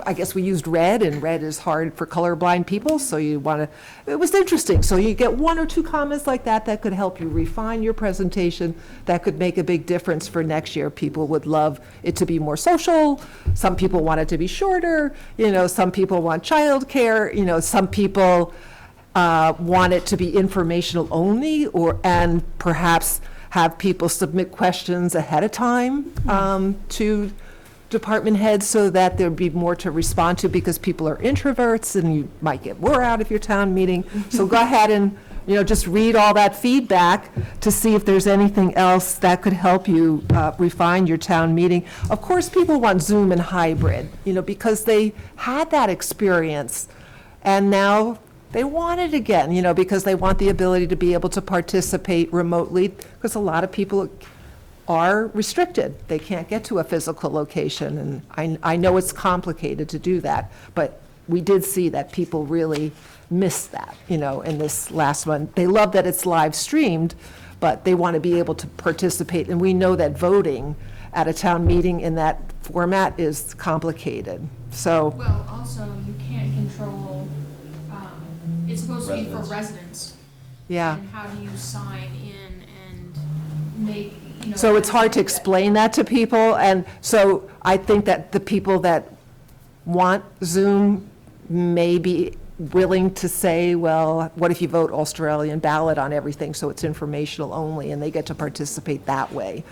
I guess we used red, and red is hard for colorblind people, so you want to, it was interesting. So you get 1 or 2 comments like that that could help you refine your presentation, that could make a big difference for next year. People would love it to be more social. Some people want it to be shorter. Some people want childcare. Some people want it to be informational only, and perhaps have people submit questions ahead of time to department heads so that there'd be more to respond to, because people are introverts and you might get more out of your town meeting. So go ahead and, just read all that feedback to see if there's anything else that could help you refine your town meeting. Of course, people want Zoom and hybrid, because they had that experience and now they want it again, because they want the ability to be able to participate remotely, because a lot of people are restricted. They can't get to a physical location, and I know it's complicated to do that, but we did see that people really missed that, in this last one. They love that it's live streamed, but they want to be able to participate, and we know that voting at a town meeting in that format is complicated, so. Well, also, you can't control, it's supposed to be for residents. Yeah. And how do you sign in and make, So it's hard to explain that to people, and so I think that the people that want Zoom may be willing to say, well, what if you vote Australian ballot on everything, so it's informational only, and they get to participate that way,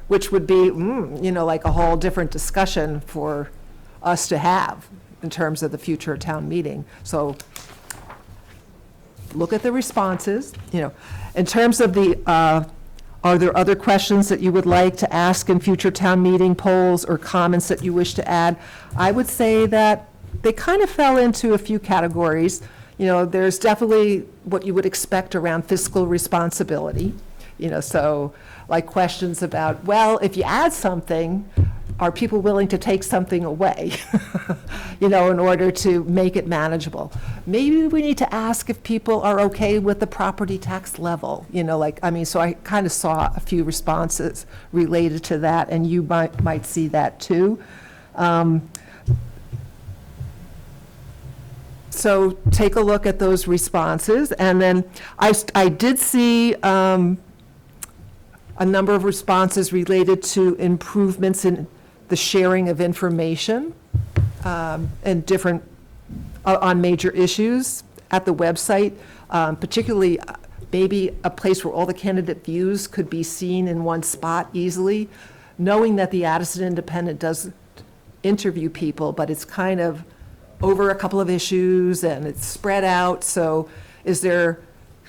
which would be, like a whole different discussion for us to have in terms of the future town meeting. So look at the responses, in terms of the, are there other questions that you would like to ask in future town meeting polls or comments that you wish to add? I would say that they kind of fell into a few categories. There's definitely what you would expect around fiscal responsibility. So like questions about, well, if you add something, are people willing to take something away, in order to make it manageable? Maybe we need to ask if people are okay with the property tax level, so I kind of saw a few responses related to that, and you might see that too. So take a look at those responses, and then I did see a number of responses related to improvements in the sharing of information and different, on major issues at the website, particularly maybe a place where all the candidate views could be seen in one spot easily, knowing that the Addison Independent does interview people, but it's kind of over a couple of issues and it's spread out. So is there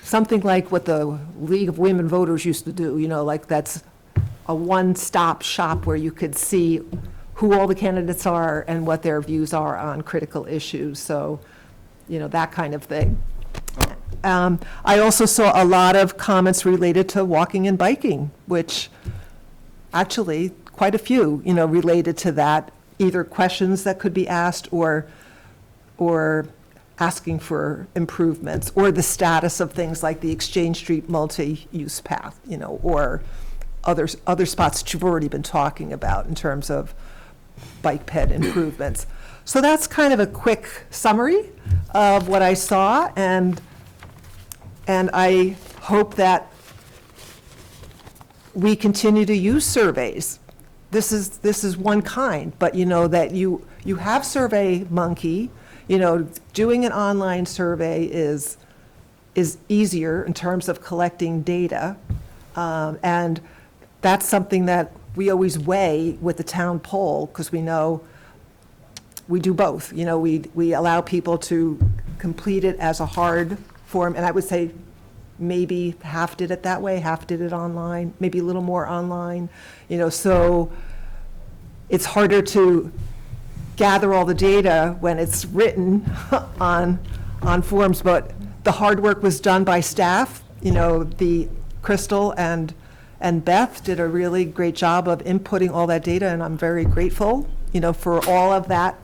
something like what the League of Women Voters used to do, like that's a one-stop shop where you could see who all the candidates are and what their views are on critical issues. So, that kind of thing. I also saw a lot of comments related to walking and biking, which actually quite a few, related to that, either questions that could be asked or asking for improvements, or the status of things like the Exchange Street multi-use path, or other spots that you've already been talking about in terms of bike ped improvements. So that's kind of a quick summary of what I saw, and I hope that we continue to use surveys. This is one kind, but that you have SurveyMonkey. Doing an online survey is easier in terms of collecting data, and that's something that we always weigh with the town poll, because we know we do both. We allow people to complete it as a hard form, and I would say maybe half did it that way, half did it online, maybe a little more online. So it's harder to gather all the data when it's written on forms, but the hard work was done by staff, the Crystal and Beth did a really great job of inputting all that data, and I'm very grateful, for all of that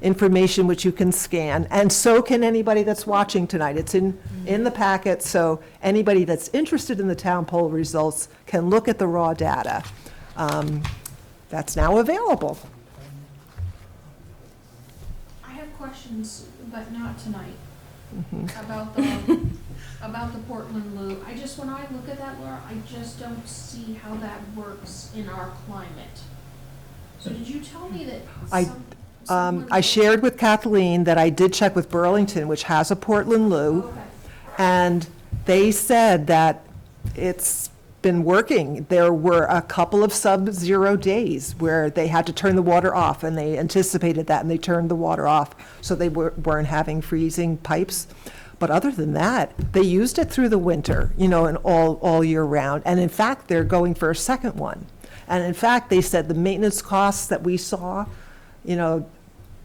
information which you can scan. And so can anybody that's watching tonight. It's in the packet, so anybody that's interested in the town poll results can look at the raw data. That's now available. I have questions, but not tonight, Mhm. about the Portland Loo. When I look at that, Laura, I just don't see how that works in our climate. So did you tell me that I shared with Kathleen that I did check with Burlington, which has a Portland Loo, and they said that it's been working. There were a couple of sub-zero days where they had to turn the water off, and they anticipated that, and they turned the water off, so they weren't having freezing pipes. But other than that, they used it through the winter, and all year round. And in fact, they're going for a second one. And in fact, they said the maintenance costs that we saw,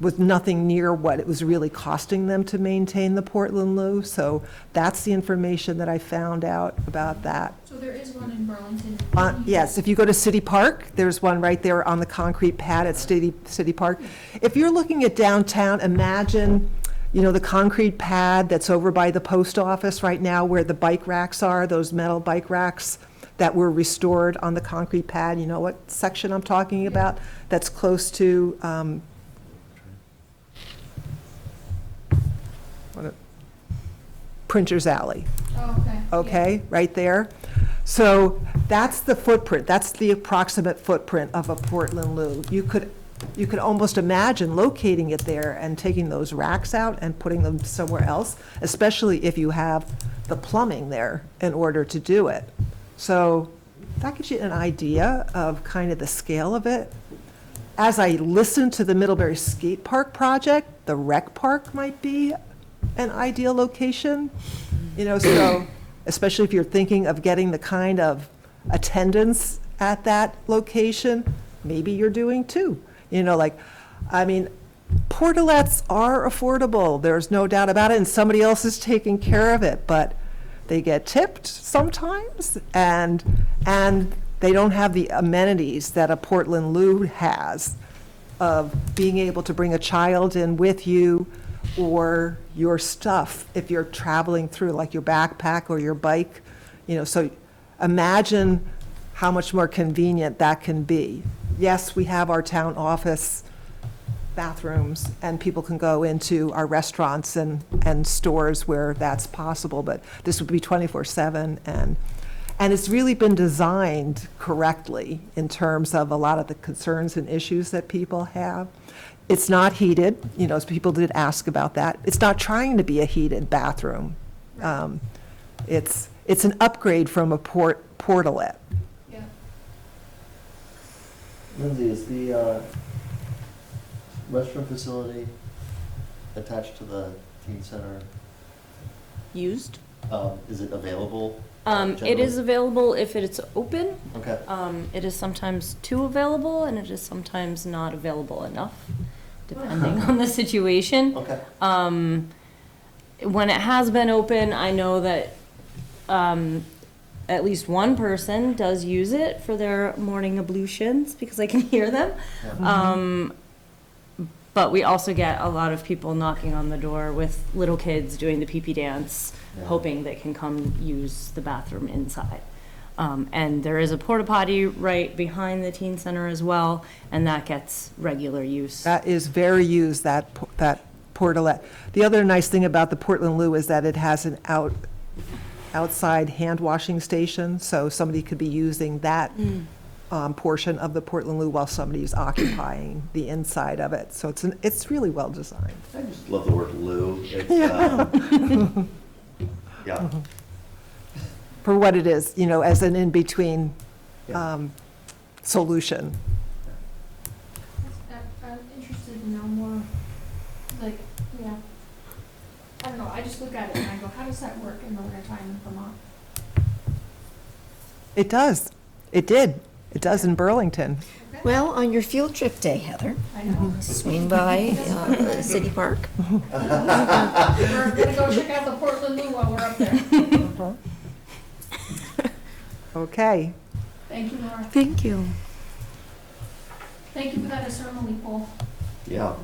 was nothing near what it was really costing them to maintain the Portland Loo. So that's the information that I found out about that. So there is one in Burlington? Yes, if you go to City Park, there's one right there on the concrete pad at City Park. If you're looking at downtown, imagine, the concrete pad that's over by the post office right now where the bike racks are, those metal bike racks that were restored on the concrete pad. You know what section I'm talking about? That's close to, Printer's Alley. Oh, okay. Okay, right there. So that's the footprint, that's the approximate footprint of a Portland Loo. You could almost imagine locating it there and taking those racks out and putting them somewhere else, especially if you have the plumbing there in order to do it. So that gives you an idea of kind of the scale of it. As I listen to the Middlebury Skate Park project, the rec park might be an ideal location, so especially if you're thinking of getting the kind of attendance at that location, maybe you're doing too. Portalets are affordable, there's no doubt about it, and somebody else is taking care of it, but they get tipped sometimes, and they don't have the amenities that a Portland Loo has of being able to bring a child in with you, or your stuff if you're traveling through, like your backpack or your bike, so imagine how much more convenient that can be. Yes, we have our town office bathrooms, and people can go into our restaurants and stores where that's possible, but this would be 24/7, and it's really been designed correctly in terms of a lot of the concerns and issues that people have. It's not heated, as people did ask about that. It's not trying to be a heated bathroom. It's an upgrade from a portalet. Yeah. Lindsay, is the restroom facility attached to the teen center? Used? Is it available? It is available if it's open. Okay. It is sometimes too available, and it is sometimes not available enough, depending on the situation. Okay. When it has been open, I know that at least one person does use it for their morning ablutions because I can hear them. Yeah. But we also get a lot of people knocking on the door with little kids doing the pee-pee dance, hoping they can come use the bathroom inside. And there is a porta potty right behind the teen center as well, and that gets regular use. That is very used, that portalet. The other nice thing about the Portland Loo is that it has an outside hand washing station, so somebody could be using that portion of the Portland Loo while somebody's occupying the inside of it. So it's really well designed. I just love the word loo. It's, yeah. For what it is, as an in-between solution. I'm interested to know more, I don't know, I just look at it and I go, how does that work in the wintertime in Vermont? It does. It did. It does in Burlington. Well, on your field trip day, Heather, swing by City Park. We're gonna go check out the Portland Loo while we're up there. Okay. Thank you, Laura. Thank you. Thank you for that ceremony, Paul. Yeah,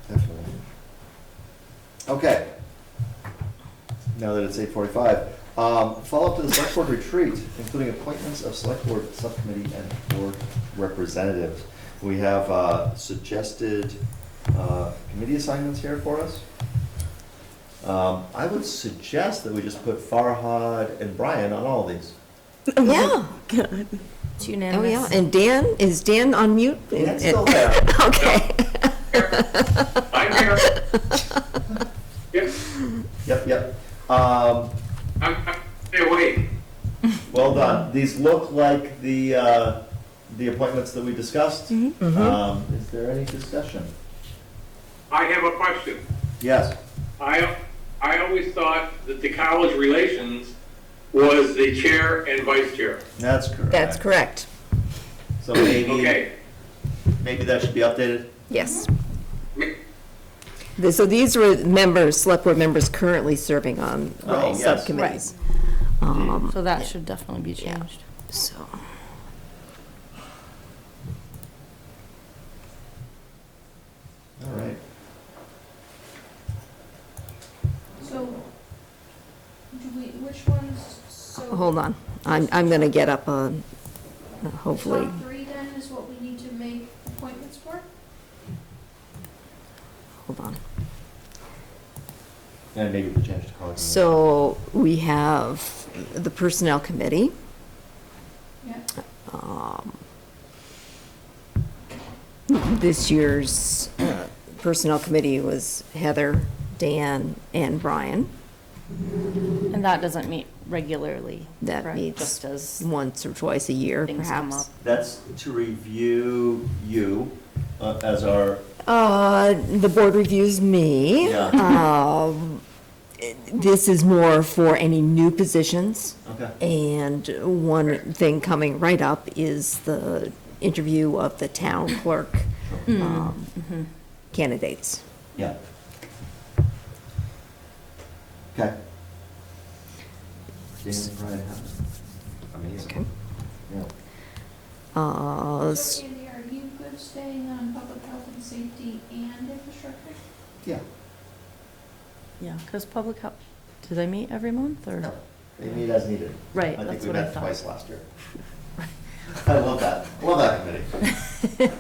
definitely. Okay. Now that it's 8:45, follow-up to the select board retreat, including appointments of select board subcommittee and board representatives. We have suggested committee assignments here for us. I would suggest that we just put Farhad and Brian on all of these. Yeah. Good. It's Oh, unanimous. yeah, and Dan, is Dan on mute? Dan's still there. Okay. I'm here. Yep, Yep. I'm stay awake. Well done. These look like the appointments that we discussed. Is there any discussion? I have a question. Yes. I always thought that the college relations was the chair and vice chair. That's correct. That's correct. So maybe, Okay. maybe that should be updated? Yes. So these were members, select board members currently serving on Oh, yes. subcommittees. So that should definitely be changed. So, All right. So, which ones, so. hold on, I'm gonna get up, hopefully. Top three then is what we need to make appointments for? Hold on. And maybe we could change to college. So we have the Personnel Committee. Yeah. This year's Personnel Committee was Heather, Dan, and Brian. And that doesn't meet regularly, That correct? meets Just as once or twice a year, things come perhaps. up. That's to review you as our, The board reviews me. Yeah. This is more for any new positions. okay. And one thing coming right up is the interview of the town clerk candidates. Yeah. Okay. Dan and Brian have it. Amazing. Okay. Yeah. So Andy, are you good staying on public health and safety and infrastructure? Yeah. Yeah, because public health, do they meet every month or? No, they meet as needed. Right, I think that's we what I met thought. twice last year. I love that. Love that committee.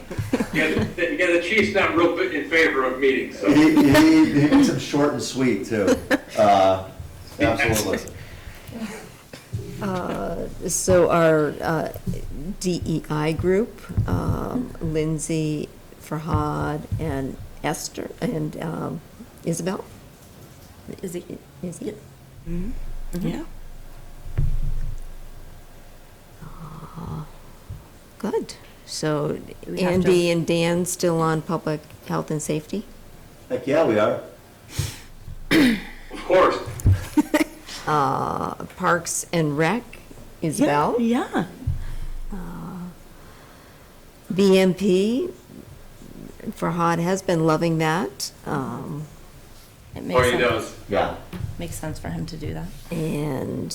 Yeah, the chief's not real bit in favor of meetings, so. He makes them short and sweet, too. Absolutely. So our DEI group, Lindsay, Farhad, and Esther, and Isabel? Is it? Yeah. Good. So We have Andy to- and Dan still on public health and safety? Heck, yeah, we are. Of course. Parks and Rec, Isabel? Yeah. BMP, Farhad has been loving that. It Or makes he sense, does. Yeah. makes sense for him to do that. And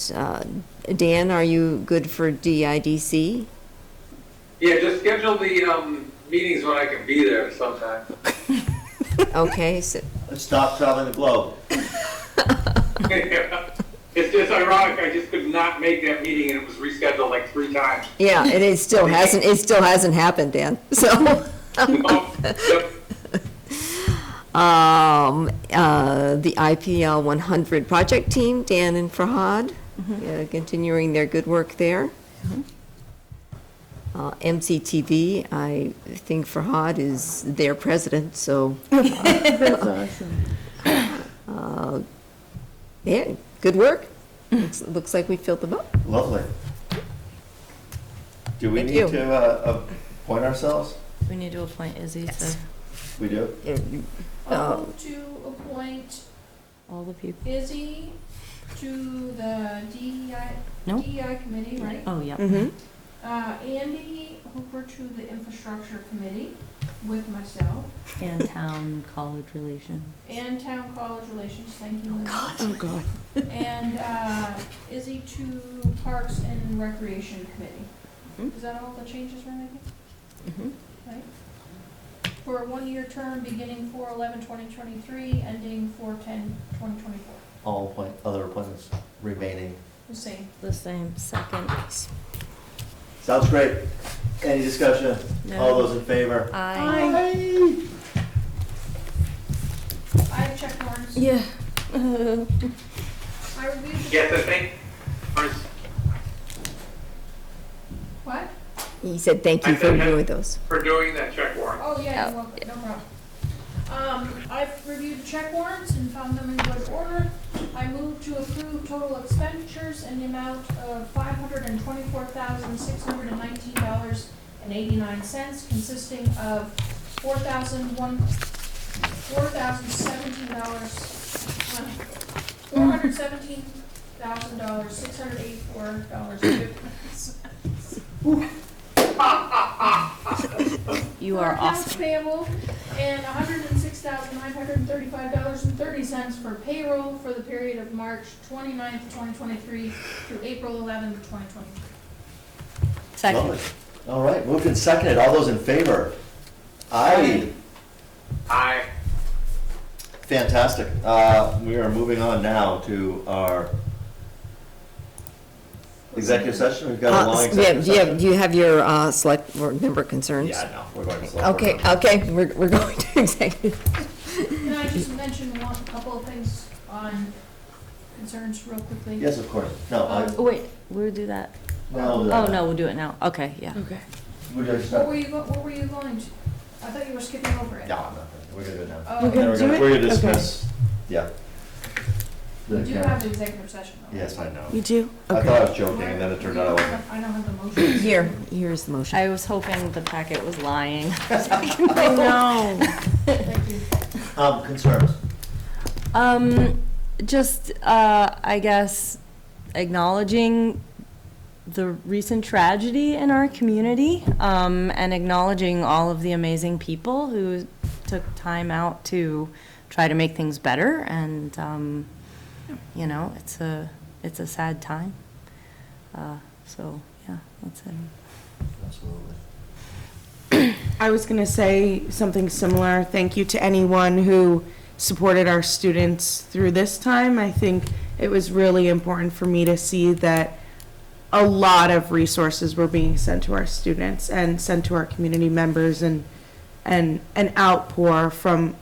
Dan, are you good for DIDC? Yeah, just schedule the meetings when I can be there sometime. Okay, so, Let's stop traveling the globe. It's just ironic, I just could not make that meeting and it was rescheduled like 3 times. yeah, and it still hasn't happened, Dan, so. The IPL 100 project team, Dan and Farhad, continuing their good work there. MCTV, I think Farhad is their president, so. That's awesome. Yeah, good work. Looks like we filled them up. Lovely. Do we Thank need you. to appoint ourselves? We need to appoint Izzy to We do? To appoint all the people. Izzy to the DEI, Nope. DEI committee, right? Oh, yeah. Mhm. Andy Hooper to the infrastructure committee. with myself. And town college relations. And town college relations, thank you. Oh, God. And Izzy to Parks and Recreation Committee. Is that all the changes we're making? Right? For a one-year term beginning 4/11/2023, ending 4/10/2024. All other appointments remaining. The same. The same, second. Sounds great. Any discussion? No. All those in favor? Aye. I have check warrants. Yeah. I reviewed the. Yes, I think, What? He said thank you for reviewing those. for doing that check warrant. Oh, yeah, you're welcome, no problem. I've reviewed the check warrants and found them in good order. I move to approve total expenditures in the amount of $524,619.89, consisting of $417,684.50. You are accounts awesome. payable, and $106,935.30 for payroll for the period of March 29th, 2023 through April 11th, 2023. Second. Lovely. All right, moved and seconded. All those in favor? Aye. Aye. Fantastic. We are moving on now to our executive session. We've got a long executive session. Do you have your select board member concerns? Yeah, no, we're going to select board Okay, member. okay, we're going to executive. Can I just mention a couple of things on concerns real quickly? Yes, of course. No, Oh, wait, we'll do that. no. Oh, no, we'll do it now. Okay, yeah. Okay. We're just, What were you going to? I thought you were skipping over it. no, I'm not. We're going to do it now. Oh, We're And then gonna do it? We're going to Okay. dismiss, yeah. We do have the executive session though. Yes, I know. You do? I Okay. thought I was joking, and then it turned out I wasn't. I don't have the motion. Here's the motion. I was hoping the packet was lying. I know. Thank you. Concerns? Just, I guess, acknowledging the recent tragedy in our community, and acknowledging all of the amazing people who took time out to try to make things better, and, you know, it's a sad time. So, yeah, that's it. Absolutely. I was going to say something similar. Thank you to anyone who supported our students through this time. I think it was really important for me to see that a lot of resources were being sent to our students and sent to our community members, and an outpour from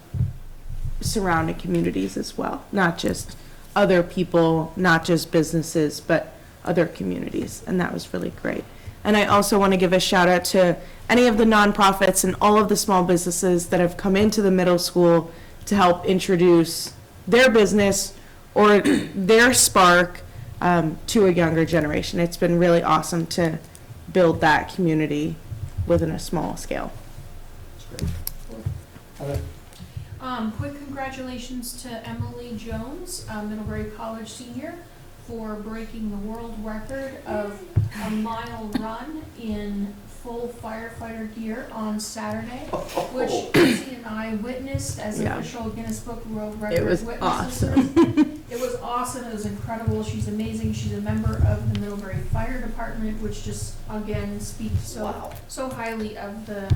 surrounding communities as well. Not just other people, not just businesses, but other communities. And that was really great. And I also want to give a shout out to any of the nonprofits and all of the small businesses that have come into the middle school to help introduce their business or their spark to a younger generation. It's been really awesome to build that community within a small scale. Quick congratulations to Emily Jones, Middlebury College senior, for breaking the world record of a mile run in full firefighter gear on Saturday, which Izzy and I witnessed as official Guinness Book World Record It was witnesses. awesome. It was awesome. It was incredible. She's amazing. She's a member of the Middlebury Fire Department, which just again speaks so highly of the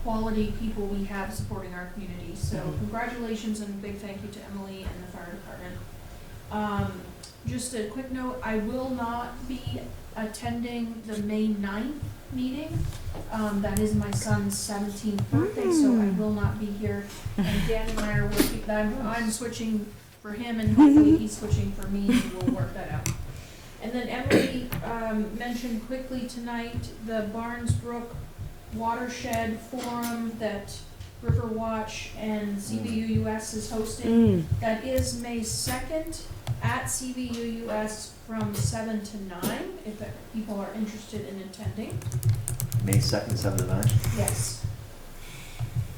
quality people we have supporting our community. So congratulations and a big thank you to Emily and the fire department. Just a quick note, I will not be attending the May 9th meeting. That is my son's 17th birthday, so I will not be here. And Dan and I are working, I'm switching for him, and hopefully he's switching for me, and we'll work that out. And then Emily mentioned quickly tonight the Barnesbrook Watershed Forum that Riverwatch and CVUUS is hosting. That is May 2nd at CVUUS from 7 to 9, if people are interested in attending. May 2nd, 7 to 9? Yes.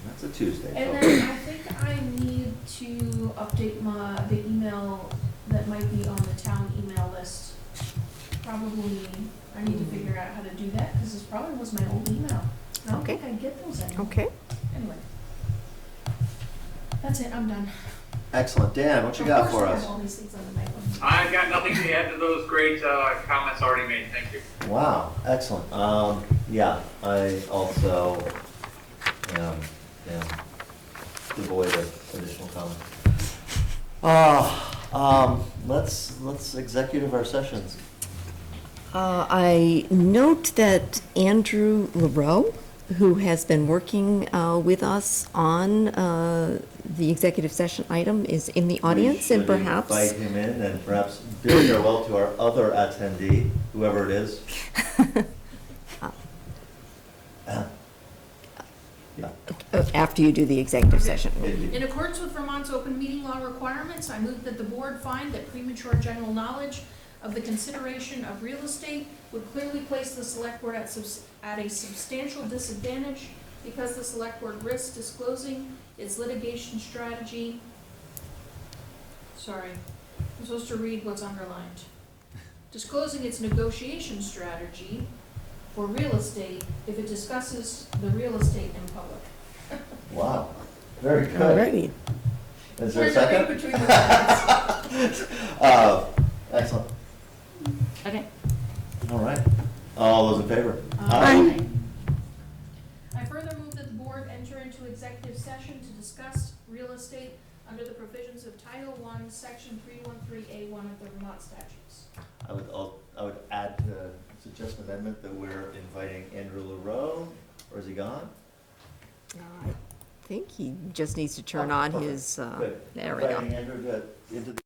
That's a Tuesday. And then I think I need to update the email that might be on the town email list. Probably, I need to figure out how to do that, because this probably was my old email. I don't think I get those anymore. Okay. Anyway. That's it, I'm done. Excellent. Dan, what you got for Of course I us? have all these things on the night one. I've got nothing to add to those great comments already made. Thank you. Wow, excellent. Yeah, I also am devoid of additional comment. Let's executive our sessions. I note that Andrew LaRoe, who has been working with us on the executive session item, is in the audience, and perhaps... Invite him in and perhaps bid farewell to our other attendee, whoever it is. Yeah. After you do the executive session. In accordance with Vermont's open meeting law requirements, I move that the board find that premature general knowledge of the consideration of real estate would clearly place the select board at a substantial disadvantage because the select board risks disclosing its litigation strategy. Sorry, I'm supposed to read what's underlined. Disclosing its negotiation strategy for real estate if it discusses the real estate in public. Wow, very good. Alrighty. Is there a We're second? between the lines. Excellent. Okay. All right. All those in favor? Aye. I further move that the board enter into executive session to discuss real estate under the provisions of Title I, Section 313A1 of the Vermont statutes. I would add to suggest an amendment that we're inviting Andrew LaRoe, or is he gone? I think he just needs to turn on his, Good. there we go. Inviting Andrew into the